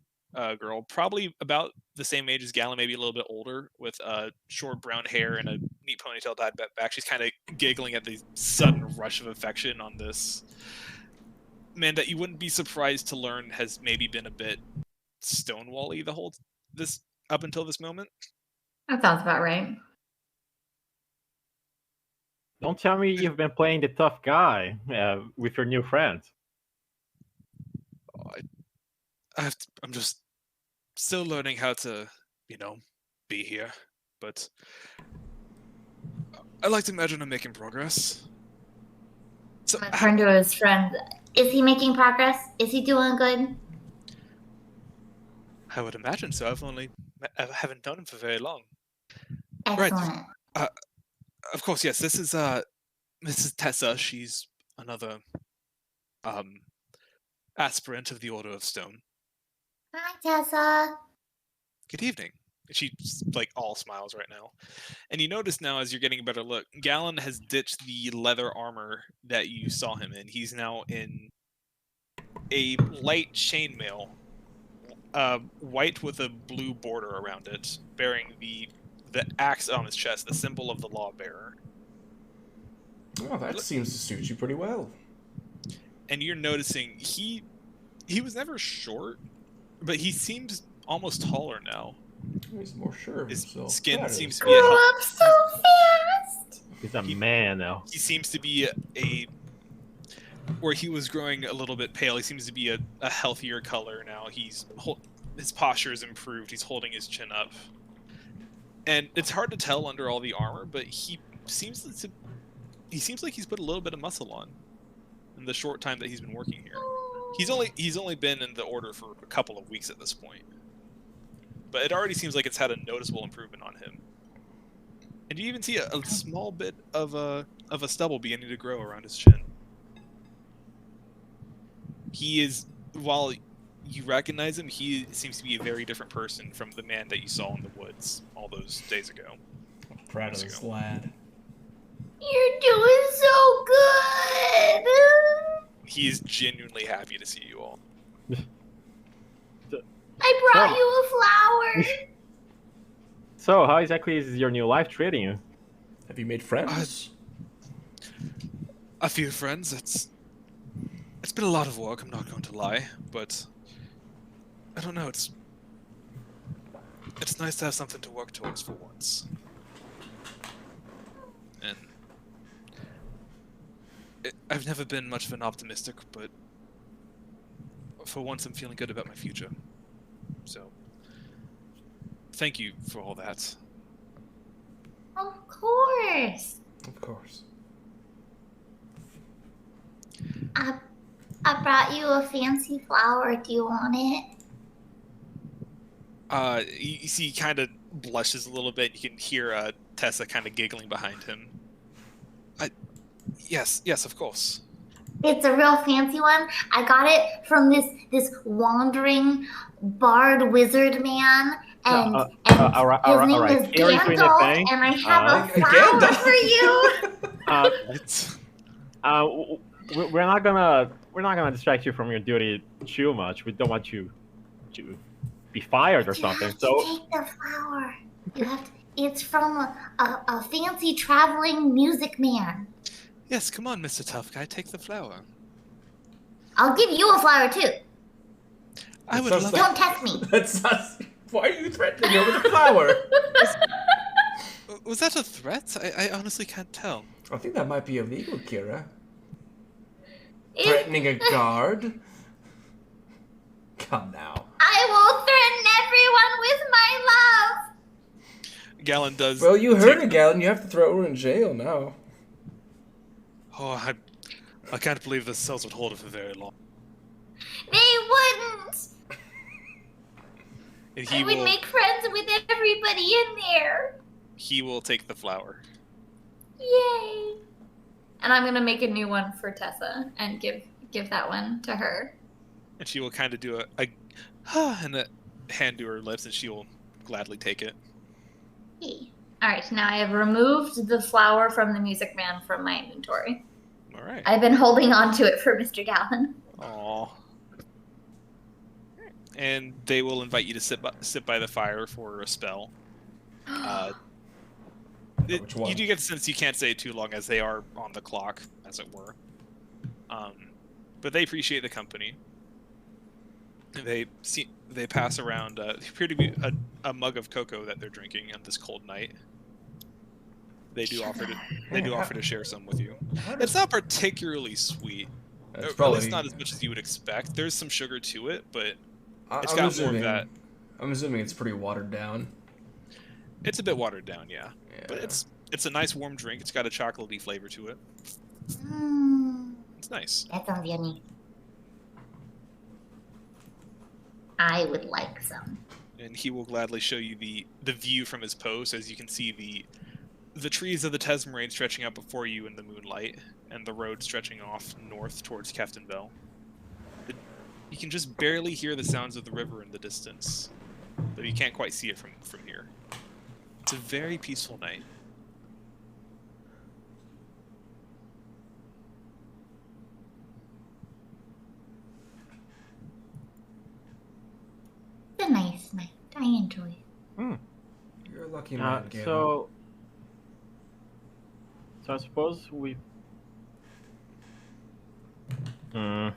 girl, probably about the same age as Galen, maybe a little bit older, with short brown hair and a neat ponytail tied back. She's kind of giggling at the sudden rush of affection on this man that you wouldn't be surprised to learn has maybe been a bit stonewally up until this moment. That sounds about right. Don't tell me you've been playing the tough guy with your new friends. I'm just still learning how to, be here. But I like to imagine I'm making progress. So, I turned to his friend. Is he making progress? Is he doing good? I would imagine so. I haven't known him for very long. Excellent. Right. Of course, yes. This is Tessa. She's another aspirant of the Order of Stone. Hi, Tessa. Good evening. She's all smiles right now. And you notice now, as you're getting a better look, Galen has ditched the leather armor that you saw him in. He's now in a light chainmail, white with a blue border around it, bearing the axe on his chest, the symbol of the lawbearer. Oh, that seems to suit you pretty well. And you're noticing he was never short, but he seems almost taller now. He's more sure of His himself. skin seems to be Grew up so fast. He's a man now. he seems to be where he was growing a little bit pale. He seems to be a healthier color now. His posture is improved. He's holding his chin up, and it's hard to tell under all the armor, but he seems like he's put a little bit of muscle on in the short time that he's been working here. He's only been in the order for a couple of weeks at this point, but it already seems like it's had a noticeable improvement on him. And you even see a small bit of a stubble beginning to grow around his chin. He is, while you recognize him, he seems to be a very different person from the man that you saw in the woods all those days ago. I'm proud of this lad. You're doing so good. He is genuinely happy to see you all. I brought you a flower. So, how exactly is your new life treating you? Have you made friends? A few friends. It's been a lot of work, I'm not going to lie, but I don't know, it's nice to have something to work towards for once. And I've never been much of an optimistic, but for once I'm feeling good about my future. So, thank you for all that. Of course. Of course. I brought you a fancy flower. Do you want it? You see he kind of blushes a little bit. You can hear Tessa kind of giggling behind him. Yes, of course. It's a real fancy one. I got it from this wandering bard wizard man, and all right. his name is Gary's doing the Gandalf, thing. and I have a flower for you. We're not gonna distract you from your duty too much. We don't want you to be fired or something. You So have to take the flower. It's from a fancy traveling music man. Yes, come on, Mr. Tough Guy, take the flower. I'll give you a flower too. I would sounds love like- Don't test me. That's not. Why are you threatening her with a flower? Was that a threat? I honestly can't tell. I think that might be illegal, Kira. Threatening a guard? Come now. I will threaten everyone with my love. Galen does. Well, you heard take- it, Galen. You have to throw her in jail now. Oh, I can't believe the cells would hold it for very long. They wouldn't. And I would make friends with everybody in there. he will take the flower. Yay! And I'm gonna make a new one for Tessa and give that one to her. And she will kind of do a and a hand to her lips, and she will gladly take it. Hey. All right, now I have removed the flower from the Music Man from my inventory. All right. I've been holding on to it for Mr. Gallon. Aww. And they will invite you to sit by the fire for a spell. Which one? You do get the sense you can't stay too long, as they are on the clock, as it were. But they appreciate the company. They pass around. They appear to be a mug of cocoa that they're drinking on this cold night. They do offer to share some with you. It's not particularly sweet. It's Or at probably least not as much as you would expect. There's some sugar to it, but it's I'm got assuming, more of that. I'm assuming it's pretty watered down. It's a bit watered down, yeah. Yeah. But it's a nice warm drink. It's got a chocolatey flavor to it. It's nice. That sounds yummy. I would like some. And he will gladly show you the view from his post, as you can see the trees of the Tesmerine stretching out before you in the moonlight, and the road stretching off north towards Captain Bell. You can just barely hear the sounds of the river in the distance, though you can't quite see it from here. It's a very peaceful night. It's a nice night. I enjoy it. You're a lucky man, Galen. So I suppose we. I'm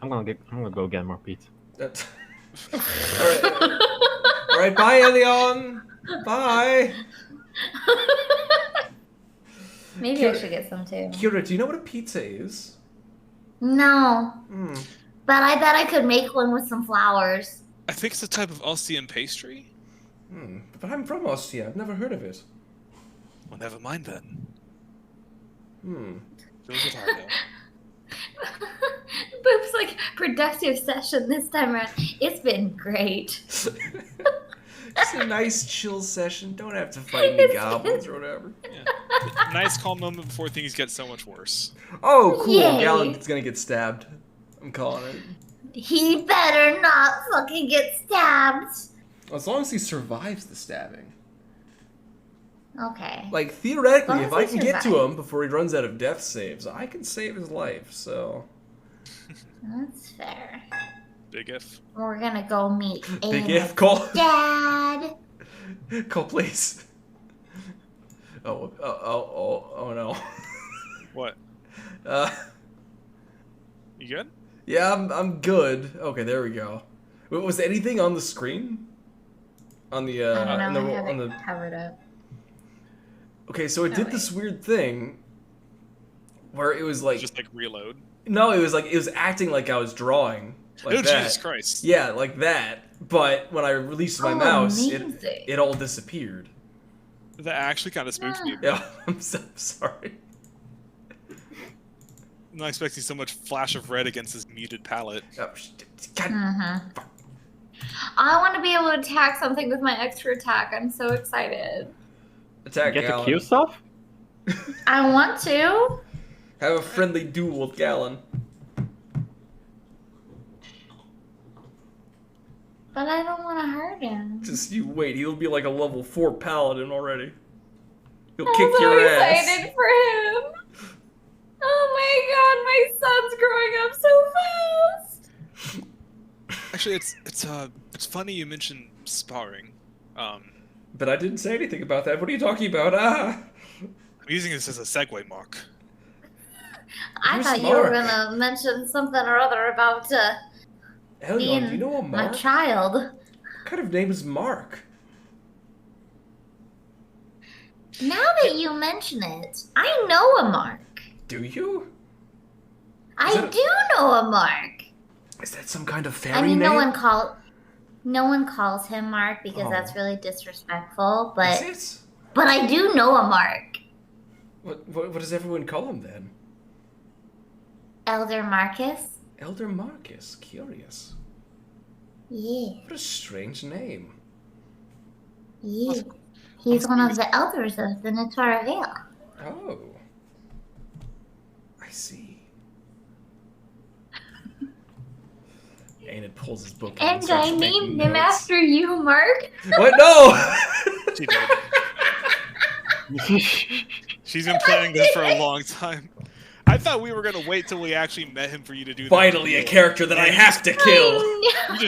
gonna go get more pizza. That... All right, bye, Elion. Bye. Maybe I should get some too. Kira, do you know what a pizza is? No, Hmm. but I bet I could make one with some flowers. I think it's a type of Ostian pastry. But I'm from Ostia. I've never heard of it. Well, never mind then. Feels it hard though. Boop's like productive session this time around. It's been great. It's a nice chill session. Don't have to fight any goblins or whatever. Yeah. Nice calm moment before things get so much worse. Oh, cool. Yay. Galen's gonna get stabbed. I'm calling it. He better not fucking get stabbed. As long as he survives the stabbing. Okay. Like, theoretically, As if long I as can he get to survives. him before he runs out of death saves, I can save his life, so... That's fair. Big if. We're gonna go meet Big Amos' if, call. Dad. Call, please. Oh no. What? You good? Yeah, I'm good. Okay, there we go. Wait, was anything on the screen? On the I don't in know. the, I have on it the covered up. Okay, so it did wait. this weird thing where it was like Just like reload. no, it was acting like I was drawing like Oh, that. Jesus Christ. Yeah, like that. But when I released my Oh, mouse, amazing. it all disappeared. That actually kind of spooks me. Yeah, I'm so sorry. I'm not expecting so much flash of red against his muted palette. Oh, God. I want to be able to attack something with my extra attack. I'm so excited. Attack Get to Galen. kill stuff? I want to. Have a friendly duel with Galen. But I don't want to hurt him. Just you wait, he'll be like a level 4 paladin already. He'll I'm kick so your ass. excited for him. Oh my god, my son's growing up so fast. Actually, it's funny you mentioned sparring. But I didn't say anything about that. What are you talking about? Ah! I'm using this as a segue, Mark. I Who's thought you were Mark? gonna mention something or other about Helion, being do you know a my Mark? child. What kind of name is Mark? Now that you mention it, I know a Mark. Do you? I that a- do know a Mark. Is that some kind of fairy I mean, name? no one calls him Mark because that's Oh. really disrespectful. Is But it? I do know a Mark. What does everyone call him then? Elder Marcus. Elder Marcus. Curious. Yeah, What a strange name. yeah. He's one of the elders of the Natara Vale. Oh. I see. Enid pulls his book out And starts I making named him notes. after you, Mark. What? No! She did. She's been planning this for a long time. I thought we were gonna wait till we actually met him for you to do that. Finally, a character that I have to kill. You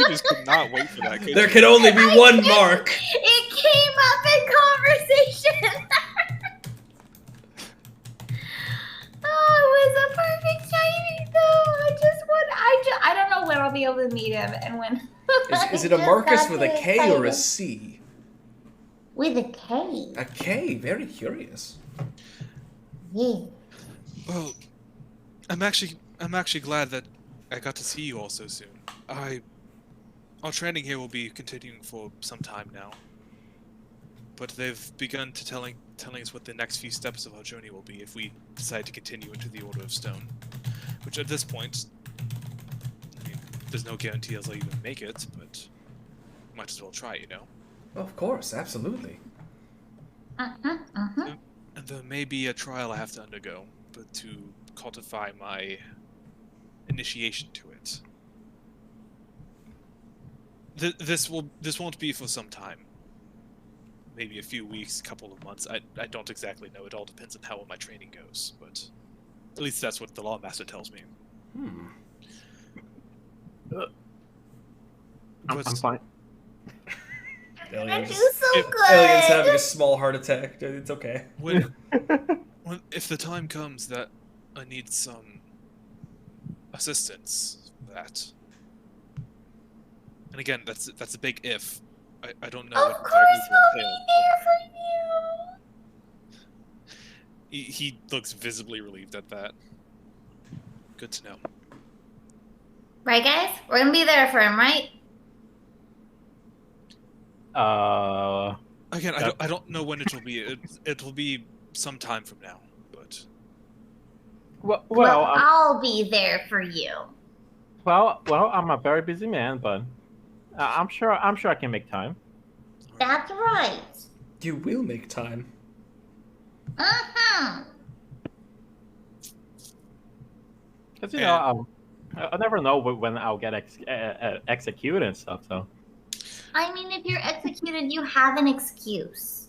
just could not wait for that. Could There you? can only be one Mark. It came up in conversation. Oh, it was a perfect timing, though. I don't know when I'll be able to meet him and when. Is it a I just Marcus got with a so K or a excited. C? With a K. A K. Very curious. Yeah. Well, I'm actually glad that I got to see you all so soon. Our training here will be continuing for some time now, but they've begun to telling us what the next few steps of our journey will be if we decide to continue into the Order of Stone. Which at this point, I mean, there's no guarantee I'll even make it, but might as well try, you know. Of course, absolutely. Mm-hmm. And there may be a trial I have to undergo, but to codify my initiation to it. This won't be for some time. Maybe a few weeks, couple of months. I don't exactly know. It all depends on how well my training goes, but at least that's what the Lawmaster tells me. Hmm. I'm fine. I do Alien's, so good. Alien's having a small heart attack. It's okay. When if the time comes that I need some assistance, that. And again, that's a big if. I don't know. Of what course, exactly we'll will be entail. there for you. He looks visibly relieved at that. Good to know. Right, guys? We're gonna be there for him, right? Again, Yep. I don't know when it will be. It'll be some time from now, but Well, I'll be there for you. well, I'm a very busy man, but I'm sure I can make time. That's right. You will make time. Uh-huh. Cause you Yeah. know, I never know when I'll get executed and stuff. So I mean, if you're executed, you have an excuse.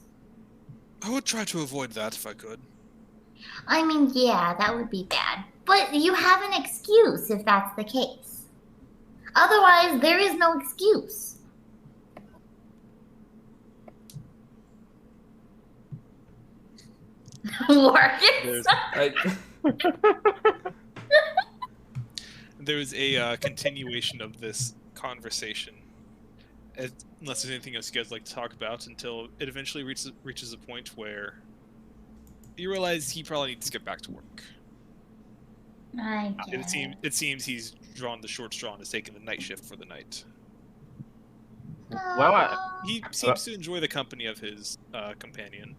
I would try to avoid that if I could. I mean, yeah, that would be bad. But you have an excuse if that's the case. Otherwise, there is no excuse. Marcus? There is a continuation of this conversation, unless there's anything else you guys like to talk about, until it eventually reaches a point where you realize he probably needs to get back to work. I guess. It seems he's drawn the short straw and has taken the night shift for the night. Well, He seems to enjoy the company of his companion,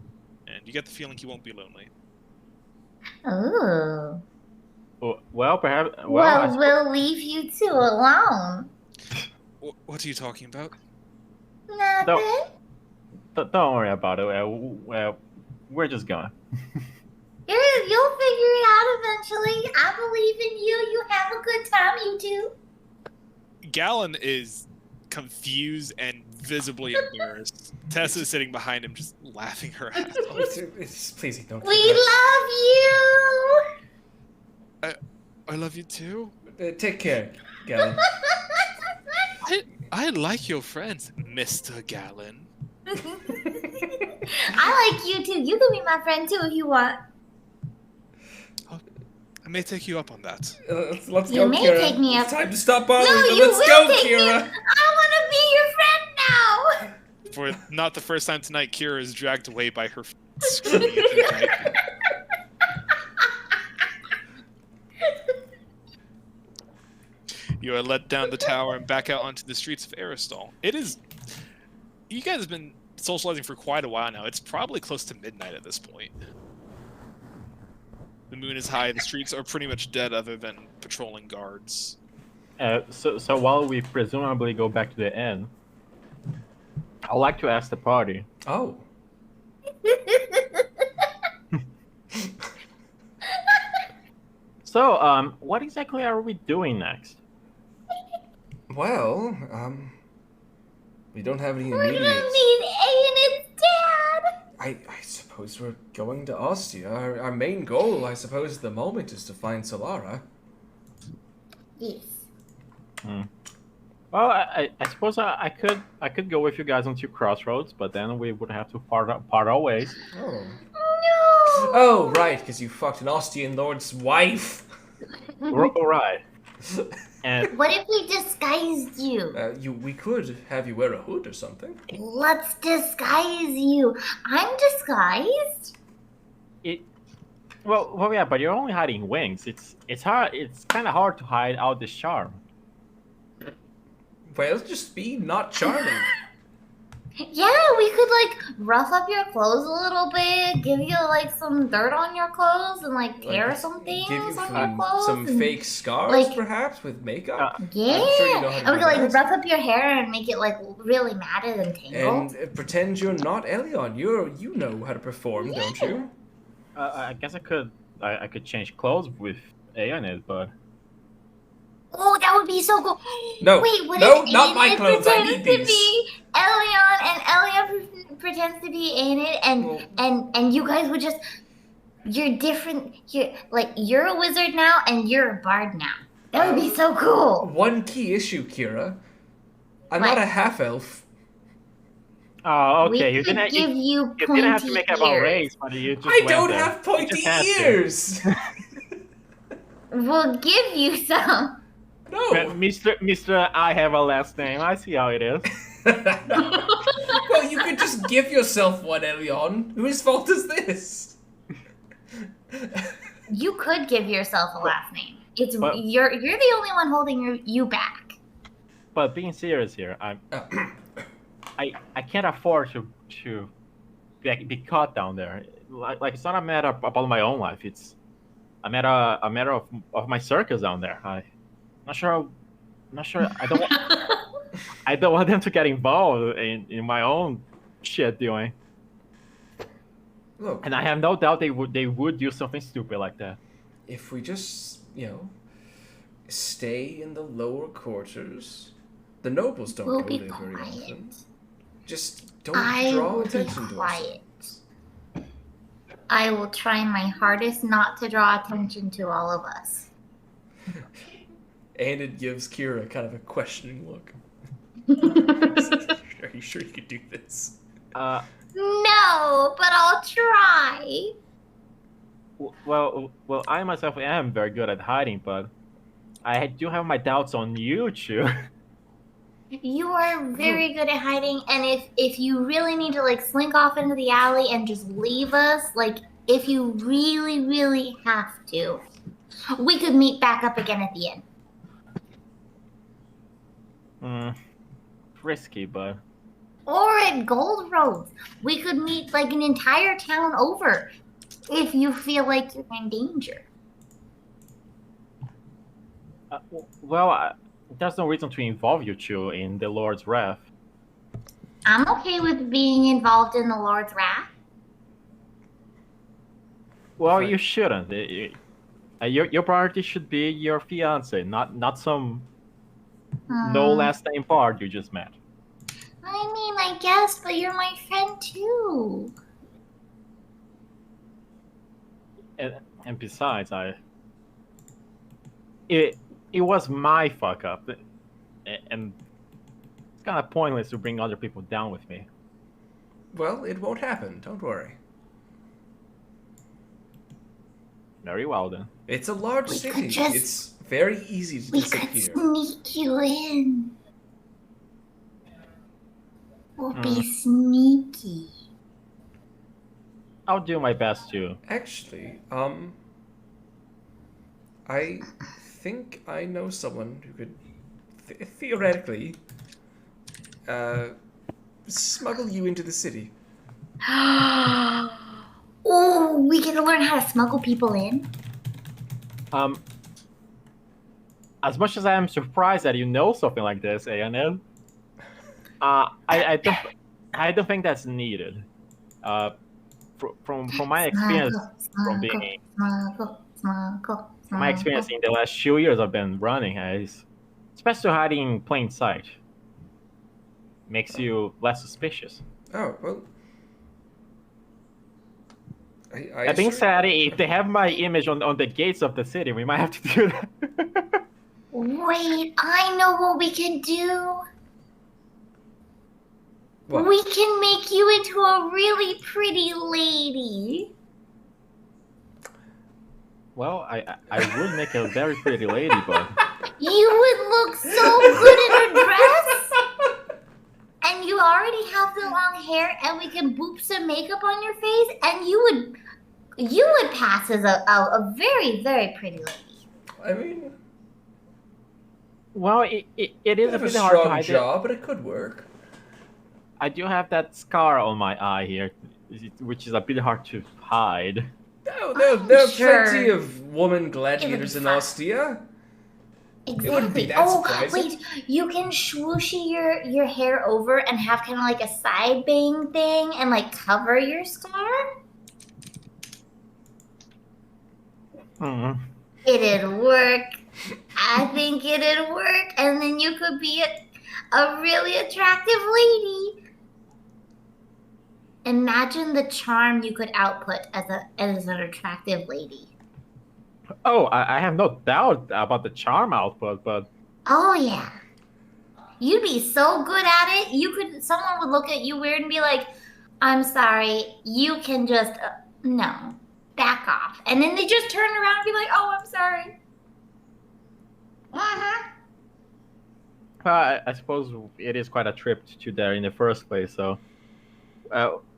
and you get the feeling he won't be lonely. Ooh. well, perhaps. Well, Well, we'll leave you two alone. What are you talking about? Nothing. don't worry about it. We're just going. You'll figure it out eventually. I believe in you. You have a good time, you two. Gallon is confused and visibly embarrassed. Tessa's sitting behind him, just laughing her ass off. Please don't. We love you. I love you too. Take care, Galen. I like your friends, Mr. Gallon. I like you too. You can be my friend too if you want. I may take you up on that. Let's You go, may Kira. take me It's up. time to stop bothering. No, but you let's will go, take me Kira. up. I want to be your friend now. For not the first time tonight, Kira is dragged away by her screaming into the night. You are led down the tower and back out onto the streets of Aristal. It is. You guys have been socializing for quite a while now. It's probably close to midnight at this point. The moon is high. The streets are pretty much dead, other than patrolling guards. So while we presumably go back to the inn, I'd like to ask the party. Oh. So, what exactly are we doing next? Well, we don't have any We're gonna immediate... meet A and his dad. I suppose we're going to Ostia. Our main goal, I suppose, at the moment is to find Solara. Yes. Well, I suppose I could go with you guys onto Crossroads, but then we would have to part our ways. Oh. No. Oh, right, because you fucked an Ostian lord's wife. Right. And What if we disguised you? We could have you wear a hood or something. Let's disguise you. I'm disguised. well, yeah, but you're only hiding wings. It's hard. It's kind of hard to hide out this charm. Well, just be not charming. Yeah, we could like rough up your clothes a little bit, give you like some dirt on your clothes, and like tear some things Give you on your clothes. some and- fake scars, like- perhaps, with makeup. Yeah, I'm sure you know how to and we do could like that. rough up your hair and make it like really matted and tangled. And pretend you're not Elion. You know how to perform, don't you? I guess I could change clothes with A on it, but Oh, that would be so cool. No, Wait, what no, if not my Enid clothes, I pretends need to these. be Elion and Elion pretends to be Enid, and Well- and you guys would just you're different. You're a wizard now, and you're a bard now. That would be so cool. One key issue, Kira. I'm What? not a half elf. oh, okay. We You could didn't give you you pointy didn't have to make up our ears. race, but you just I went don't there. have You pointy just had to. ears. We'll give you some. No. Mr. I have a last name. I see how it is. Well, you could just give yourself one, Elion. Whose fault is this? You could give yourself a last name. It's But- you're the only one holding you back. But being serious here, I can't afford to be caught down there. Like it's not a matter about my own life. It's a matter of my circus down there. I'm not sure. I don't want them to get involved in my own shit doing. Look, And I have no doubt they would do something stupid like that. if we just, stay in the lower quarters, the nobles don't We'll go be there very often. quiet. Just don't I draw will be attention to us. quiet. I will try my hardest not to draw attention to all of us. And it gives Kira kind of a questioning look. Are you sure you could do this? No, but I'll try. Well, I myself am very good at hiding, but I do have my doubts on you two. You are very good at hiding, and if you really need to like slink off into the alley and just leave us, like if you really, really have to, we could meet back up again at the end. Risky, but Or at Gold Roads. We could meet like an entire town over if you feel like you're in danger. there's no reason to involve you two in the Lord's wrath. I'm okay with being involved in the Lord's wrath. Well, Right. you shouldn't. Your priority should be your fiance, not some no Hmm. last name bard you just met. I mean, I guess, but you're my friend too. And besides, it was my fuck up, and it's kind of pointless to bring other people down with me. Well, it won't happen. Don't worry. Very well then. It's a large We city. could just- It's very easy to We could disappear. sneak you in. We'll be sneaky. I'll do my best to. Actually, I think I know someone who could theoretically, smuggle you into the city. Oh, we get to learn how to smuggle people in. As much as I am surprised that you know something like this, ANL, I don't think that's needed. From my experience, from being my experience in the last 2 years I've been running, is especially hiding in plain sight makes you less suspicious. Oh well. That being said, if they have my image on the gates of the city, we might have to do that. Wait, I know what we can do. What? We can make you into a really pretty lady. Well, I would make a very pretty lady, but You would look so good in a dress. And you already have the long hair, and we can boop some makeup on your face, and you would pass as a very, very pretty lady. I mean, well, it is I a have a bit hard to strong hide. jaw, but it could work. I do have that scar on my eye here, which is a bit hard to hide. No, there are Sure. plenty of woman gladiators in fine. Ostia. Exactly. wouldn't be that surprising. Wait, you can swooshy your hair over and have kind of like a side bang thing and like cover your scar. It'd work. I think it'd work, and then you could be a really attractive lady. Imagine the charm you could output as an attractive lady. Oh, I have no doubt about the charm output, but Oh yeah. You'd be so good at it. Someone would look at you weird and be like, "I'm sorry, you can just no, back off." And then they just turn around and be like, "Oh, I'm sorry." I suppose it is quite a trip to there in the first place, so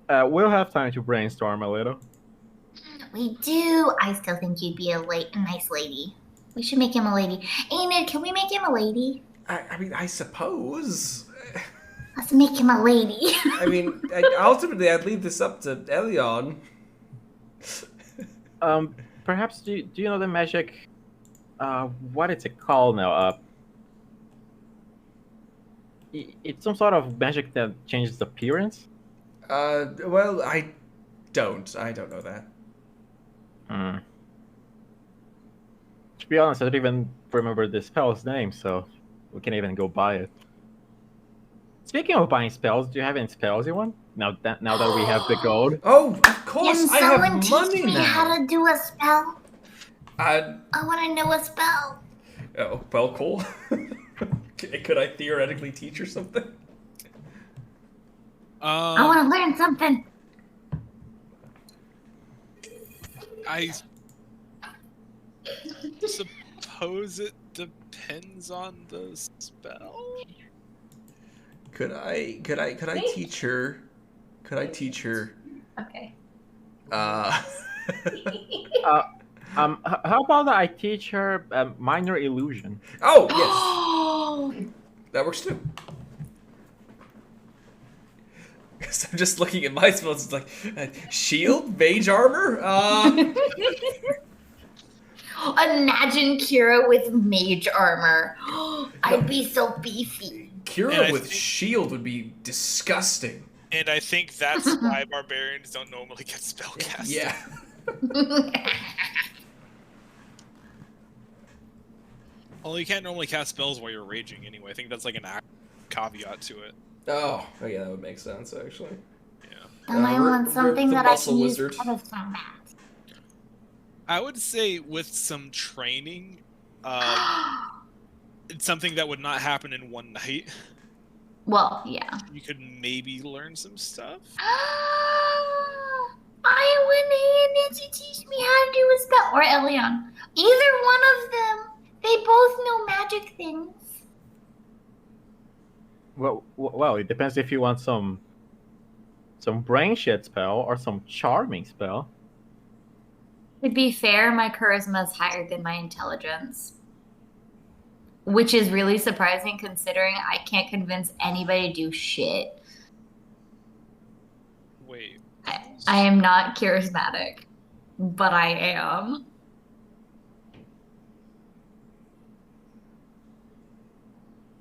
we'll have time to brainstorm a little. We do. I still think you'd be a nice lady. We should make him a lady. Enid, can we make him a lady? I mean, I suppose. Let's make him a lady. I mean, ultimately, I'd leave this up to Elion. Perhaps do you know the magic? What is it called now? It's some sort of magic that changes appearance. Well, I don't know that. To be honest, I don't even remember the spell's name, so we can even go buy it. Speaking of buying spells, do you have any spells you want? Now that we have the gold. Oh, of course, Can I have someone money teach me now. how to do a spell? I want to know a spell. Oh, well, cool. Could I theoretically teach her something? I want to learn something. I suppose it depends on the spell. Could I teach her? Could I teach her? Okay. How about I teach her minor illusion? Oh yes, that works too. Because I'm just looking at my spells. It's like shield, mage armor. Imagine Kira with mage armor. I'd be so beefy. Kira with shield would be disgusting. And I think that's why barbarians don't normally get spellcasted. Yeah. Well, you can't normally cast spells while you're raging anyway. I think that's like an caveat to it. Oh, yeah, that would make sense actually. Yeah. And I want something that I muscle can wizard. use out of combat. I would say with some training, it's something that would not happen in one night. Well, yeah. You could maybe learn some stuff. I want Hannah to teach me how to do a spell. Or Elion. Either one of them. They both know magic things. Well, it depends if you want some brain shit spell or some charming spell. To be fair, my charisma is higher than my intelligence. which is really surprising considering I can't convince anybody to do shit. Wait. I am not charismatic, but I am.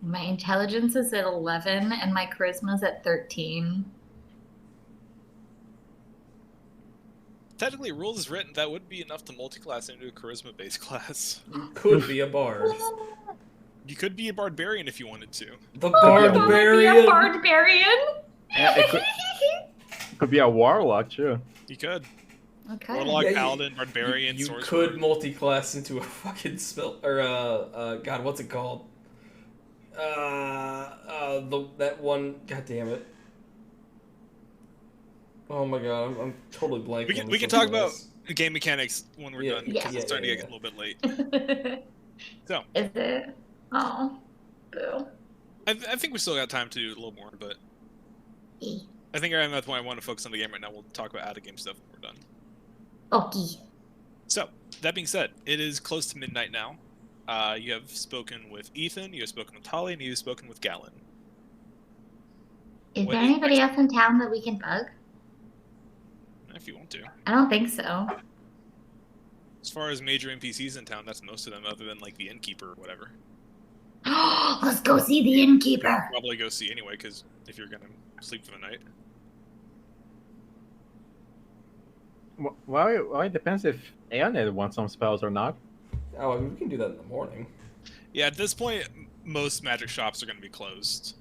My intelligence is at 11 and my charisma is at 13. Technically, rules is written, that would be enough to multi-class into a charisma-based class. You could be a bard. You could be a barbarian if you wanted to. The Wanna be a barbarian. barbarian? Yeah, it could be a warlock too. You could. Okay. Warlock, Yeah, paladin, barbarian, You sorcerer. could multi-class into a fucking spell, or God, what's it called? That one. God damn it. Oh my god, I'm totally blanking. We can talk about the game mechanics when we're Yeah, done, because yeah, it's starting to yeah. get a little bit late. So, Is it? Oh, boo. I think we still got time to do a little more, but E. I think I'm at the point I want to focus on the game right now. We'll talk about out-of-game stuff when we're done. Okay. So, that being said, it is close to midnight now. You have spoken with Ethan, you have spoken with Holly, and you have spoken with Galen. Is What there is- anybody else in town that we can bug? If you want to. I don't think so. As far as major NPCs in town, that's most of them, other than like the innkeeper or whatever. Let's go see the innkeeper. Probably go see anyway, because if you're gonna sleep for the night. Well, it depends if Aeonid wants some spells or not. Oh, I mean, we can do that in the morning. Yeah, at this point, most magic shops are going to be closed.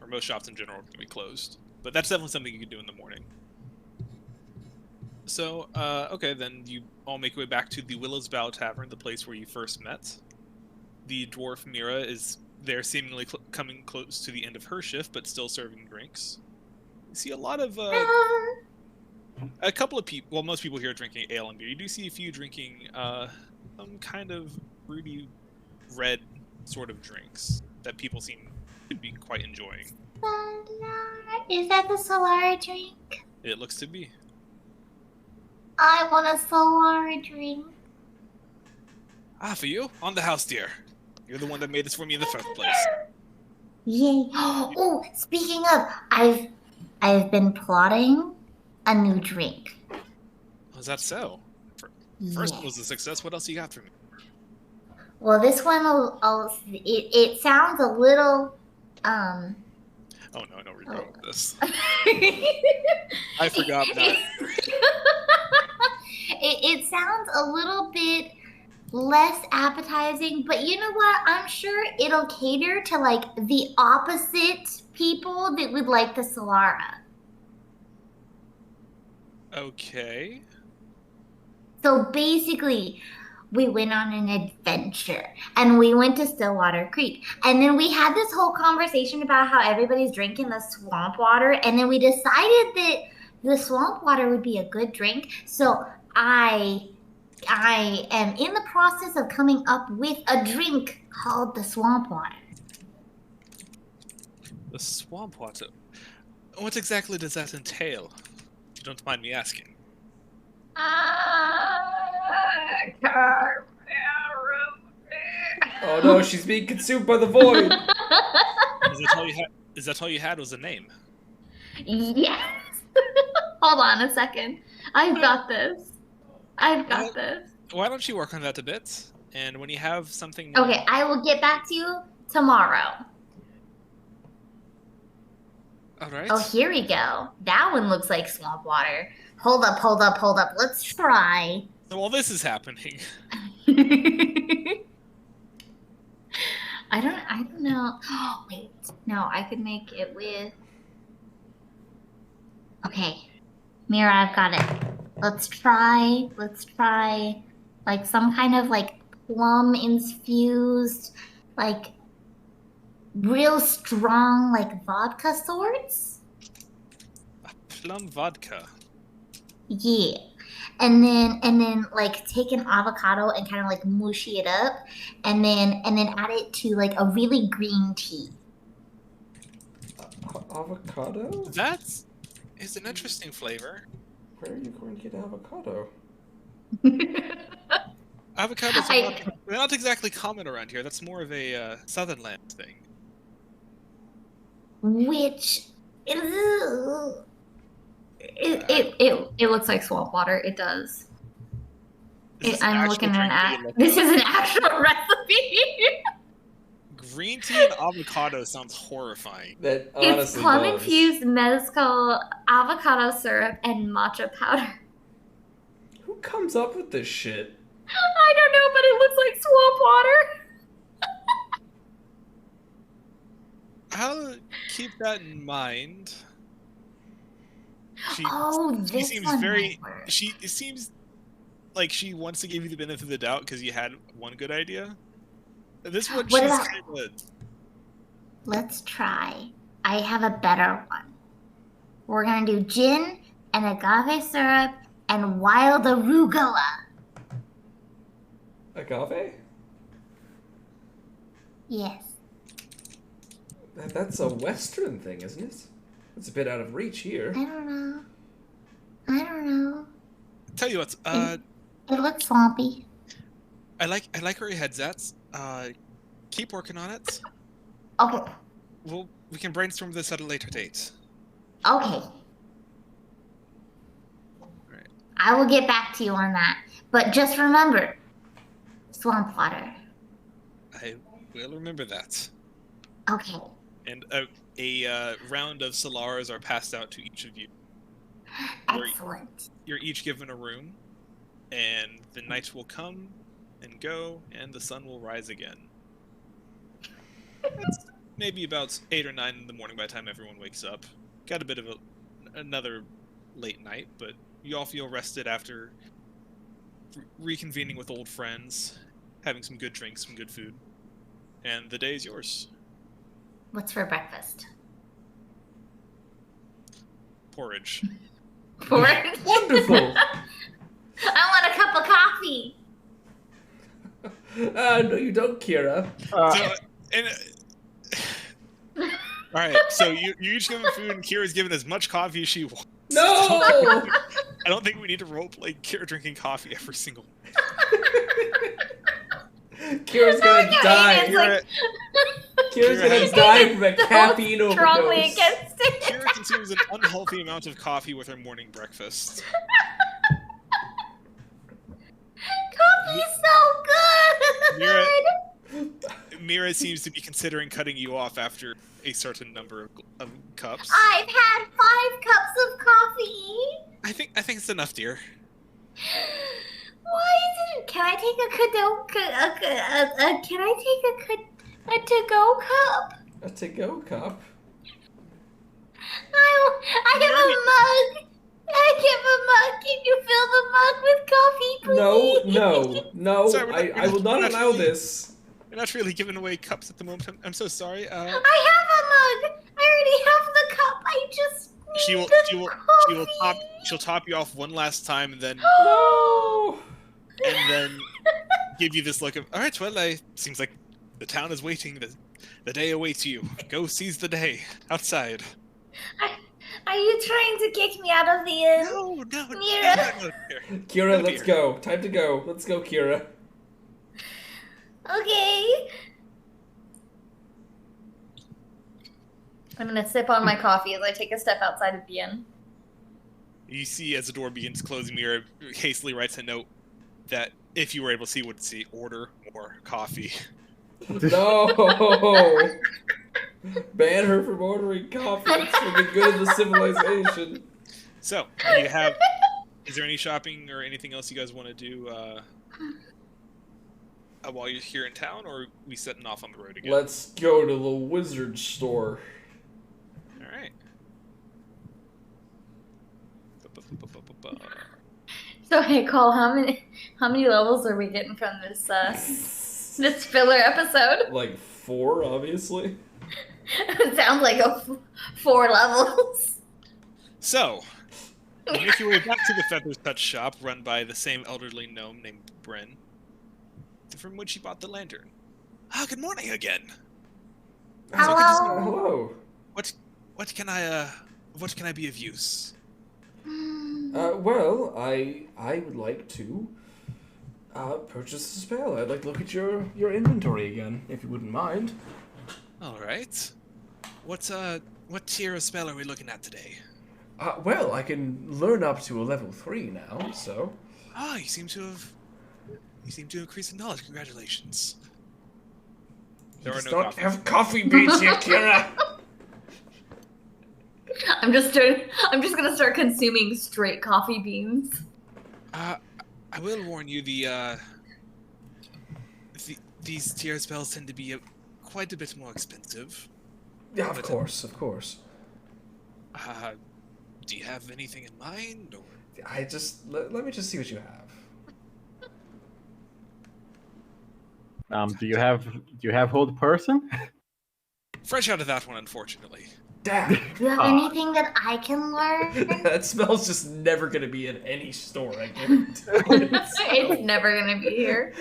Or most shops in general are going to be closed. But that's definitely something you can do in the morning. So, okay, then you all make your way back to the Willow's Bow Tavern, the place where you first met. The dwarf Mira is there, seemingly coming close to the end of her shift, but still serving drinks. You see a lot of, a couple of people, well, most people here are drinking ale and beer. You do see a few drinking, some kind of fruity red sort of drinks that people seem to be quite enjoying. Is that the Solara drink? It looks to be. I want a Solara drink. Ah, for you? On the house, dear. You're the one that made this for me in the first place. Yay! Oh, speaking of, I've been plotting a new drink. Was that so? First Yeah. one was a success. What else you got for me? Well, this one, it sounds a little, Oh no, I know where you're going with this. I forgot that. It sounds a little bit less appetizing, but you know what? I'm sure it'll cater to like the opposite people that would like the Solara. Okay. So basically, we went on an adventure and we went to Stillwater Creek. And then we had this whole conversation about how everybody's drinking the swamp water. And then we decided that the swamp water would be a good drink. So I am in the process of coming up with a drink called the swamp water. The swamp water. What exactly does that entail? If you don't mind me asking. Oh no, she's being consumed by the void. Is that all you had was a name? Yes. Hold on a second. I've got this. I've got this. Why don't you work on that a bit? And when you have something... Okay, I will get back to you tomorrow. Alright. Oh, here we go. That one looks like swamp water. Hold up. Let's try. So while this is happening... I don't know. Oh, wait. No, I could make it with... Okay. Mira, I've got it. Let's try like some kind of like plum infused, like real strong like vodka sorts. Plum vodka. Yeah. And then like take an avocado and kind of like mushy it up and then add it to like a really green tea. Avocado? That is an interesting flavor. Where are you going to get avocado? Avocados I- are they're not exactly common around here. That's more of a southern land thing. Which it looks like swamp water. It does. Is this an I'm actual looking at drink that you looked this up? is an actual recipe. Green tea and avocado sounds horrifying. That It's honestly plum does. infused mezcal, avocado syrup, and matcha powder. Who comes up with this shit? I don't know, but it looks like swamp water. I'll keep that in mind. She This seems one very. might work. It seems like she wants to give you the benefit of the doubt because you had one good idea. This one, What she's about- kind of. Let's try. I have a better one. We're gonna do gin and agave syrup and wild arugula. Agave? Yes. That's a Western thing, isn't it? It's a bit out of reach here. I don't know. I don't know. Tell you what, It looks swampy. I like where your head's at. Keep working on it. Okay. We can brainstorm this at a later date. Okay. Alright. I will get back to you on that. But just remember, swamp water. I will remember that. Okay. And a round of Solaras are passed out to each of you. Where Excellent. you're each given a room, and the night will come and go, and the sun will rise again. It's maybe about 8 or 9 in the morning by the time everyone wakes up. Got a bit of another late night, but you all feel rested after reconvening with old friends, having some good drinks, some good food, and the day is yours. What's for breakfast? Porridge. Porridge? Wonderful! I want a cup of coffee. No, you don't, Kira. So, and all right, so you each given food, and Kira's given as much coffee as she wants. No! I don't think we need to roleplay Kira drinking coffee every single. Kira's gonna Okay, die. it's like- Kira's gonna Kira die from a So caffeine strongly overdose. against it. Kira consumes an unhealthy amount of coffee with her morning breakfast. Coffee's so good. Mira seems to be considering cutting you off after a certain number of cups. I've had 5 cups of coffee. I think it's enough, dear. Why isn't? Can I take a to-go cup? A to-go cup? I have a mug. I have a mug. Can you fill the mug with coffee, please? No. Sorry, we're not- I will not we're not allow really- this. We're not really giving away cups at the moment. I'm so sorry. I have a mug. I already have the cup. I just She need will the coffee. she'll top you off one last time, and then No! give you this look of, all right, well, seems like the town is waiting. The day awaits you. Go seize the day outside. Are you trying to kick me out of the inn? No. Mira. No. Kira, No let's beer. go. Time to go. Let's go, Kira. Okay. I'm gonna sip on my coffee as I take a step outside of the inn. You see, as the door begins closing, Mira hastily writes a note that, if you were able to see, would say, order more coffee. No! Ban her from ordering coffee. It's for the good of the civilization. So, is there any shopping or anything else you guys want to do while you're here in town, or are we setting off on the road again? Let's go to the wizard store. All right. So hey, Cole, how many levels are we getting from this this filler episode? Like 4, obviously. It sounds like 4 levels. So, you make your way back to the Feathers Touch shop, run by the same elderly gnome named Bryn, from which he bought the lantern. Good morning again. Hello. Hello. What can I be of use? Well, I would like to Purchase a spell. I'd like to look at your inventory again, if you wouldn't mind. All right. What tier of spell are we looking at today? Well, I can learn up to a level 3 now, so... Ah, you seem to increase in knowledge. Congratulations. There are Does no not coffee. have coffee beans here, Kira! I'm just gonna start consuming straight coffee beans. I will warn you, these tier spells tend to be quite a bit more expensive. Yeah, of course, of course. Do you have anything in mind, or? I just... Let me just see what you have. Do you have hold person? Fresh out of that one, unfortunately. Damn! Do you have anything that I can learn? That spell's just never gonna be in any store, I guarantee. It's never gonna be here.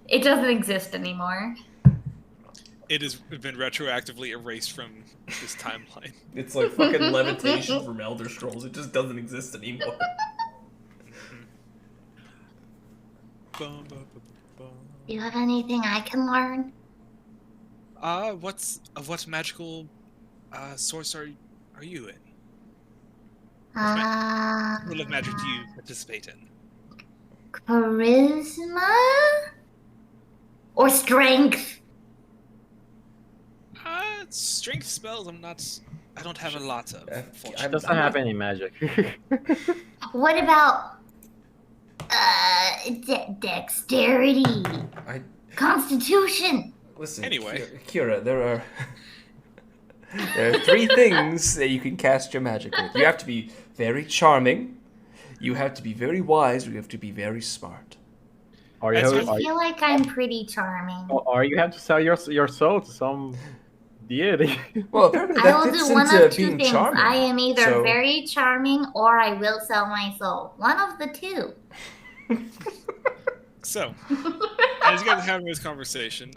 It doesn't exist anymore. It has been retroactively erased from this timeline. It's like fucking levitation from Elder Scrolls. It just doesn't exist anymore. Bum, bum, bum, bum. Do you have anything I can learn? What magical source are you in? Uh, What level of magic do you participate in? Charisma? Or strength? Strength spells. I don't have a lot of. I'm- Unfortunately. Doesn't have any magic. What about dexterity? I Constitution? listen. Anyway. Kira, there are 3 things that you can cast your magic with. You have to be very charming. You have to be very wise. Or you have to be very smart. Or you That's have, I feel like I'm pretty charming. or you have to sell your soul to some deity. Well, apparently I that will fits do one into of two being things. charming. I am either so- very charming or I will sell my soul. One of the two. So, as you guys are having this conversation,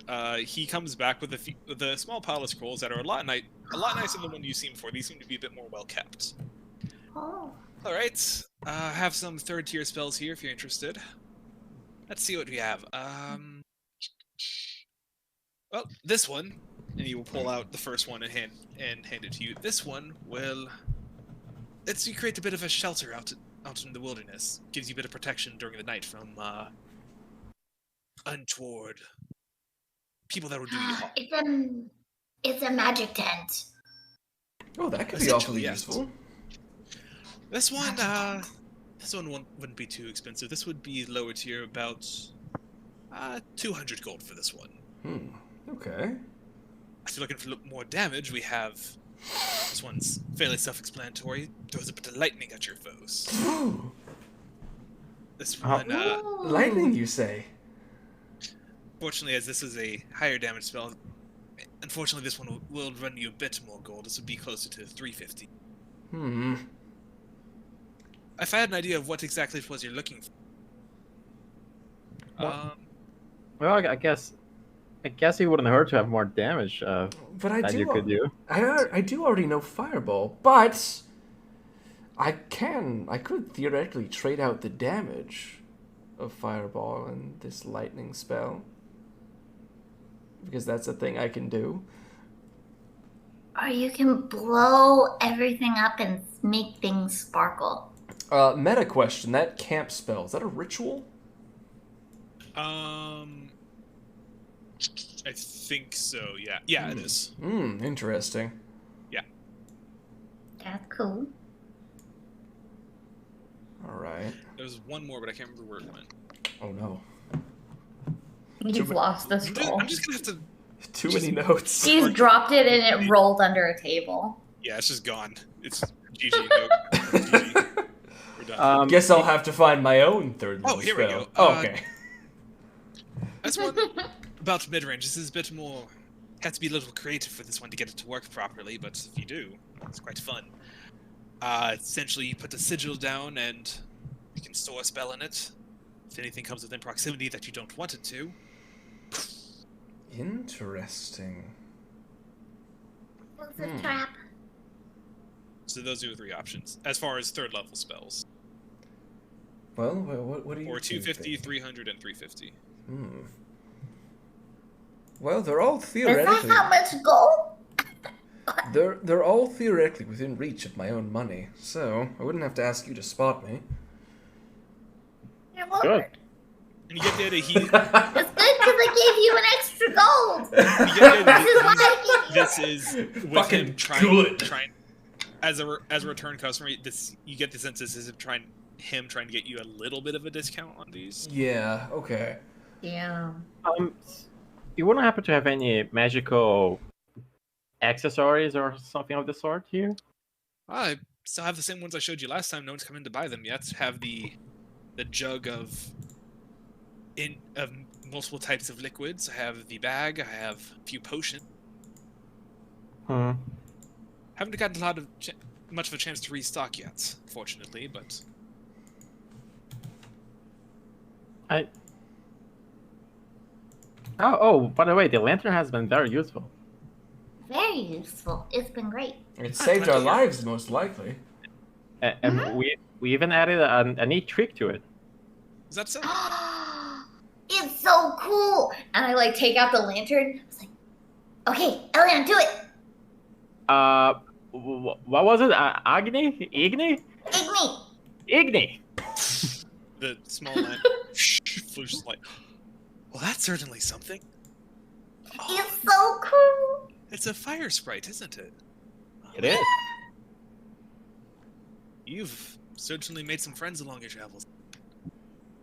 he comes back with a small pile of scrolls that are a lot nicer than the one you've seen before. These seem to be a bit more well kept. Oh. All right. I have some 3rd tier spells here if you're interested. Let's see what we have. Well, this one, and he will pull out the first one and hand it to you. This one will lets you create a bit of a shelter out in the wilderness. Gives you a bit of protection during the night from untoward people that will do you harm. It's a magic tent. Oh, that could be Essentially, awfully yes. useful. This one wouldn't be too expensive. This would be lower tier, about 200 gold for this one. Okay. If you're looking for more damage, we have this one's fairly self-explanatory. Throws a bit of lightning at your foes. This one, Lightning, you say? fortunately, as this is a higher damage spell, unfortunately, this one will run you a bit more gold. This would be closer to 350. If I had an idea of what exactly it was you're looking for. Well, I guess it wouldn't hurt to have more damage But I that do. you could do. I do already know Fireball, but I could theoretically trade out the damage of Fireball and this lightning spell. Because that's a thing I can do. Or you can blow everything up and make things sparkle. Meta question, that camp spell, is that a ritual? I think so. Yeah. Yeah, it is. Interesting. That's cool. Alright. There's one more, but I can't remember where it went. Oh no. You've lost the scroll. I'm just gonna have to. Too many notes. He's dropped it and it rolled under a table. Yeah, it's just gone. It's GG. No, GG. We're done. Guess I'll have to find my own third level here we spell. go. Oh, okay. This one, about mid-range, this is a bit more... Have to be a little creative for this one to get it to work properly, but if you do, it's quite fun. Essentially, you put the sigil down and you can store a spell in it. If anything comes within proximity that you don't want it to. Interesting. What's a trap? So those are the 3 options as far as 3rd level spells. Well, what do you Or two 250, think? 300, and 350. Well, they're all Is that theoretically how much gold? they're all theoretically within reach of my own money, so I wouldn't have to ask you to spot me. Your Good. lord. And you get the idea It's good because I gave you an extra gold. you get the This is idea why I gave you. this is with Fucking him good. trying as a return customer. This you get the sense this is him trying to get you a little bit of a discount on these. Yeah. Okay. Yeah. You wouldn't happen to have any magical accessories or something of the sort here? I still have the same ones I showed you last time. No one's come in to buy them yet. Have the jug of multiple types of liquids. I have the bag. I have a few potions. Haven't gotten a lot of much of a chance to restock yet, fortunately. But Oh, by the way, the lantern has been very useful. Very useful. It's been great. It saved our lives, most likely. And we even added a neat trick to it. is that so? It's so cool. And I like take out the lantern. I was like, okay, Elian, do it. What was it? Agni? Igni? Igni. Igni! The small lamp flew just like. Well, that's certainly something. It's so cool. It's a fire sprite, isn't it? It is. You've certainly made some friends along your travels.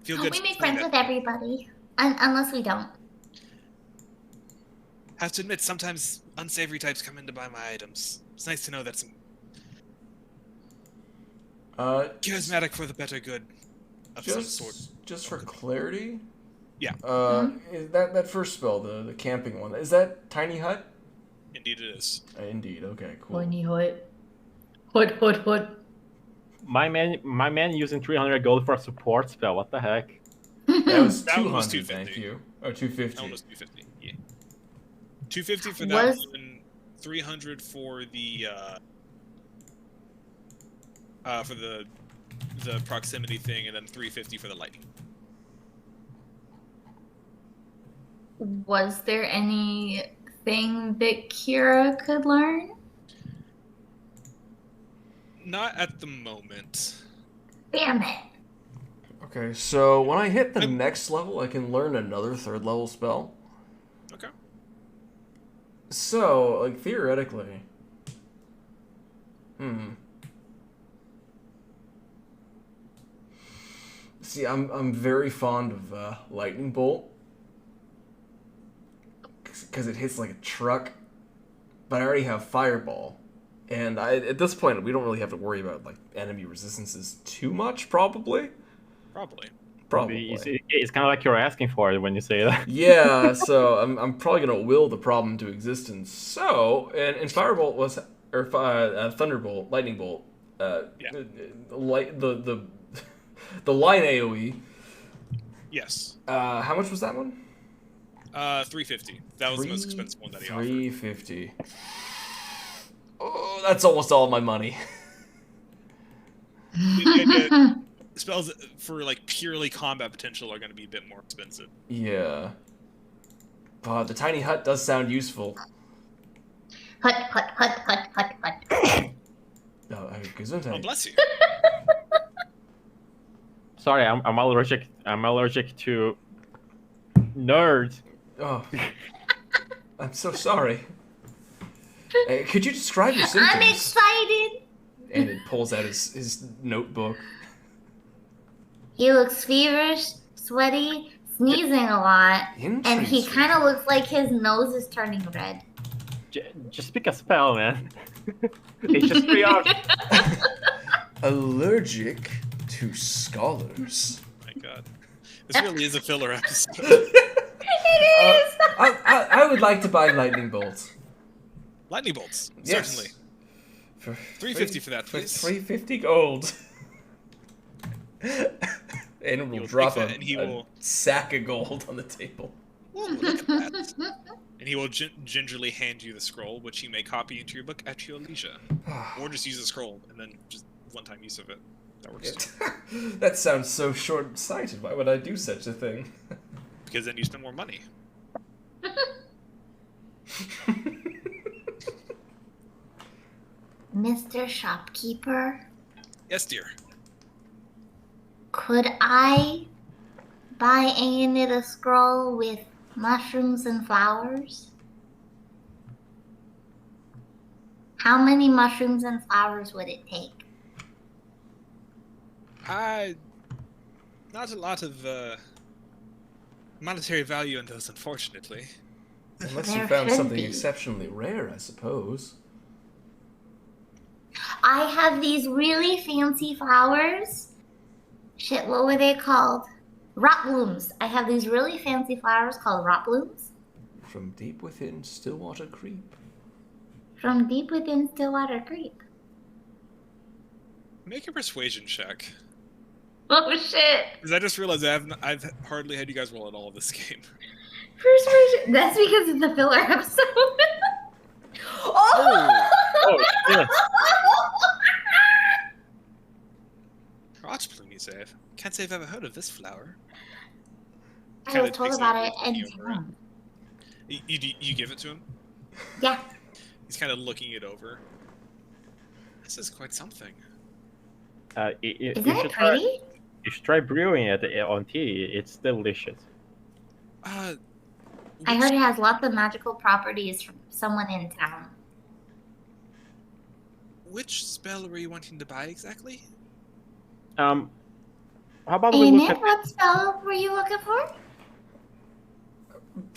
Feel Oh, good. we to make know friends that. with everybody. Unless we don't. Have to admit, sometimes unsavory types come in to buy my items. It's nice to know that some charismatic for the better good of some sort. Just for clarity. Yeah. Is that first spell, the camping one, is that Tiny Hut? Indeed, it is. Indeed. Okay. Cool. Hut. My man using 300 gold for a support spell. What the heck? That was That one was 200. Thank 250. you. Or 250. Almost 250. Yeah. 250 for that Was- one. 300 for the proximity thing, and then 350 for the lightning. Was there anything that Kira could learn? Not at the moment. Damn it. Okay, so when I hit the next level, I can learn another 3rd level spell. Okay. So, like, theoretically... See, I'm very fond of Lightning Bolt. Because it hits like a truck. But I already have Fireball. And at this point, we don't really have to worry about, like, enemy resistances too much, probably. Probably. Probably. It's kind of like you're asking for it when you say that. Yeah, so I'm probably gonna will the problem to existence. So, and Firebolt was, or Thunderbolt, Lightning Bolt, Yeah. the line AOE. Yes. How much was that one? 350. That was the most expensive one that he offered. 350. Oh, that's almost all my money. Spells for like purely combat potential are going to be a bit more expensive. Yeah. But the tiny hut does sound useful. Hut. Oh, Gesundheit. Oh, bless you. Sorry, I'm allergic. I'm allergic to nerds. Oh. I'm so sorry. Could you describe your symptoms? I'm excited. And it pulls out his notebook. He looks feverish, sweaty, sneezing a lot, and he Interesting. kind of looks like his nose is turning red. Just pick a spell, man. It's just 3 hours. Allergic to scholars. Oh my god. This really is a filler episode. It is. I would like to buy lightning bolts. Lightning bolts. Yes. Certainly. For 350 for that, For please. 350 gold. And we'll will drop take a, that, and he a will- sack of gold on the table. Ooh, look at that. And he will gingerly hand you the scroll, which you may copy into your book at your leisure. Or just use the scroll, and then just one-time use of it. That works too. That sounds so short-sighted. Why would I do such a thing? Because then you spend more money. Mr. Shopkeeper, Yes, dear. could I buy Aenid a scroll with mushrooms and flowers? How many mushrooms and flowers would it take? Not a lot of monetary value in those, unfortunately. Unless you There found should something be. exceptionally rare, I suppose. I have these really fancy flowers. Shit, what were they called? Rot blooms. I have these really fancy flowers called rot blooms From deep within Stillwater Creep. from deep within Stillwater Creek. Make a persuasion check. Oh shit! Because I just realized I've hardly had you guys roll at all this game. Persuasion. That's because of the filler episode. oh! Oh, yeah. Rotbloom, you say? Can't say I've ever heard of this flower. I Kinda was told takes about over it in looking over it. town. You give it to him? Yeah. He's kind of looking it over. This is quite something. Isn't it pretty? You should try brewing it on tea. It's delicious. I Which- heard it has lots of magical properties from someone in town. Which spell were you wanting to buy exactly? How about we look Aenid, at? what spell were you looking for?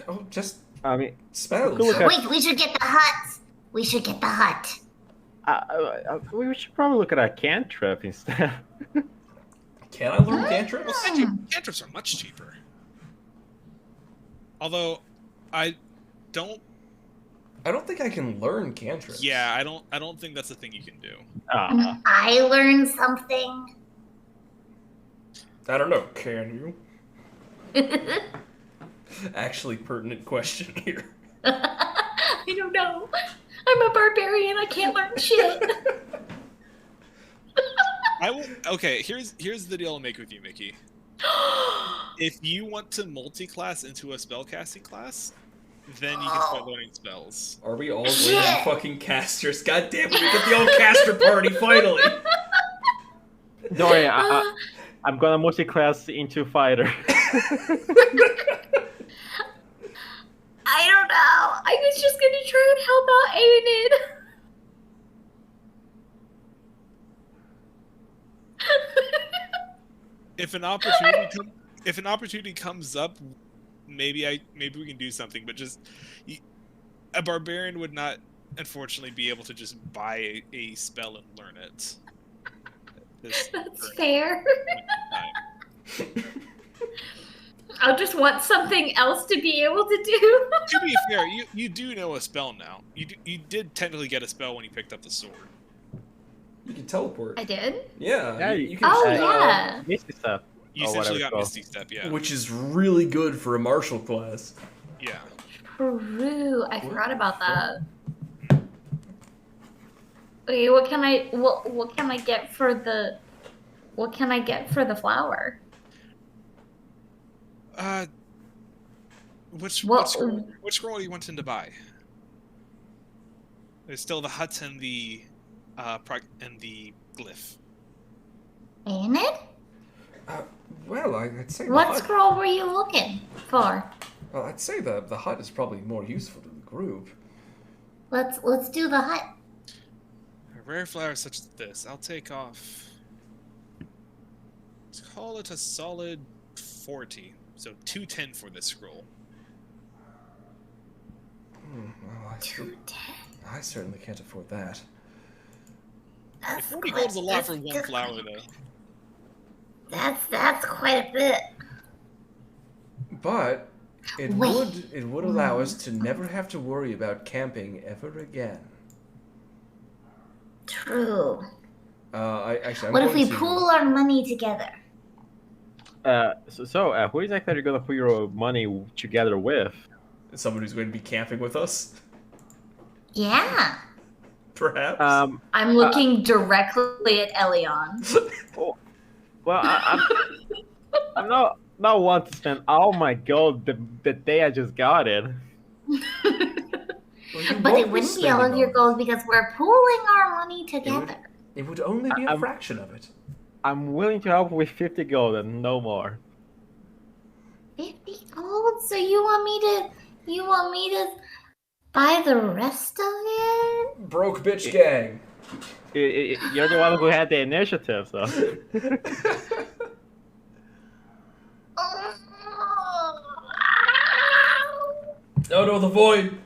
Oh, just I mean, spells. Look at- Wait, we should get the hut. We should get the hut. we should probably look at a cantrip instead. Can I learn cantrips? Cantrips are much cheaper. Although, I don't. I don't think I can learn cantrips. Yeah, I don't think that's a thing you can do. I learned something. I don't know. Can you? Actually, pertinent question here. I don't know. I'm a barbarian. I can't learn shit. I will. Okay, here's the deal I'll make with you, Mickey. If you want to multi-class into a spellcasting class, then you can start learning spells. Are we all going to be fucking casters? God damn it, we get the old caster party finally. Don't worry, I'm gonna multi-class into fighter. I don't know. I was just gonna try and help out Aenid. If an opportunity comes up, maybe we can do something. But just a barbarian would not, unfortunately, be able to just buy a spell and learn it. This That's current fair. time. I'll just want something else to be able to do. To be fair, you do know a spell now. You did technically get a spell when you picked up the sword. You can teleport. I did? Yeah, Yeah, you can. Oh, Uh, yeah. Misty stuff. You Oh, essentially whatever got it's Misty Step, yeah. Which is really good for a martial class. Yeah. True. I forgot about that. Okay, what can I get for the flower? Which Well, scroll are you wanting to buy? There's still the hut and the glyph. Aenid? Well, I'd say the What hut. scroll were you looking for? Well, I'd say the hut is probably more useful to the group. Let's do the hut. A rare flower such as this, I'll take off. Let's call it a solid 40. So 210 for this scroll. Well, 210. I certainly can't afford that. That's 40 quite- gold's a lot that's for one good. flower, though. That's quite a bit. But it Wait. would allow us to never have to worry about camping ever again. True. I'm What if going we to- pool our money together? So who exactly are you gonna put your money together with? someone who's going to be camping with us? Yeah. Perhaps. I'm looking directly at Elion. Well, I'm not one to spend all my gold the day I just got it. Well, you But won't it be wouldn't be all spending of your this. gold because we're pooling our money together. It would only be a I'm- fraction of it. I'm willing to help with 50 gold and no more. 50 gold? So you want me to buy the rest of it? Broke bitch gang. You're the one who had the initiative, so. Oh no, the void.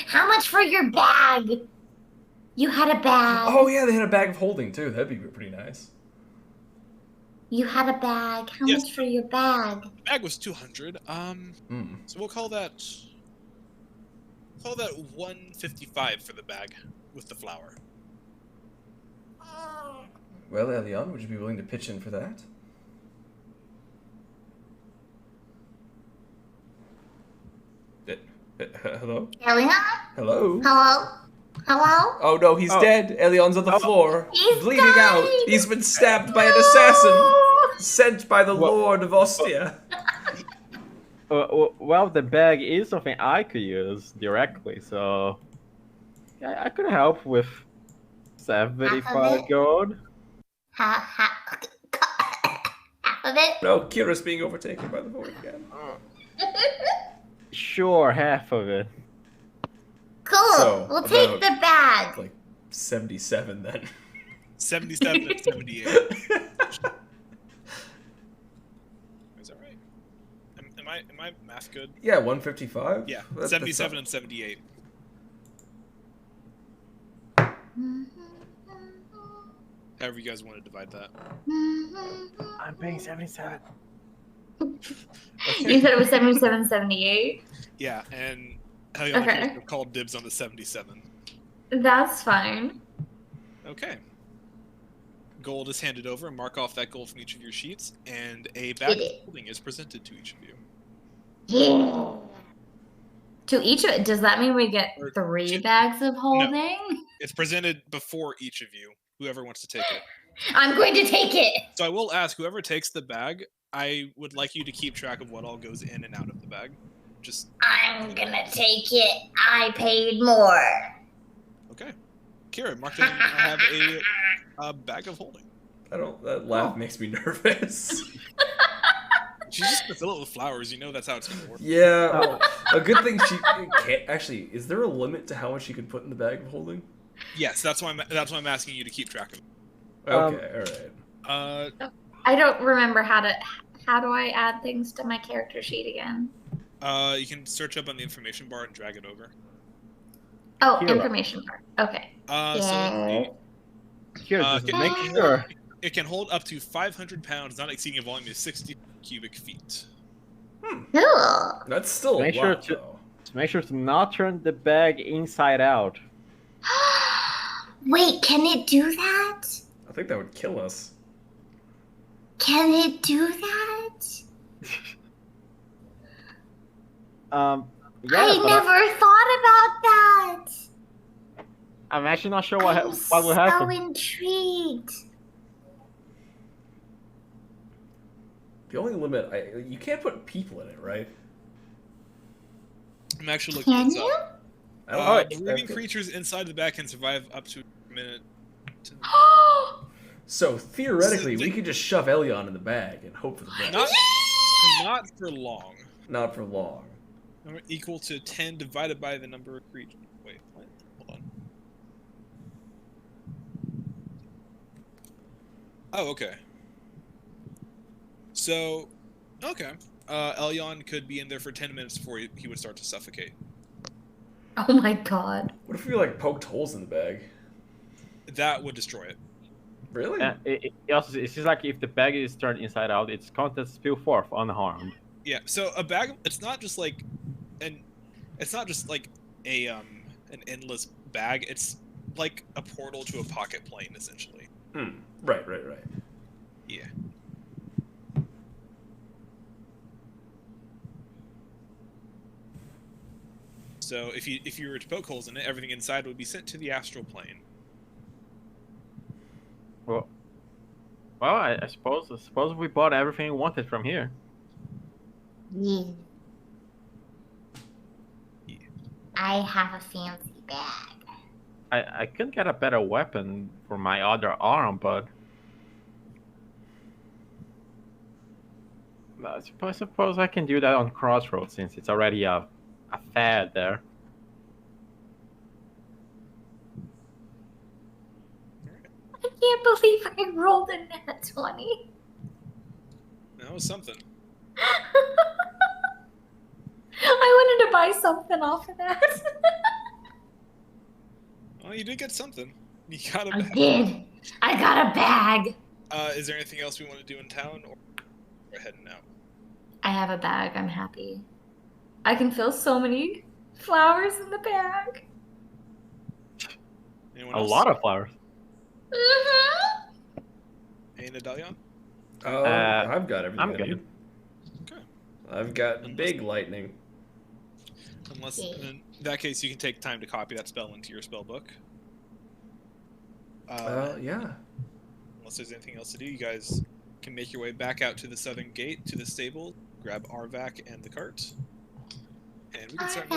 How much for your bag? You had a bag. Oh yeah, they had a bag of holding too. That'd be pretty nice. You had a bag. How Yes. much for your bag? Bag was 200. So we'll call that 155 for the bag with the flour. Well, Elion, would you be willing to pitch in for that? Hello? Elion? Hello? Hello? Hello? Oh no, he's Oh. dead. Elion's on the floor, He's bleeding out. dying. He's been stabbed by an assassin sent by the Lord of Ostia. Well, the bag is something I could use directly, so. Yeah, I could help with 75 it? gold. Half of it? No, Kira's being overtaken by the void again. Sure, half of it. Cool. So, we'll take about- the bag. Like 77 then. 77 and 78. Is that right? Am I math good? Yeah, 155? Yeah, That's 77 not- and 78. However you guys want to divide that. I'm paying 77. You said it was 77, 78? Yeah, and Helion Okay. called dibs on the 77. That's fine. Okay. Gold is handed over. Mark off that gold from each of your sheets, and a bag of holding is presented to each of you. Yeah. To each of it, does that mean we get Or 3 two- bags of holding? It's presented before each of you, whoever wants to take it. I'm going to take it. So I will ask whoever takes the bag, I would like you to keep track of what all goes in and out of the bag. Just I'm gonna take it. I paid more. okay. Kira, mark down. I have a bag of holding. That laugh makes me nervous. She's just gonna fill it with flowers. You know that's how it's gonna work. Yeah, a good thing she can't. Actually, is there a limit to how much she can put in the bag of holding? Yes, that's why I'm asking you to keep track of it. Okay, alright. I don't remember how do I add things to my character sheet again? You can search up on the information bar and drag it over. Oh, Kira. information part. Okay. So Here, Uh, just can- make sure. it can hold up to 500 pounds, not exceeding a volume of 60 cubic feet. Cool. That's still Make a sure lot, to- though. Just make sure to not turn the bag inside out. Wait, can it do that? I think that would kill us. Can it do that? Yeah, I but never thought about that. I'm actually not sure I'm what will so happen. intrigued. The only limit, you can't put people in it, right? I'm actually looking Can this you? up. I don't know. Living creatures inside the bag can survive up to a minute. So theoretically, we could just shove Elion in the bag and hope for the best. Not for long. Not for long. Number equal to 10 divided by the number of creatures. Wait, what? Hold on. Oh, okay. So, okay. Elyon could be in there for 10 minutes before he would start to suffocate. Oh my god. What if we like poked holes in the bag? That would destroy it. Really? It also, it's just like if the bag is turned inside out, its contents spill forth unharmed. Yeah, so a bag, it's not just like an endless bag. It's like a portal to a pocket plane, essentially. Right. Yeah. So if you were to poke holes in it, everything inside would be sent to the astral plane. Well, I suppose we bought everything we wanted from here. Yeah. I have a fancy bag. I could get a better weapon for my other arm, but I suppose I can do that on Crossroads since it's already a fad there. I can't believe I rolled a nat 20. That was something. I wanted to buy something off of that. Well, you did get something. You got a I bag. did. I got a bag. Is there anything else we want to do in town, or we're heading out? I have a bag. I'm happy. I can feel so many flowers in the bag. Anyone A else? lot of flowers. Mm-hmm. Hey, Nadalion? Oh, I've got everything I'm I good. need. Okay. I've got big lightning. Unless, Yeah. in that case, you can take time to copy that spell into your spell book. Yeah. Unless there's anything else to do, you guys can make your way back out to the southern gate, to the stable, grab Arvac and the cart, and we can start.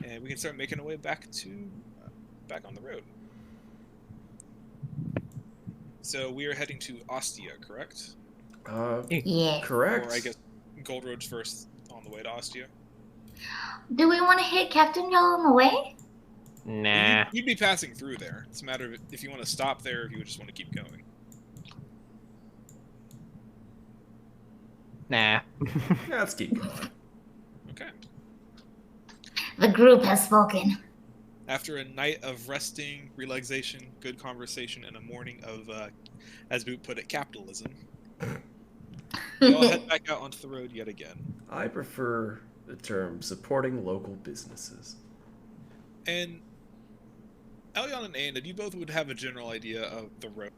And we can start making our way back on the road. So we are heading to Ostia, correct? Yeah. Correct. Or I guess Gold Road's first on the way to Ostia. Do we want to hit Captain Y'all on the way? Nah. You'd be passing through there. It's a matter of if you want to stop there, or if you would just want to keep going. Nah. Yeah, let's keep going. Okay. The group has spoken. After a night of resting, relaxation, good conversation, and a morning of, as Boot put it, capitalism, you all head back out onto the road yet again. I prefer the term supporting local businesses. And Elyon and Aeonid, you both would have a general idea of the road,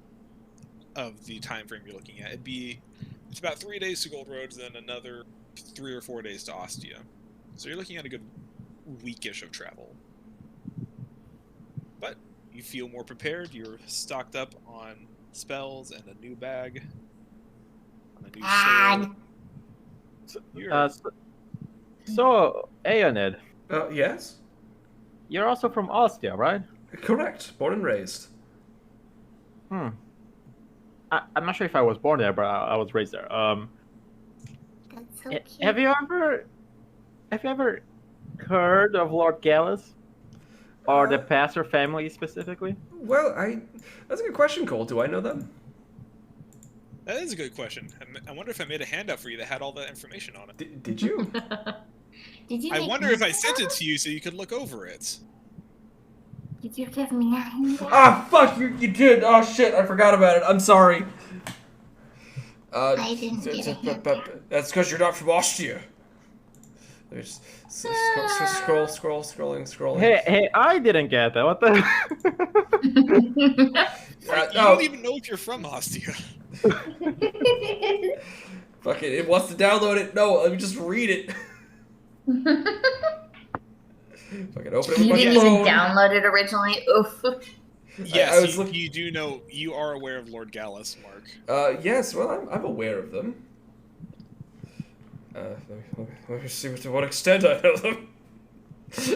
of the time frame you're looking at. It's about 3 days to Gold Roads, then another 3 or 4 days to Ostia. So you're looking at a good weekish of travel. But you feel more prepared. You're stocked up on spells and a new bag, on a new sword. You're- So, Aeonid, Yes? you're also from Ostia, right? Correct. Born and raised. I'm not sure if I was born there, but I was raised there. That's so Ha- cute. Have you ever heard of Lord Gallus? Or the Passer family specifically? Well, that's a good question, Cole. Do I know them? That is a good question. I wonder if I made a handout for you that had all that information on it. Did you? Did you I make wonder me if I a sent it handout? to you so you could look over it. Did you give me a handout? Ah, fuck, you did. Oh, shit, I forgot about it. I'm sorry. I didn't get a handout. That's because you're not from Austria. Let me just scrolling. Hey, I didn't get that. What the? You No. don't even know if you're from Ostia. Fuck it wants to download it. No, let me just read it. Fucking open it with You my didn't even phone. download it originally. Oof. Yes, I was looking- you do know. You are aware of Lord Gallus, Mark. Yes, well, I'm aware of them. Let me see to what extent I know them.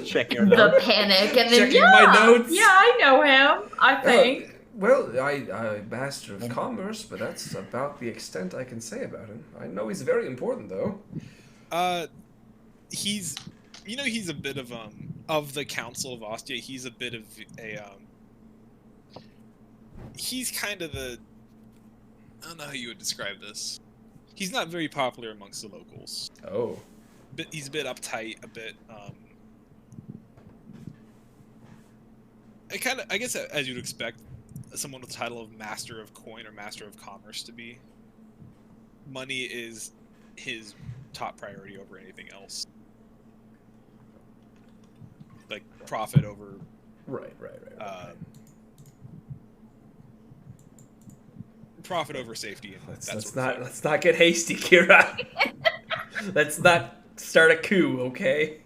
Check your The notes. panic, and then Checking my notes. Yeah, I know him. I think. Well, I'm master of commerce, but that's about the extent I can say about him. I know he's very important, though. He's a bit of the Council of Ostia. He's a bit of a he's kind of the, I don't know how you would describe this. He's not very popular amongst the locals. Oh. He's a bit uptight, a bit I guess as you'd expect someone with the title of Master of Coin or Master of Commerce to be. Money is his top priority over anything else. Like profit over Right. profit over safety and that Let's sort of thing. not get hasty, Kira. Let's not start a coup, okay?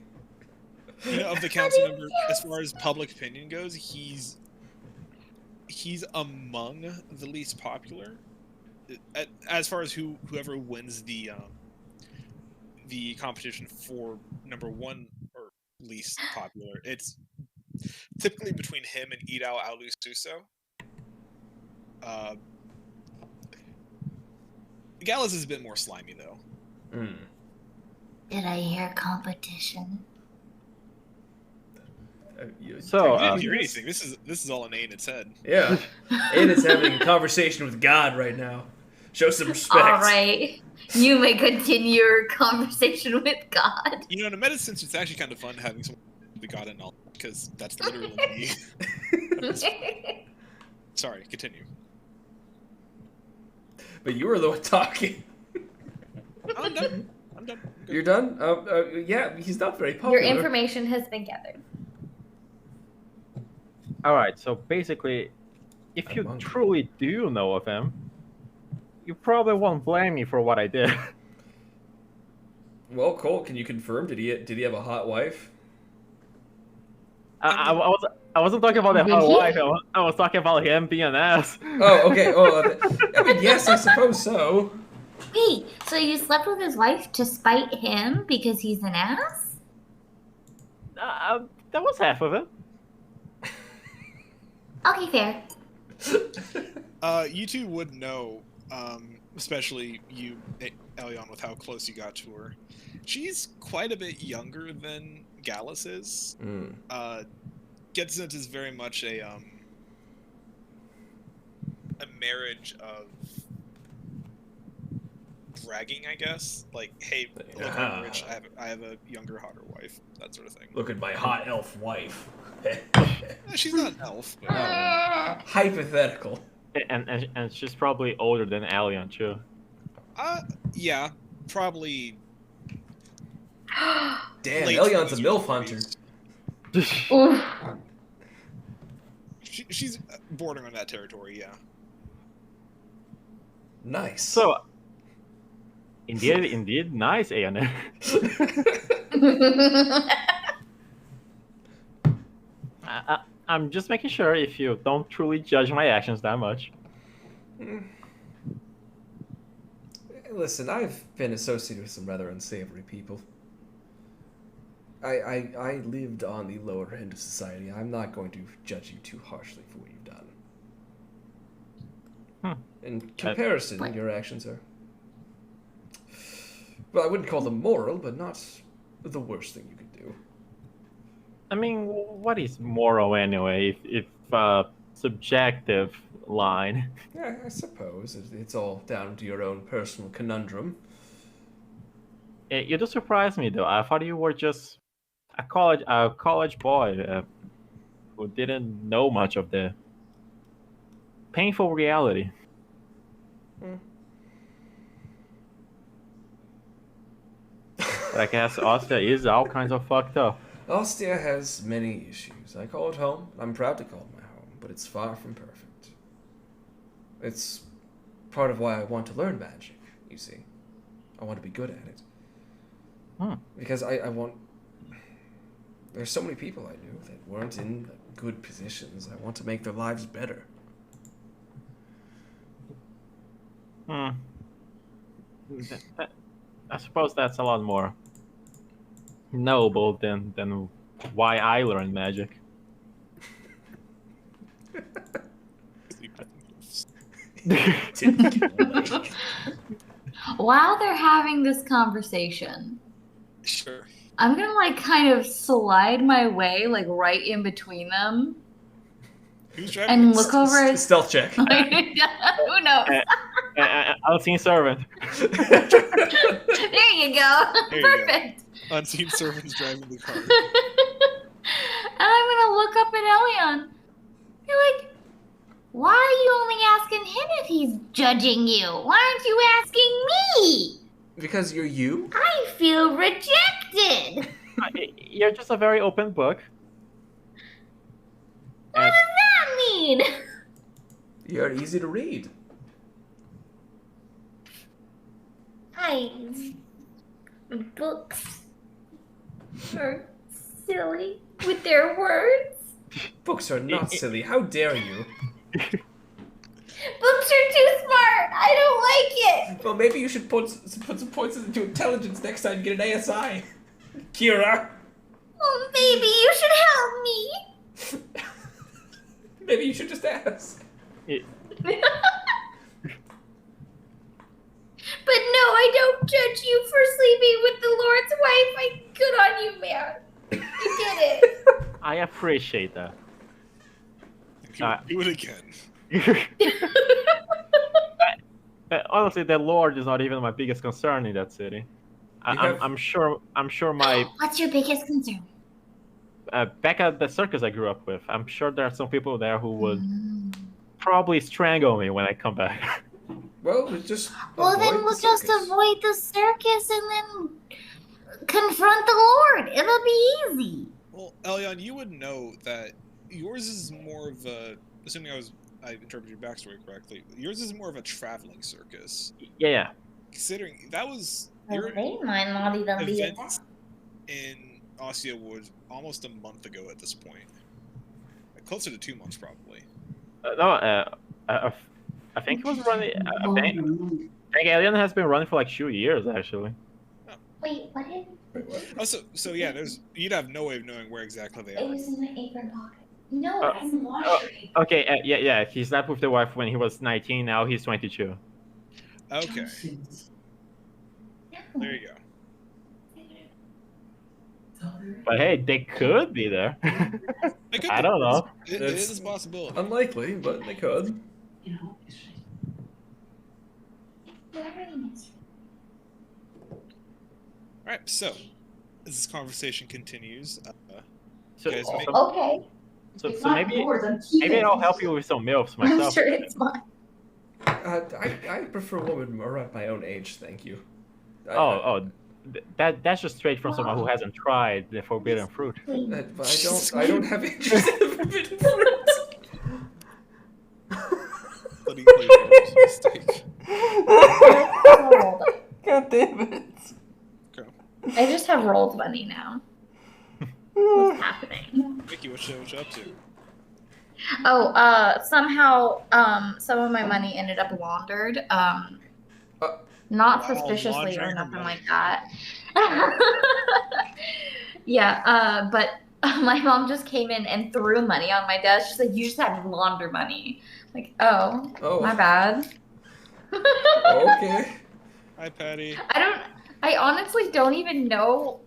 Of the council member, as far as public opinion goes, he's among the least popular. As far as whoever wins the competition for number one or least popular, it's typically between him and Idao Alu Suso. Gallus is a bit more slimy though. Mm. Did I hear competition? So, You didn't hear anything. This is all in Aenid's head. Yeah. Aenid's having a conversation with God right now. Show some respect. All right. You may continue your conversation with God. In a medicine, it's actually kind of fun having someone with the God in knowledge, because that's literally me. Sorry, continue. But you were the one talking. I'm done. I'm done. Good. You're done? Yeah, he's not very Your popular. information has been gathered. all right. So basically, if you Among- truly do know of him, you probably won't blame me for what I did. Well, Cole, can you confirm? Did he have a hot wife? I wasn't talking about the Did hot he? wife. I was talking about him being an ass. Oh, okay. Oh, I mean, yes, I suppose so. Wait, so you slept with his wife to spite him because he's an ass? That was half of it. Okay, fair. You two would know, especially you, Elion, with how close you got to her. She's quite a bit younger than Gallus is. Mm. Getsent is very much a marriage of bragging, I guess. Like, hey, look, I'm rich. I have a younger, hotter wife. That sort of thing. Look at my hot elf wife. She's not an elf. But, Hypothetical. And she's probably older than Alien too. yeah, probably. Damn, late Elion's a 20s, MILF early hunter. 40s. Oof. She's bordering on that territory, yeah. Nice. So, indeed, nice, Aeon. I'm just making sure if you don't truly judge my actions that much. Listen, I've been associated with some rather unsavory people. I lived on the lower end of society. I'm not going to judge you too harshly for what you've done. In comparison, What? your actions are... Well, I wouldn't call them moral, but not the worst thing you could do. I mean, what is moral anyway? If subjective line. Yeah, I suppose. It's all down to your own personal conundrum. You do surprise me though. I thought you were just a college boy who didn't know much of the painful reality. But I guess Ostia is all kinds of fucked up. Ostia has many issues. I call it home. I'm proud to call it my home, but it's far from perfect. It's part of why I want to learn magic, you see. I want to be good at it. Because I want... There's so many people I knew that weren't in good positions. I want to make their lives better. I suppose that's a lot more noble than why I learned magic. While they're having this conversation, Sure. I'm gonna like kind of slide my way like right in between them Who's driving? and look over at Stealth check. who knows? Unseen servant. There you go. There you go. Perfect. Unseen servants driving the car. And I'm gonna look up at Elion. You're like, why are you only asking him if he's judging you? Why aren't you asking me? Because you're you? I feel rejected. You're just a very open book. What does that mean? You're easy to read. Books are silly with their words. Books are not silly. How dare you? Books are too smart. I don't like it. Well, maybe you should put some points into intelligence next time you get an ASI. Kira. Oh, baby, you should help me. Maybe you should just ask. But no, I don't judge you for sleeping with the Lord's wife. Good on you, man. You did it. I appreciate that. Do it again. Honestly, the Lord is not even my biggest concern in that city. I'm sure my What's your biggest concern? back at the circus I grew up with, I'm sure there are some people there who would probably strangle me when I come back. Well, just Well, then avoid we'll the just circus. avoid the circus and then confront the Lord. It'll be easy. Well, Elion, you would know that yours is more of a. Assuming I interpreted your backstory correctly, yours is more of a traveling circus. Yeah. Considering that was Well, your they might not even be event attacked. in Ostia was almost a month ago at this point. Closer to 2 months, probably. I think it was running. I think Alien has been running for like 2 years actually. Wait, what did? Oh, so yeah, you'd have no way of knowing where exactly they It are. was in my apron pocket. No, Uh, it's in the laundry. Okay, yeah. He slept with the wife when he was 19. Now he's 22. Okay, there you go. But hey, they could be there. It could I be. don't know. It It's- is a possibility. Unlikely, but they could. All right, so as this conversation continues, So, Guys, so, Okay. so maybe I'll help you with some milfs I'm myself. sure it's mine. I prefer women around my own age, thank you. That's just straight from someone who hasn't tried the forbidden fruit. I don't have interest in forbidden fruit. bloody flavor mistake. God damn it. Okay. I just have rolled money now. What's happening? Mickey, what you up to? Oh, somehow, some of my money ended up laundered. Not Wow, suspiciously or laundering her nothing money. like that. Yeah, but my mom just came in and threw money on my desk. She's like, "You just had launder money." Like, oh, Oh. my bad. Okay. Hi, Patty. I honestly don't even know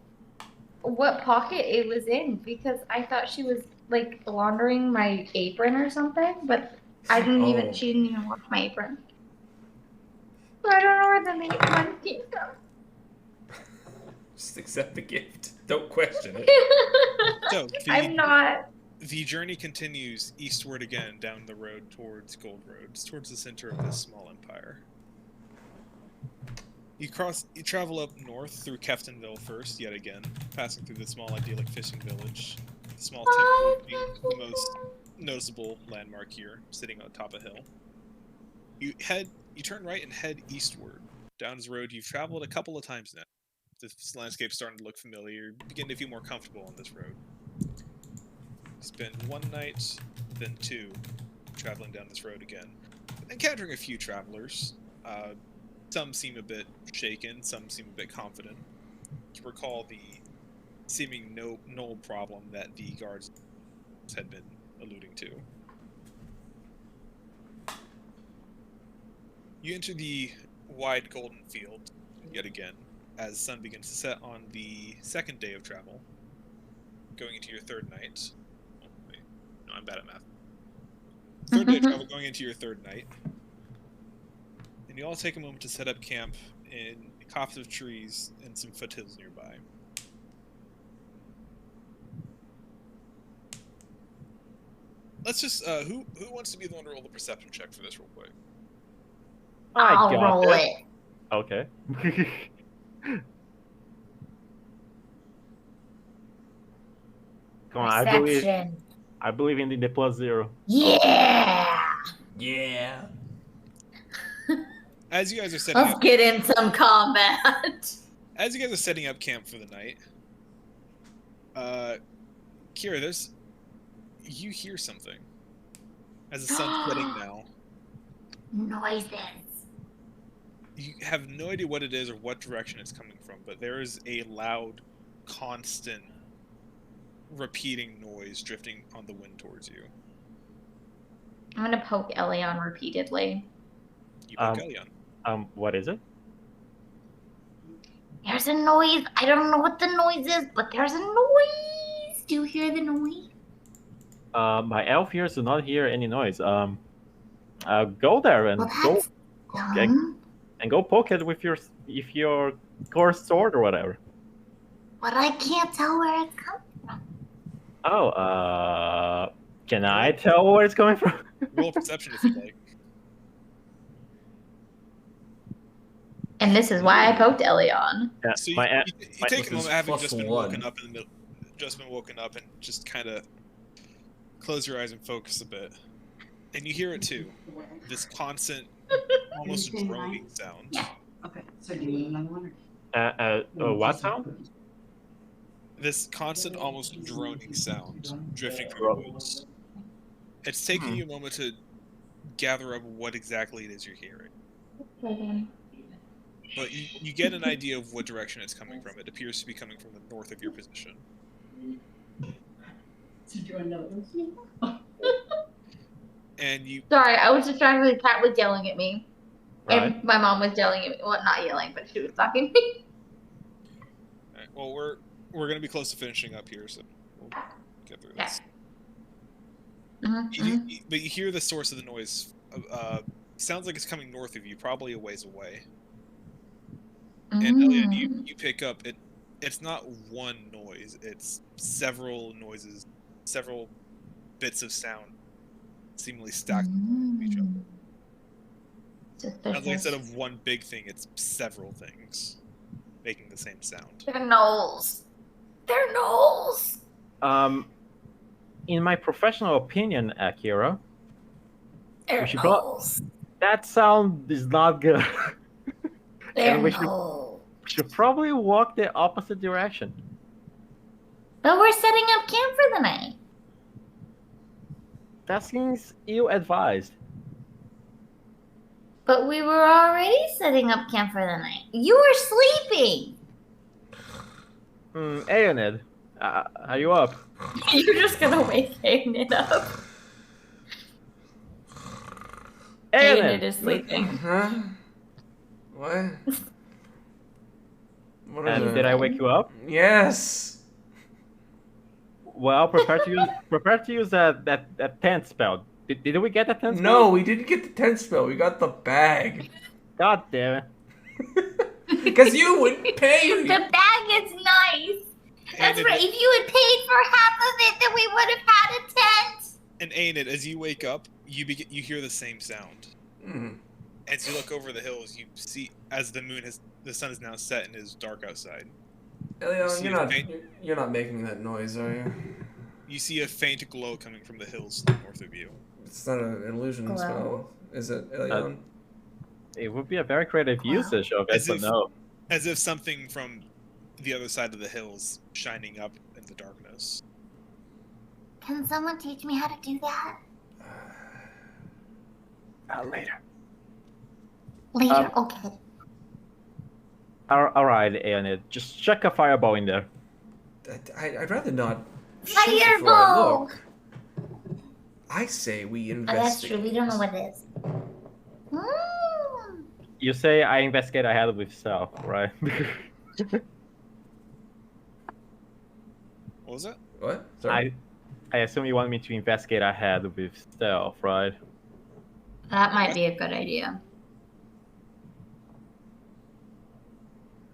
what pocket it was in because I thought she was like laundering my apron or something, but I didn't Oh. she didn't even wash my apron. So I don't know where the money came from. Just accept the gift. Don't question it. So I'm not. the journey continues eastward again down the road towards Gold Roads, towards the center of this small empire. You travel up north through Keftonville first, yet again, passing through the small idyllic fishing village. The small temple being the most noticeable landmark here, sitting on top of a hill. You turn right and head eastward. Down this road you've traveled a couple of times now. This landscape's starting to look familiar. You begin to feel more comfortable on this road. Spend one night, then two, traveling down this road again. Encountering a few travelers. Some seem a bit shaken, some seem a bit confident. You recall the seeming null problem that the guards had been alluding to. You enter the wide golden field yet again as sun begins to set on the second day of travel, going into your third night. Oh, wait. No, I'm bad at math. Third day of travel, going into your third night. And you all take a moment to set up camp in a copse of trees and some foothills nearby. Let's just, who wants to be the one to roll the perception check for this real quick? I'll I got roll this. it. Okay. Come on, Perception. I believe in the +0. Yeah. Yeah. As you guys are setting Let's up, get in some combat. as you guys are setting up camp for the night, Kira, you hear something as the sun's setting now. Noises. You have no idea what it is or what direction it's coming from, but there is a loud, constant, repeating noise drifting on the wind towards you. I'm gonna poke Elion repeatedly. You poke Elion. What is it? There's a noise. I don't know what the noise is, but there's a noise. Do you hear the noise? My elf ears do not hear any noise. Go there and Well, go that's dumb. and go poke it with your cursed sword or whatever. But I can't tell where it's coming from. Oh, can I tell where it's coming from? Roll perception if you like. And this is why I poked Elion. Yeah, So you, my you take a Which moment is having plus just been one. woken up in the middle, just been woken up, and just kind of close your eyes and focus a bit, and you hear it too. This constant, almost droning sound. Yeah. Okay, so do you want another one? What sound? This constant, almost droning sound drifting through the woods. It's taking you a moment to gather up what exactly it is you're hearing. But you get an idea of what direction it's coming from. It appears to be coming from the north of your position. So do you want another one? And you Sorry, I was distracted. The cat was yelling at me. Right. And my mom was yelling at me. Well, not yelling, but she was talking to me. Alright, well, we're gonna be close to finishing up here, so we'll get through this. But you hear the source of the noise. Sounds like it's coming north of you, probably a ways away. And Elion, you pick up it. It's not one noise; it's several noises, several bits of sound, seemingly stacked on each other. Sounds like instead of one big thing, it's several things making the same sound. They're gnolls. They're gnolls. In my professional opinion, Akira, They're We should go- gnolls. that sound is not good. They're And we should- gnolls. We should probably walk the opposite direction. But we're setting up camp for the night. That seems ill-advised. But we were already setting up camp for the night. You were sleeping. Aeonid, are you up? You're just gonna wake Aeonid up. Aeonid Aeonid! is sleeping. Huh? What? What is And it? did I wake you up? Yes. Well, prepare to use that tent spell. Did we get that tent spell? No, we didn't get the 10 spell. We got the bag. God damn it. Because you wouldn't pay The me. bag is nice. That's Aenid, right. If you had paid for half of it, then we would have had a tent. And Aenid, as you wake up, you hear the same sound. Mm. As you look over the hills, you see as the sun is now set and it is dark outside. Elion, See you're a not, faint- you're not making that noise, are you? You see a faint glow coming from the hills north of you. It's not an illusion Glow. spell, is it, Elion? It would be a very creative Wow. usage of it, As but if- no. As if something from the other side of the hills shining up in the darkness. Can someone teach me how to do that? Later. Later, okay. Alright, Aeonid, just check a fireball in there. I'd rather not shoot before I Fireball! look. I say we Oh, that's true. investigate. We don't know what it is. You say I investigate ahead with stealth, right? What was that? What? Sorry. I assume you want me to investigate ahead with stealth, right? That might be a good idea.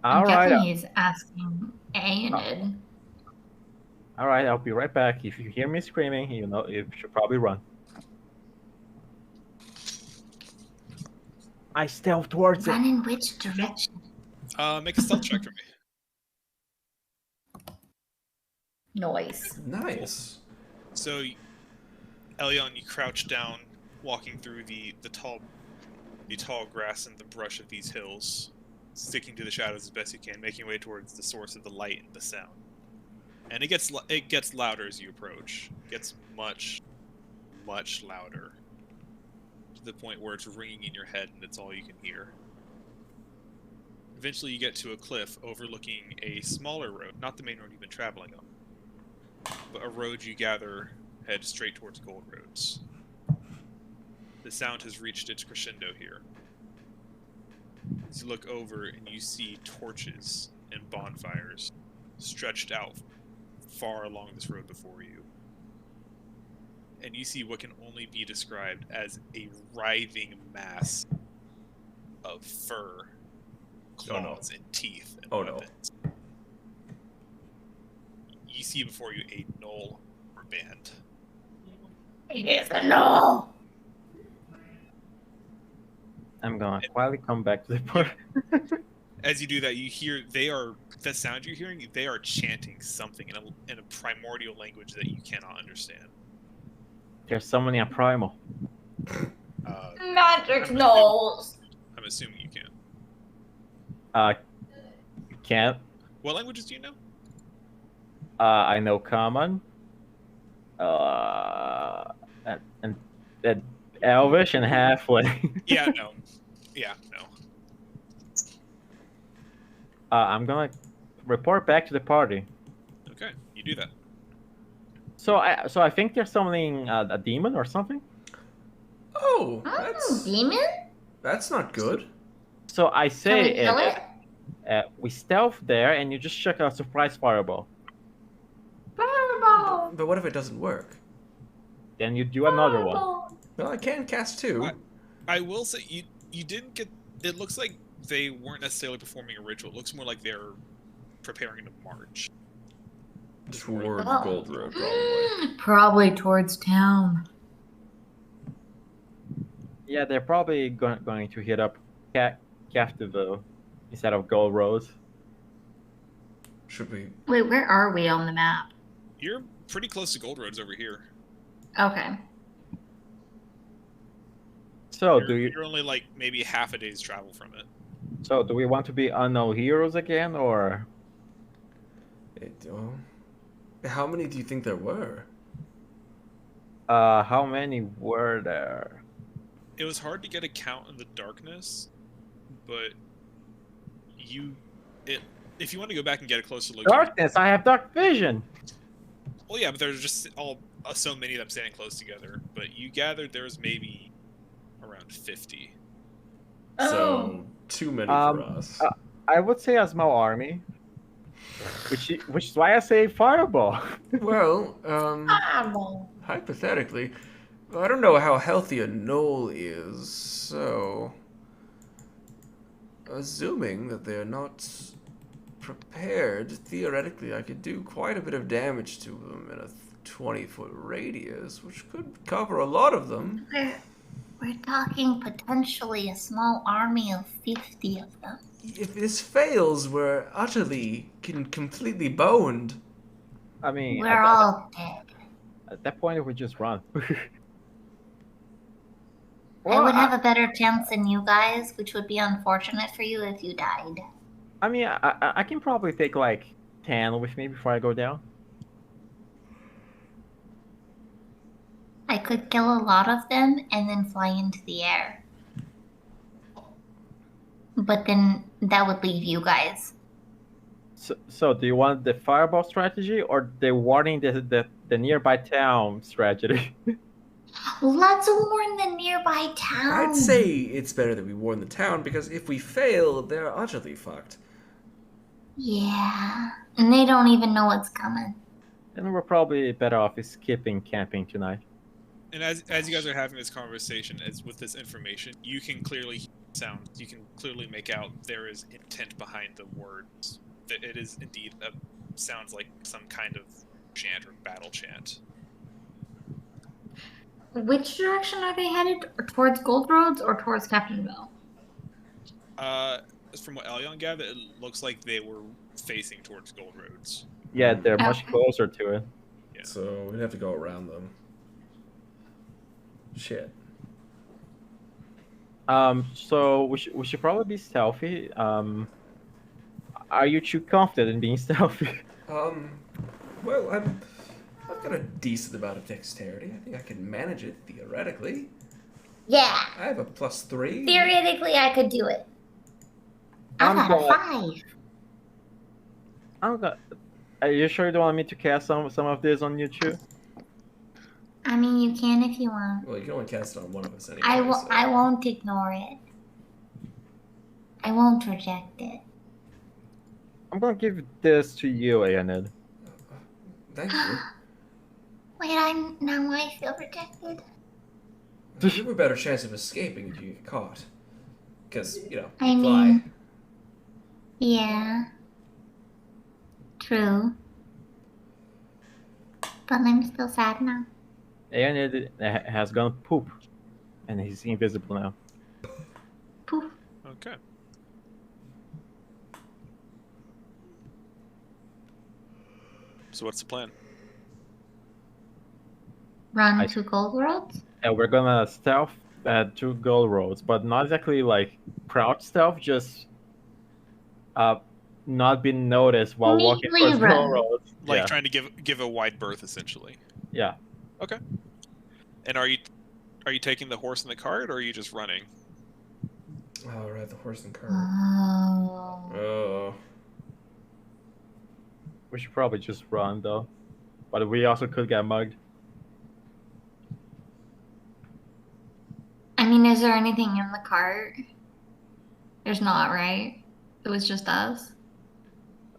I'm Alright, guessing he's asking Aenid. alright, I'll be right back. If you hear me screaming, you should probably run. I stealth towards it. Run in which direction? Make a stealth check for me. Noise. Nice. So, Elion, you crouch down, walking through the tall grass and the brush of these hills, sticking to the shadows as best you can, making your way towards the source of the light and the sound. and it gets louder as you approach. It gets much louder, to the point where it's ringing in your head and it's all you can hear. Eventually, you get to a cliff overlooking a smaller road, not the main road you've been traveling on, but a road you gather head straight towards Gold Roads. The sound has reached its crescendo here. As you look over and you see torches and bonfires stretched out far along this road before you. And you see what can only be described as a writhing mass of fur, claws, and teeth and weapons. You see before you a gnoll band. It is a no. I'm gonna quietly come back to the part. As you do that, you hear the sound you're hearing. They are chanting something in a primordial language that you cannot understand. They're summoning a primal. Magic gnolls. I'm assuming you can. Can't. What languages do you know? I know Common. And Elvish and Halfway. Yeah, no. I'm gonna report back to the party. Okay, you do that. So I think they're summoning a demon or something. Oh, Oh, demon? that's not good. So I Can we say kill it? we stealth there, and you just check out surprise fireball. Fireball. But what if it doesn't work? Then you do another one. Fireball. Well, I can cast two. I will say you didn't get. It looks like they weren't necessarily performing a ritual. It looks more like they're preparing to march. Toward Oh. Gold Road, probably. Probably towards town. Yeah, they're probably going to hit up Caftiville instead of Gold Rose. Should we? Wait, where are we on the map? You're pretty close to Gold Roads over here. Okay. So You're only like maybe half a day's travel from it. So do we want to be unknown heroes again, or? How many do you think there were? How many were there? It was hard to get a count in the darkness, but if you want to go back and get a closer look. Darkness! I have dark vision! Well, yeah, but there's just so many of them standing close together. But you gathered there was maybe around 50. So too many for us. I would say a small army. Which is why I say fireball. Well, Fireball. hypothetically, I don't know how healthy a gnoll is, so assuming that they're not prepared, theoretically I could do quite a bit of damage to them in a 20-foot radius, which could cover a lot of them. We're talking potentially a small army of 50 of them. If this fails, we're utterly completely boned. I mean, We're all dead. at that point, we just run. I would have a better chance than you guys, which would be unfortunate for you if you died. I mean, I can probably take like 10 with me before I go down. I could kill a lot of them and then fly into the air. But then that would leave you guys. So do you want the fireball strategy or the warning the nearby town strategy? Let's warn the nearby town. I'd say it's better that we warn the town, because if we fail, they're utterly fucked. Yeah, and they don't even know what's coming. Then we're probably better off skipping camping tonight. And as you guys are having this conversation, as with this information, you can clearly hear sounds. You can clearly make out there is intent behind the words. That it is indeed sounds like some kind of chant or battle chant. Which direction are they headed? Towards Gold Roads or towards Captainville? From what Elyon gathered, it looks like they were facing towards Gold Roads. Yeah, they're much Okay. closer to it. Yeah. So we'd have to go around them. Shit. So we should probably be stealthy. Are you too confident in being stealthy? Well, I've got a decent amount of dexterity. I think I can manage it theoretically. Yeah. I have a +3. Theoretically, I could do it. I I'm got a gonna- 5. Are you sure you don't want me to cast some of this on you too? I mean, you can if you want. Well, you can only cast it on one of us anyway. I so- won't ignore it. I won't reject it. I'm gonna give this to you, Aeonid. Thank you. Wait, now I feel rejected. You have a better chance of escaping if you get caught. Because, you know, I you fly. mean- Yeah. True. But I'm still sad now. Aeonid has gone poop, and he's invisible now. Poof. Okay. So what's the plan? Run I- to Gold World? And we're gonna stealth to Gold Roads, but not exactly like crouch stealth, just not being noticed while walking Neatly towards run. Gold Roads. Like Yeah. trying to give a wide berth, essentially. Yeah. Okay. And are you taking the horse and the cart, or are you just running? Oh, right, the horse and cart. Oh. Oh. We should probably just run though, but we also could get mugged. I mean, is there anything in the cart? There's not, right? It was just us?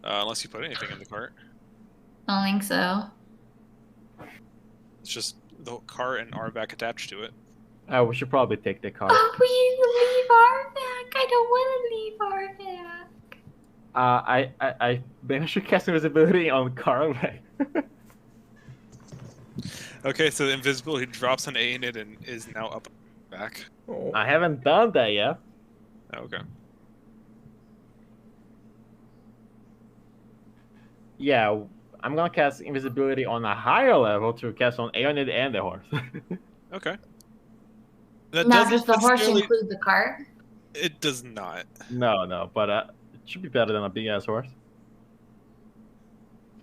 Unless you put anything in the cart. Don't think so. It's just the cart and Arvac attached to it. We should probably take the car. Oh, we leave Arvac. I don't want to leave Arvac. I maybe I should cast invisibility on Carl. Okay, so the invisibility drops on Aenid and is now up and back. Oh. I haven't done that yet. Okay. Yeah, I'm gonna cast invisibility on a higher level to cast on Aeonid and the horse. Okay. That Now, doesn't does the horse necessarily- include the cart? It does not. no, but it should be better than a big ass horse.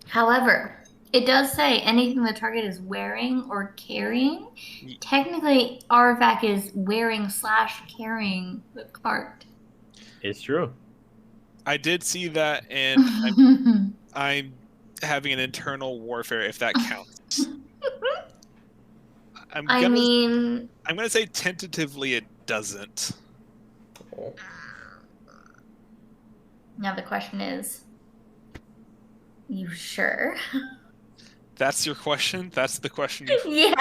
However, it does say anything the target is wearing or carrying. Technically, Arvac is wearing / carrying the cart. It's true. I did see that, and I'm having an internal warfare if that counts. I mean, I'm gonna say tentatively it doesn't. Oh. now the question is, you sure? That's your question? That's the question? Yeah.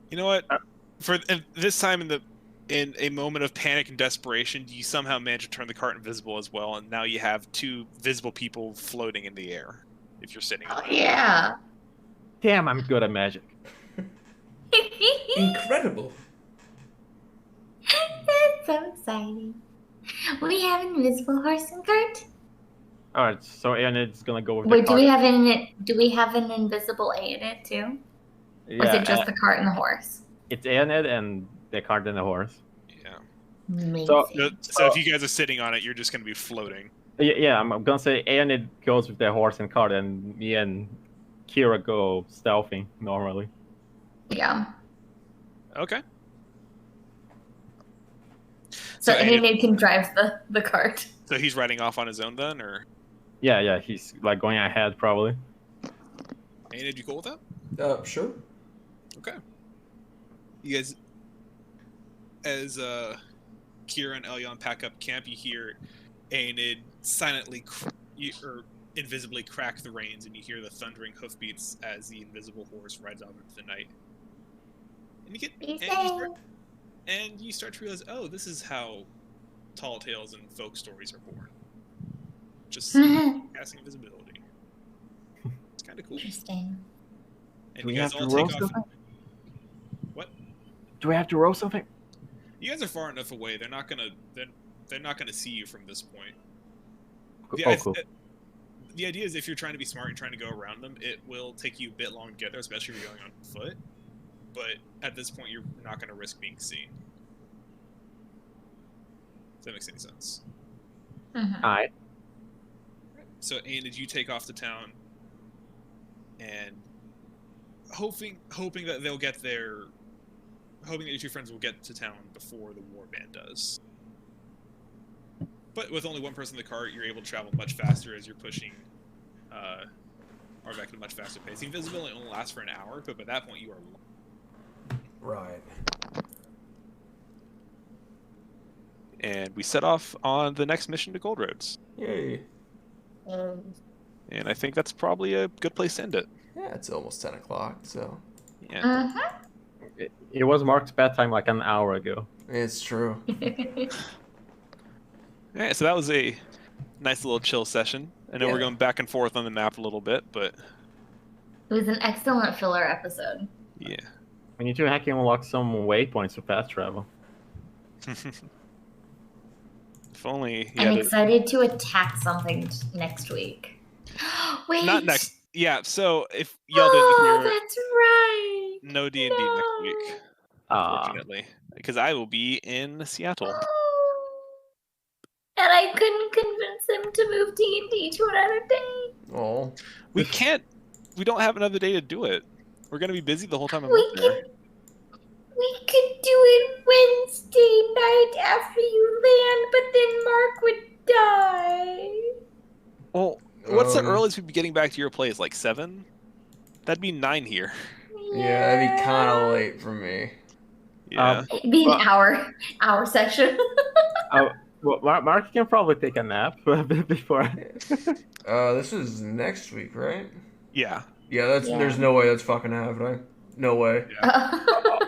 You know what? For this time in a moment of panic and desperation, you somehow manage to turn the cart invisible as well, and now you have 2 visible people floating in the air. If you're sitting on Oh, yeah. Damn, I'm good at magic. Incredible. That's so exciting. We have an invisible horse and cart. All right, so Aeonid's gonna go with Wait, the do cart. we have an invisible A in it too? Yeah, Or is it just the cart and the horse? it's Aeonid and the cart and the horse. Yeah. Amazing. So if you guys are sitting on it, you're just going to be floating. Yeah, I'm gonna say Aeonid goes with the horse and cart, and me and Kira go stealthing normally. yeah. Okay. So So anyone can drive the cart. So he's riding off on his own then, or Yeah, he's like going ahead probably. Aenid, you cool with that? Sure. Okay. You guys, as Kira and Elyon pack up camp, you hear Aenid silently or invisibly crack the reins, and you hear the thundering hoofbeats as the invisible horse rides out into the night. And you get Be and you start to realize, oh, this is how tall tales and folk stories are born. Just passing invisibility. It's kind of cool. Interesting. And Do we you guys have to all roll take off. something? What? Do we have to roll something? You guys are far enough away. They're not gonna see you from this point. Cool. The idea is if you're trying to be smart and trying to go around them, it will take you a bit long to get there, especially if you're going on foot. But at this point, you're not going to risk being seen. If that makes any sense. Mhm. Alright. So, Aenid, you take off to town, and hoping that they'll get there, hoping that your two friends will get to town before the warband does. But with only one person in the cart, you're able to travel much faster as you're pushing Arvek at a much faster pace. The invisibility only lasts for an hour, but by that point you are. Right. And we set off on the next mission to Gold Roads. Yay. And I think that's probably a good place to end it. Yeah, it's almost 10 o'clock, so Yeah. Mhm. It was Mark's bedtime like an hour ago. it's true. Alright, so that was a nice little chill session. I know we're Yeah. going back and forth on the map a little bit, but It was an excellent filler episode. yeah. We need to hack and unlock some waypoints for fast travel. If only you I'm had excited to attack something next week. Wait. not next. Yeah, so if y'all Oh, didn't hear, that's right. no D&D next week, Ah, unfortunately, because I will be in Seattle. And I couldn't convince him to move D&D to another day. Oh. We can't. We don't have another day to do it. We're gonna be busy the whole time I'm We up there. could do it Wednesday night after you land, but then Mark would die. Well, what's the Um, earliest we'd be getting back to your place? Like 7? That'd be 9 here. Yeah, that'd be kind of late for me. Yeah. It'd be an Well- hour session. well, Mark can probably take a nap before. This is next week, right? Yeah. Yeah, that's Yeah. there's no way that's fucking happening. No way.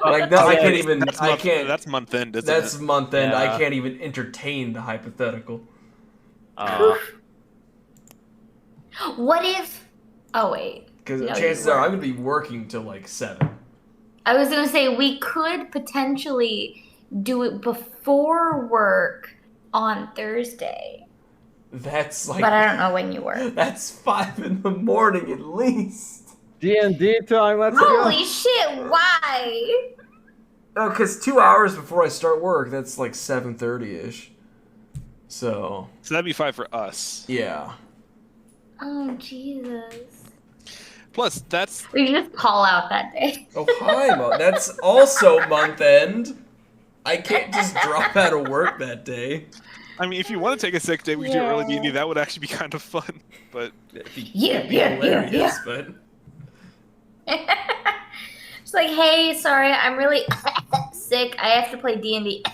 Oh, Like, no, I yeah, can't even. That's I month, can't. That's month end, isn't That's it? month end. Yeah. I can't even entertain the hypothetical. What if? Oh wait, Because No, chances you are weren't. I'm gonna be working till like 7. I was gonna say we could potentially do it before work on Thursday, That's like. but I don't know when you work. That's 5 in the morning at least. D&D time, let's go. Holy shit! Why? Oh, because 2 hours before I start work, that's like 7:30 ish. So So that'd be 5 for us. yeah. Oh Jesus! Plus, that's We can just call out that day. Oh hi, that's also month end. I can't just drop out of work that day. I mean, if you want to take a sick day, we could do early Yeah. D&D. That would actually be kind of fun. But It'd be, Yeah, it'd be yeah, yeah, hilarious, but It's like, hey, sorry, I'm really sick. I have to play D&D.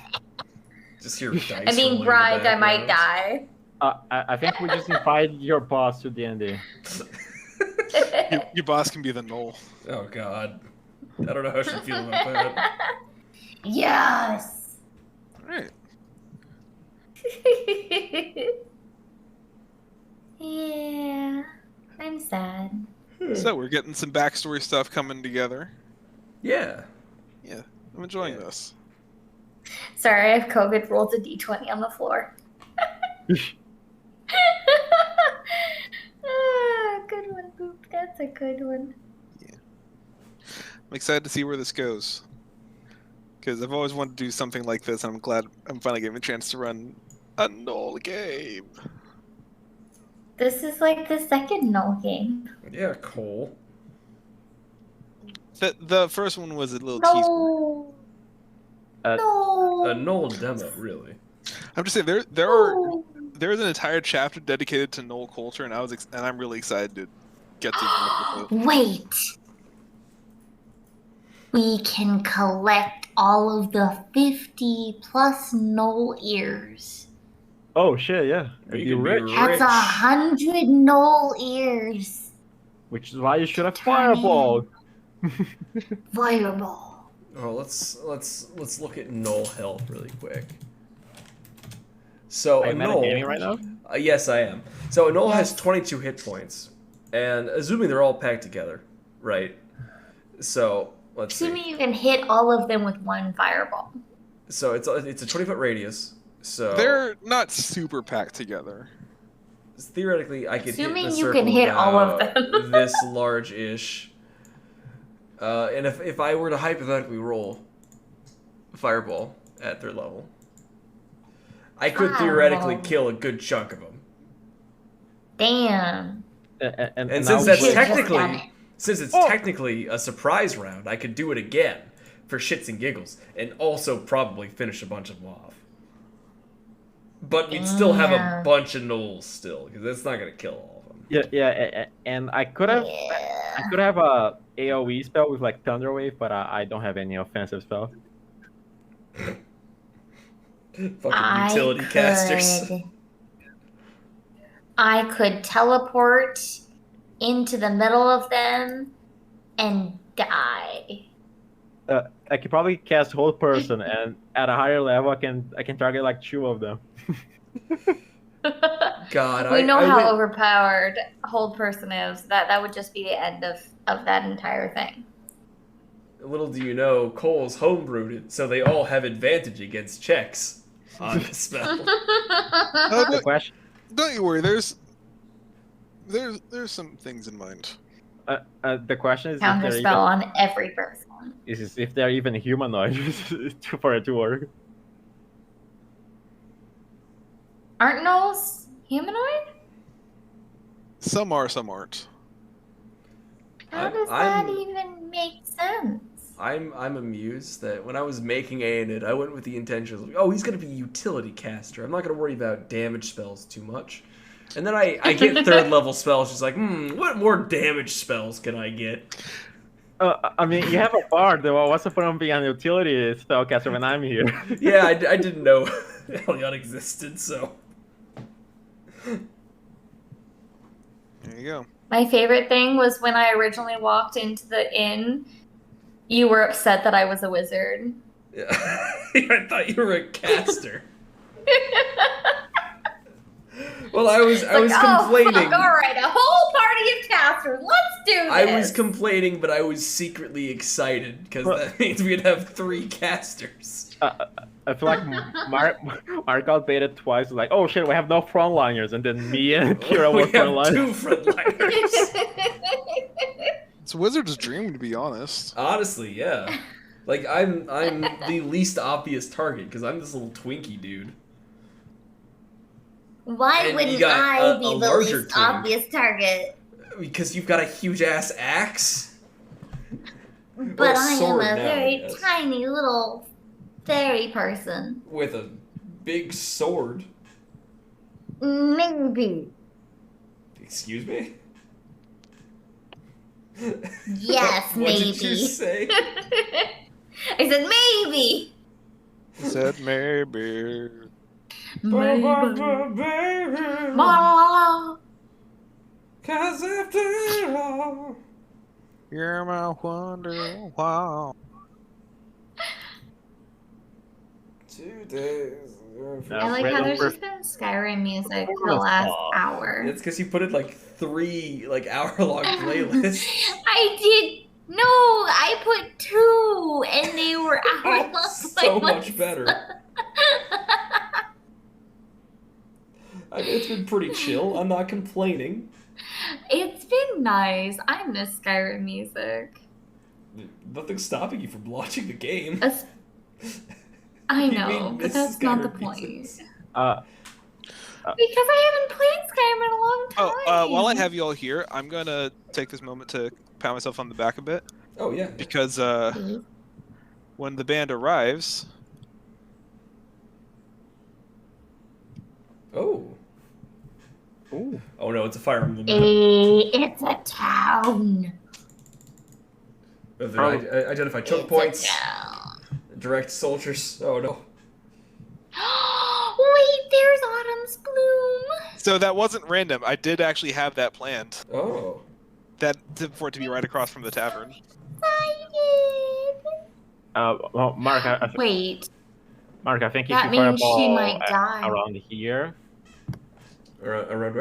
just hear dice. I'm rolling being in the bribed. I might background. die. I think we just invite your boss to D&D. your boss can be the Knoll. Oh god. I don't know how I should feel about that. Yes. All right. Yeah, I'm sad. So we're getting some backstory stuff coming together. Yeah. Yeah, I'm enjoying this. Sorry, I have COVID. Rolled a d20 on the floor. Good one, Boop. That's a good one. I'm excited to see where this goes. Because I've always wanted to do something like this, and I'm glad I'm finally getting a chance to run a Knoll game. This is like the second null game. Yeah, Cole. The first one was a little teaser. No. Uh, No. A Knoll demo, really. I'm just saying there's an entire chapter dedicated to Knoll culture, and I'm really excited to get to work with it. Wait. We can collect all of the 50 plus knoll ears. Oh shit, yeah. We You could be rich. That's Rich. 100 knoll ears. Which is why you should have Turn in. fireball. Fireball. Oh, let's look at Knoll health really quick. So Are a you Knoll. metagaming right now? Yes, I am. So a Knoll has Yes. 22 hit points, and assuming they're all packed together, right? So let's see. Assuming you can hit all of them with one fireball. So it's a 20-foot radius. So They're not super packed together. theoretically, I could Assuming hit the you circle can hit all of about them. this large-ish. And if I were to hypothetically roll fireball at their level, I could Wow. theoretically kill a good chunk of them. Damn. And now since we- that's should've just done technically, it. since it's Oh. technically a surprise round, I could do it again for shits and giggles, and also probably finish a bunch of them off. But we'd still have a Damn. bunch of gnolls still, because that's not gonna kill all of them. and I could have a AOE spell with like Thunder Wave, but I don't have any offensive spell. Fucking utility casters. I could teleport into the middle of them and die. I could probably cast Hold Person, and at a higher level, I can target like 2 of them. God, We know I how went- overpowered Hold Person is. That would just be the end of that entire thing. Little do you know, Cole's homebrewed it, so they all have advantage against checks on the spell. The question, Don't you worry. There's some things in mind. the question is Counter spell on every person. if they're even humanoid for it to work. Aren't gnolls humanoid? Some are, some aren't. How does I'm- that even make sense? I'm amused that when I was making Aenid, I went with the intention of, like, oh, he's going to be utility caster. I'm not going to worry about damage spells too much. And then I get third level spells, just like, what more damage spells can I get? I mean, you have a bard. Though. What's the point of being an utility spellcaster when I'm here? Yeah, I didn't know Elyon existed, so. There you go. My favorite thing was when I originally walked into the inn, you were upset that I was a wizard. Yeah. I thought you were a caster. Well, I was complaining. Fuck, all right, a whole party of casters. Let's do this. I was complaining, but I was secretly excited because that means we'd have 3 casters. I feel like Mark got baited twice. Like, oh shit, we have no frontliners, and then me and Kira We were have frontliners. 2 frontliners. It's a wizard's dream, to be honest. Honestly, yeah. Like I'm the least obvious target because I'm this little Twinkie dude. Why And you wouldn't got I a be the larger least twink. obvious target? Because you've got a huge ass axe. But a I am sword a now, very yes. tiny little fairy person. With a big sword. Maybe. Excuse me? Yes, What maybe. did you say? I said maybe. Said maybe. Maybe. Baby, Ma. 'cause after all, You're my wonder. Wow. 2 days. I like how Random there's per- just been Skyrim music for the last hour. It's because you put in like 3 like hour-long playlists. I did. No, I put 2, and they were hour long. So much better. I mean, it's been pretty chill. I'm not complaining. It's been nice. I miss Skyrim music. Nothing's stopping you from launching the game. As- I You know, mean but miss that's not the Skyrim point. music? Because I haven't played Skyrim in a long time. Oh, while I have you all here, I'm gonna take this moment to pat myself on the back a bit Oh, yeah. because when the band arrives, Oh. Ooh. Oh, no, it's a Fire Emblem. It's a town. Identify choke It's points. a town. Direct soldiers. Oh, no. Wait, there's Autumn's Bloom. so that wasn't random. I did actually have that planned. Oh. For it to be right across from the tavern. Excited. Well, Mark, I Wait, Mark, I think if that you means she fireball might die. around here, Around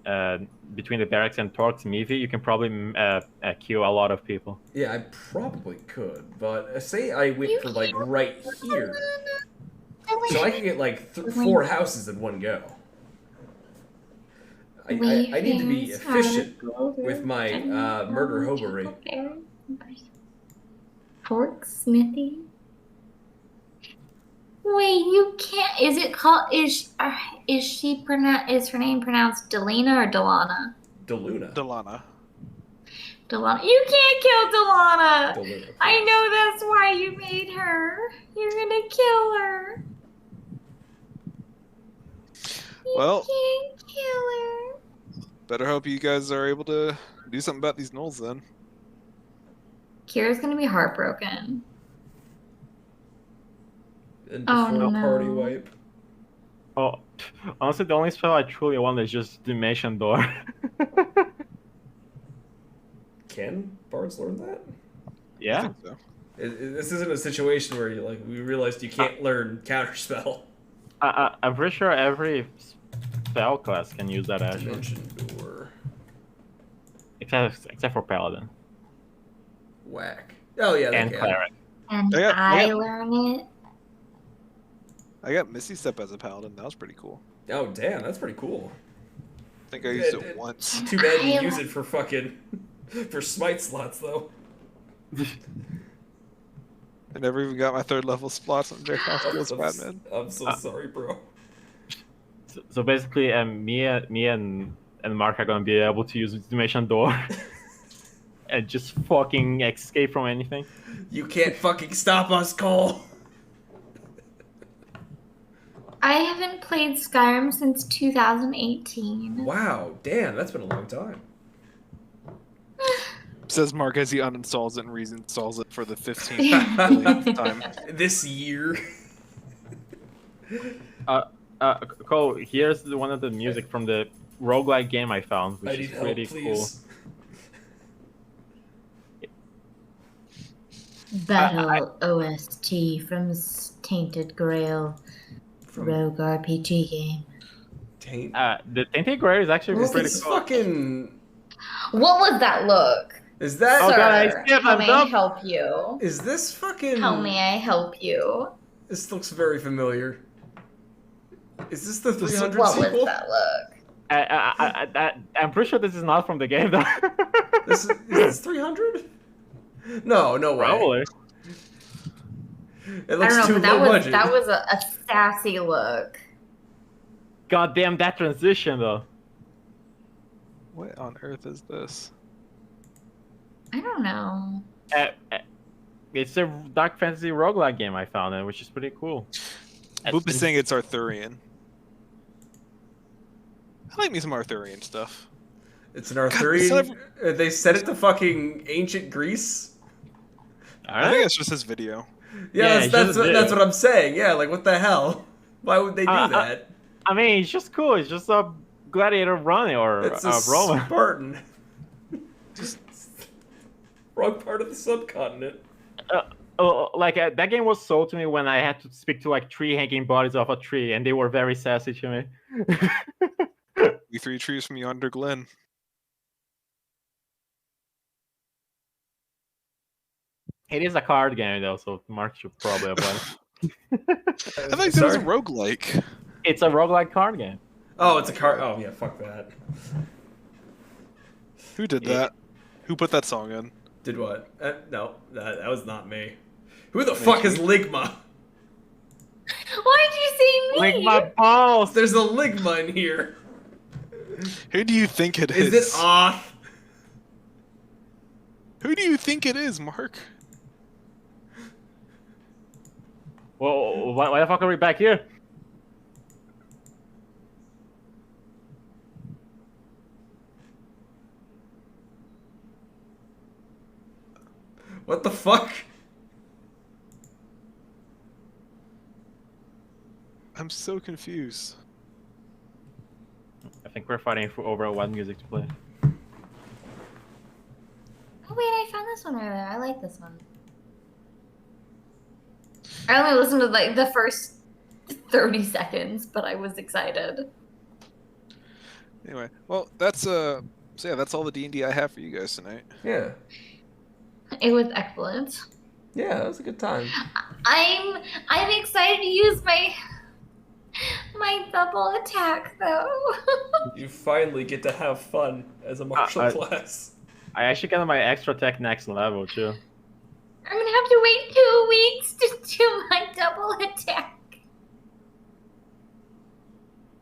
where? between the barracks and Torque's Smithy, you can probably kill a lot of people. Yeah, I probably could, but say I went for like right here, so I can get like 4 houses in one go. I need to be efficient with my murder hobo rate. rate. Torque Smithy. Wait, you can't. Is it called? Is her name pronounced Delina or Delana? Deluna. Delana. Delana. You can't kill Delana. Deluna. I know that's why you made her. You're gonna kill her. You Well- can't kill her. Better hope you guys are able to do something about these gnolls then. Kira's gonna be heartbroken. And Oh, before no. party wipe. Oh, honestly, the only spell I truly want is just Dimension Door. Can bards learn that? I Yeah. think so. This isn't a situation where we realized you can't learn counterspell. I'm pretty sure every spell class can use that actually, Dimension door. except for Paladin Whack. Oh yeah, they and can. Cleric. And Yeah, I yeah. learn it. I got Misty Step as a paladin. That was pretty cool. Oh damn, that's pretty cool. I think I used it once. Too bad you I use it for fucking for smite slots though. I never even got my 3rd level slots on Jack Hospital's I'm Batman. I'm so sorry, bro. So basically, me and Mark are gonna be able to use Dimension Door and just fucking escape from anything. You can't fucking stop us, Cole. I haven't played Skyrim since 2018. Wow, damn, that's been a long time. Says Mark as he uninstalls it and reinstalls it for the 15th millionth time. This year. Cole, here's one of the music from the roguelike game I found, I which need is help, pretty cool. please. Battle OST from Tainted Grail From Rogue RPG game. Taint. The Tainted Grail is actually What's pretty this cool. fucking? What was that look? Is that? Oh, Sir, guys, yeah, how I'm may done. I help you? Is this fucking? How may I help you? This looks very familiar. Is this the 300 What sequel? was that look? I'm pretty sure this is not from the game though. Is this 300? No, no way. Probably. It I looks don't too know, but that low was budget. that was a sassy look. God damn that transition though. What on earth is this? I don't know. It's a dark fantasy roguelike game I found, which is pretty cool. Boop is saying it's Arthurian. I like me some Arthurian stuff. It's an Arthurian. They set it to fucking ancient Greece. I think it's just his video. Yeah, Yeah, that's it's just what I'm saying. Yeah, like what the hell? Why would they do that? I mean, it's just cool. It's just a gladiator running or It's a Roman. Spartan. Just wrong part of the subcontinent. That game was sold to me when I had to speak to like 3 hanging bodies off a tree, and they were very sassy to me. We 3 trees from yonder glen. It is a card game though, so Mark should probably have one. I think that was a roguelike. It's a roguelike card game. Oh, it's a card. Oh yeah, fuck that. Who did that? Who put that song in? Did what? No, that was not me. Who the fuck is Ligma? Why'd you say me? Like my balls. There's a Ligma in here. Who do you think it is? Is it Oth? Who do you think it is, Mark? Well, why the fuck are we back here? What the fuck? I'm so confused. I think we're fighting over what music to play. Oh wait, I found this one earlier. I like this one. I only listened to like the first 30 seconds, but I was excited. Anyway, well, that's so yeah, that's all the D&D I have for you guys tonight. Yeah. It was excellent. Yeah, that was a good time. I'm excited to use my double attack though. You finally get to have fun as a martial class. I actually got my extra tech next level too. I'm gonna have to wait 2 weeks to do my double attack.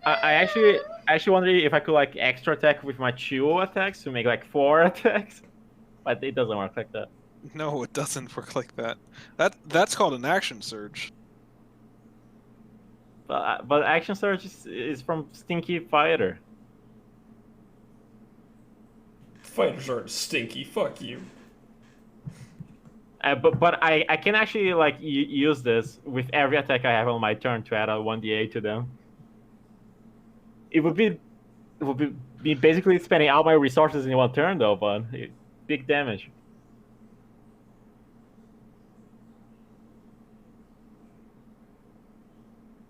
I actually wonder if I could like extra attack with my 2 attacks to make like 4 attacks, but it doesn't work like that. No, it doesn't work like that. That's called an action surge. But action surge is from Stinky Fighter. Fighters aren't stinky. Fuck you. But I can actually like use this with every attack I have on my turn to add a 1d8 to them. It would be me basically spending all my resources in one turn though, but big damage.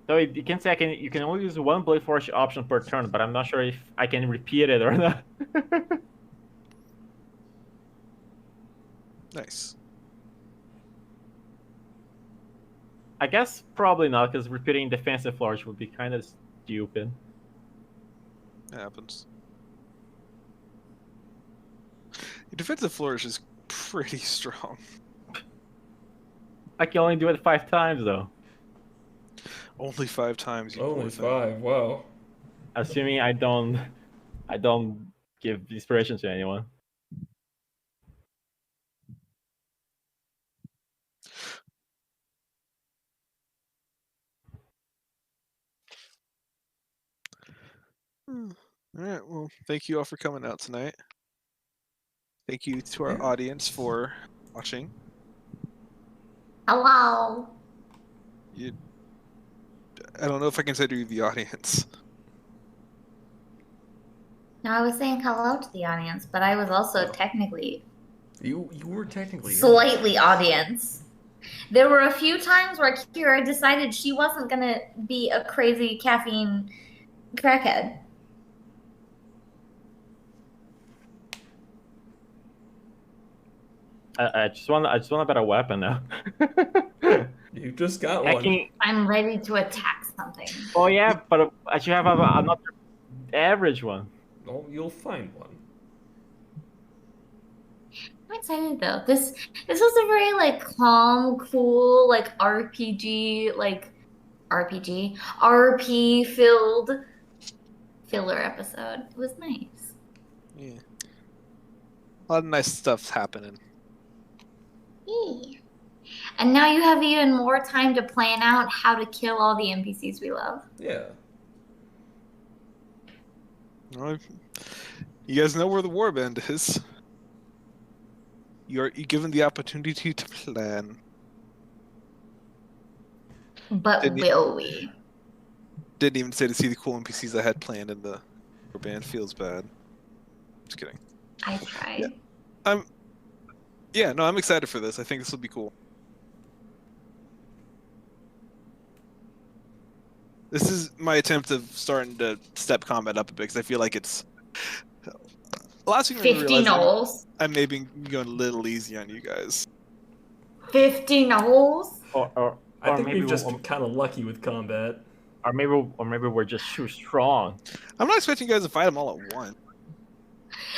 So you can say you can only use 1 Blade Forge option per turn, but I'm not sure if I can repeat it or not. Nice. I guess probably not, because repeating defensive flourish would be kind of stupid. It happens. Your defensive flourish is pretty strong. I can only do it 5 times though. Only 5 times. You Only poor thing. 5. Wow. Assuming I don't give inspiration to anyone. All right. Well, thank you all for coming out tonight. Thank you to our audience for watching. Hello. I don't know if I consider you the audience. No, I was saying hello to the audience, but I was also technically You were technically slightly audience. There were a few times where Kira decided she wasn't gonna be a crazy caffeine crackhead. I just want a better weapon now. You just got one. Hacking. I'm ready to attack something. Oh yeah, but I should have another average one. Oh, you'll find one. I'm excited though. This was a very like calm, cool, like RPG RP filled filler episode. It was nice. Yeah. A lot of nice stuff's happening. Yeah. And now you have even more time to plan out how to kill all the NPCs we love. Yeah. Well, you guys know where the warband is. You're given the opportunity to plan. But will we? Didn't even say to see the cool NPCs I had planned in the warband. Feels bad. Just kidding. I tried. Yeah. No, I'm excited for this. I think this will be cool. This is my attempt of starting to step combat up a bit because I feel like it's. Last thing 50 knolls. I may be going a little easy on you guys. 50 knolls. I think maybe we've just been kind of lucky with combat. Or maybe we're just too strong. I'm not expecting you guys to fight them all at once.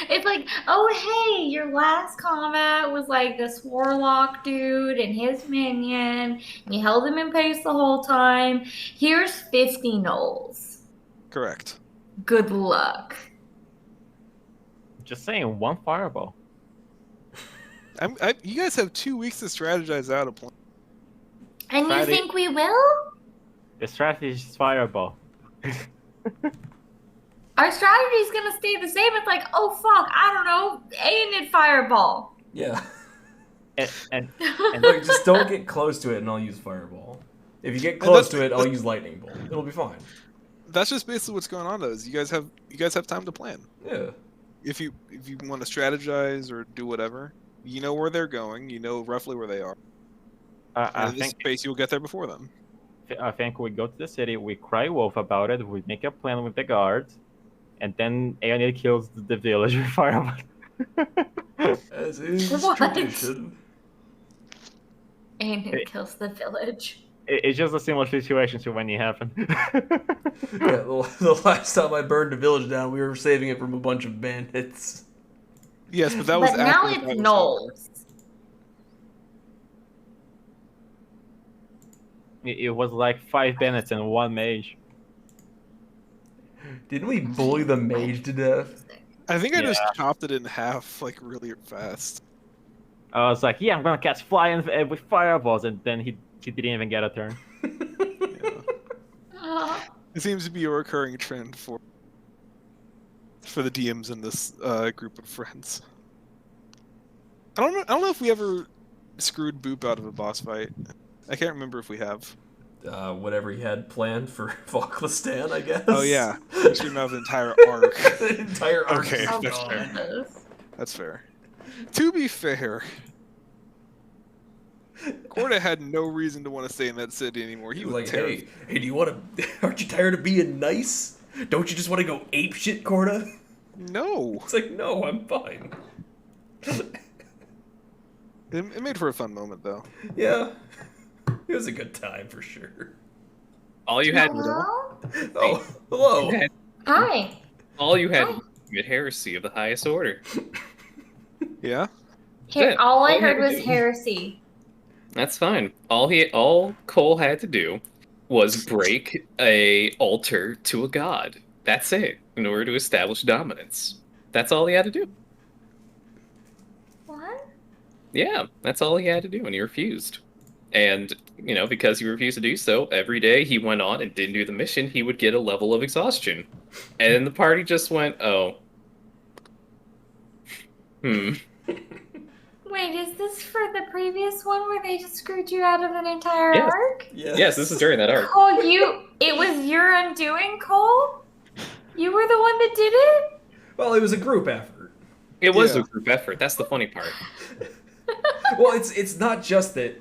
It's like, oh hey, your last combat was like this warlock dude and his minion. You held him in pace the whole time. Here's 50 knolls. Correct. Good luck. Just saying, 1 fireball. You guys have 2 weeks to strategize out a plan. And you Friday. think we will? The strategy is fireball. Our strategy is gonna stay the same. It's like, oh fuck, I don't know, aim at fireball. Yeah. And Look, just don't get close to it and I'll use fireball. If you get close to it, I'll use lightning bolt. It'll be fine. That's just basically what's going on, though. Is you guys have time to plan. Yeah. If you want to strategize or do whatever, you know where they're going. You know roughly where they are. I In this think space, you'll get there before them. we go to the city, we cry wolf about it, we make a plan with the guards, and then Aeonid kills the village with fireball. As is What? tradition. And it kills the village. It's just a similar situation to when it happened. Yeah, the last time I burned a village down, we were saving it from a bunch of bandits. Yes, but that was. But now after the it's fight was over. knolls. It was like 5 bandits and 1 mage. Didn't we bully the mage to death? I think I just Yeah. chopped it in half like really fast. I was like, yeah, I'm gonna catch flying with fireballs, and then he didn't even get a turn. Yeah. Oh, It seems to be a recurring trend for the DMs in this group of friends. I don't know if we ever screwed Boop out of a boss fight. I can't remember if we have. Whatever he had planned for Falklistan, I guess. Oh yeah, we screwed him out of the entire arc. The entire arc. Okay, is oh that's gone. fair. goodness. That's fair. To be fair, Corda had no reason to want to stay in that city anymore. He He was was like, terrified. hey, do you want to? Aren't you tired of being nice? Don't you just want to go ape shit, Corda? No, It's like, no, I'm fine. it made for a fun moment though. Yeah, it was a good time for sure. All you had, Hello? Oh, hello. you had Hi. all you had Hi. was commit heresy of the highest order. Yeah. Here, all I All heard you was do. heresy. That's fine. All Cole had to do was break a altar to a god. That's it. In order to establish dominance. That's all he had to do. What? Yeah, that's all he had to do, and he refused. And, because he refused to do so, every day he went on and didn't do the mission, he would get a level of exhaustion. And then the party just went, oh. Wait, is this for the previous one where they just screwed you out of an entire Yes. arc? Yes, this is during that arc. Cole, it was your undoing, Cole? You were the one that did it? Well, it was a group effort. It was Yeah. a group effort. That's the funny part. Well, it's not just that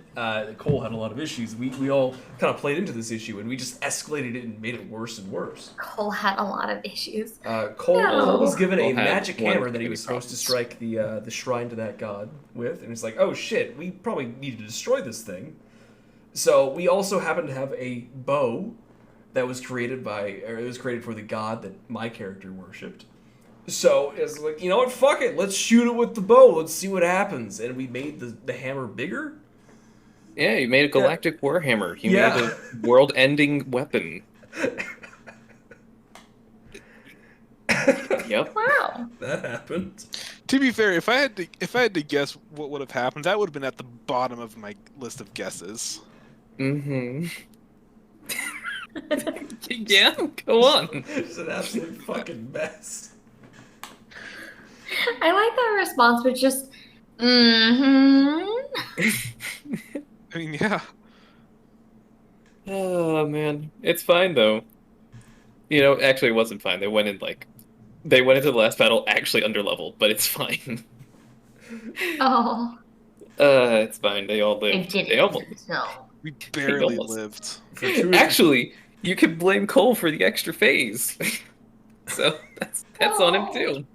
Cole had a lot of issues. We all kind of played into this issue, and we just escalated it and made it worse and worse. Cole had a lot of issues. Cole No. was given a Cole had magic one hammer that he of was the supposed to problems. strike the shrine to that god with, and it's like, oh shit, we probably need to destroy this thing. So we also happened to have a bow that was created for the god that my character worshipped. So it's like, you know what, fuck it, let's shoot it with the bow, let's see what happens. And we made the hammer bigger. Yeah, you made a galactic warhammer. You Yeah. made a world-ending weapon. Yep. Wow. That happened. To be fair, if I had to guess what would have happened, that would have been at the bottom of my list of guesses. Mm-hmm. Yeah, go on. It's an absolute fucking mess. I like that response, but just, mm-hmm. I mean, yeah. Oh man, it's fine though. Actually, it wasn't fine. They went into the last battle actually underleveled, but it's fine. Oh, It's fine. They all they lived. did They it. almost. No. We barely almost- lived. For two Actually, you can blame Cole for the extra phase. So that's on him too.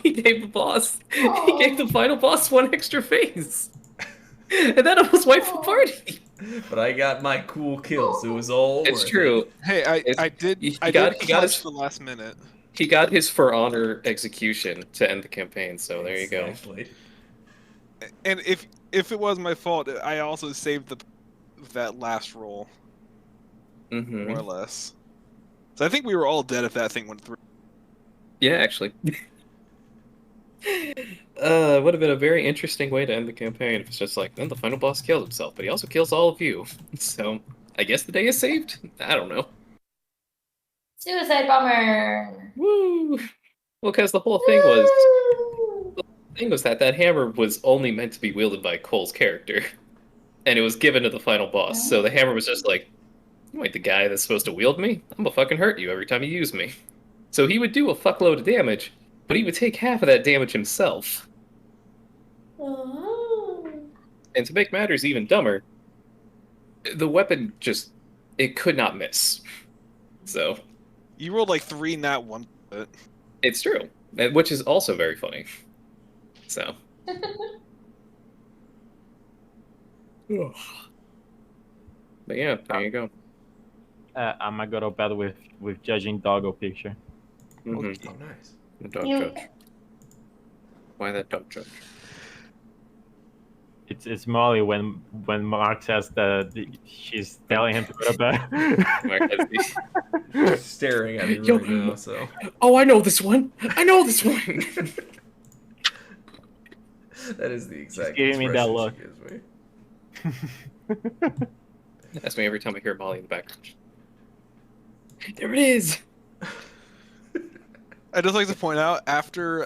He gave the boss. He gave the final boss one extra phase, and that almost wiped the party. But I got my cool kills. It was all It's worth true. Hey, I did he I got- did he got clutch his- the last minute. He got his for honor execution to end the campaign. So there you go. Exactly. And if it was my fault, I also saved that last roll, Mm-hmm. more or less. So I think we were all dead if that thing went through. Yeah, actually. Would have been a very interesting way to end the campaign if it's just like, then the final boss kills himself, but he also kills all of you. So I guess the day is saved? I don't know. Suicide bomber. Woo! Well, because the whole thing was that hammer was only meant to be wielded by Cole's character. And it was given to the final boss. So the hammer was just like, you ain't the guy that's supposed to wield me? I'm gonna fucking hurt you every time you use me. So he would do a fuckload of damage, but he would take half of that damage himself. Oh. And to make matters even dumber, the weapon it could not miss. So, You rolled like 3 nat 1. it's true. Which is also very funny. So. But yeah, there you go. I might go to bed with judging doggo picture. Mhm. Oh, nice. The dog You- judge. Why that dog judge? it's Molly when Mark says that she's telling him to go to bed. Mark has these- Staring at me Yo. right now, so. Oh, I know this one. I know this one. That is the exact giving me that look. expression she gives me. That's me every time I hear Molly in the background. There it is. I'd just like to point out, after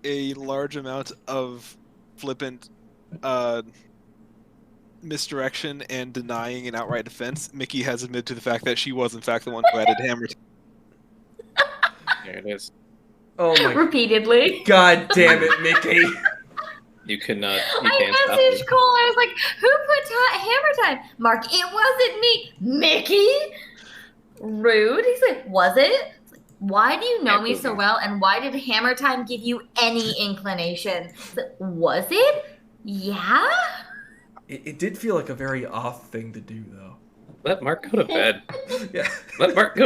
a large amount of flippant misdirection and denying an outright defense, Mickey has admitted to the fact that she was in fact the one who added hammer. There it is. Oh my Repeatedly. god damn it, Mickey. You cannot. You I can't stop me. messaged Cole. I was like, "Who put hammer time?" Mark, it wasn't me. Mickey. Rude. He's like, "Was it?" It's like, why do you know me so well, and why did hammer time give you any inclination? It's like, was it? Yeah. It did feel like a very off thing to do, though. Let Mark go to bed. Yeah. Let Mark go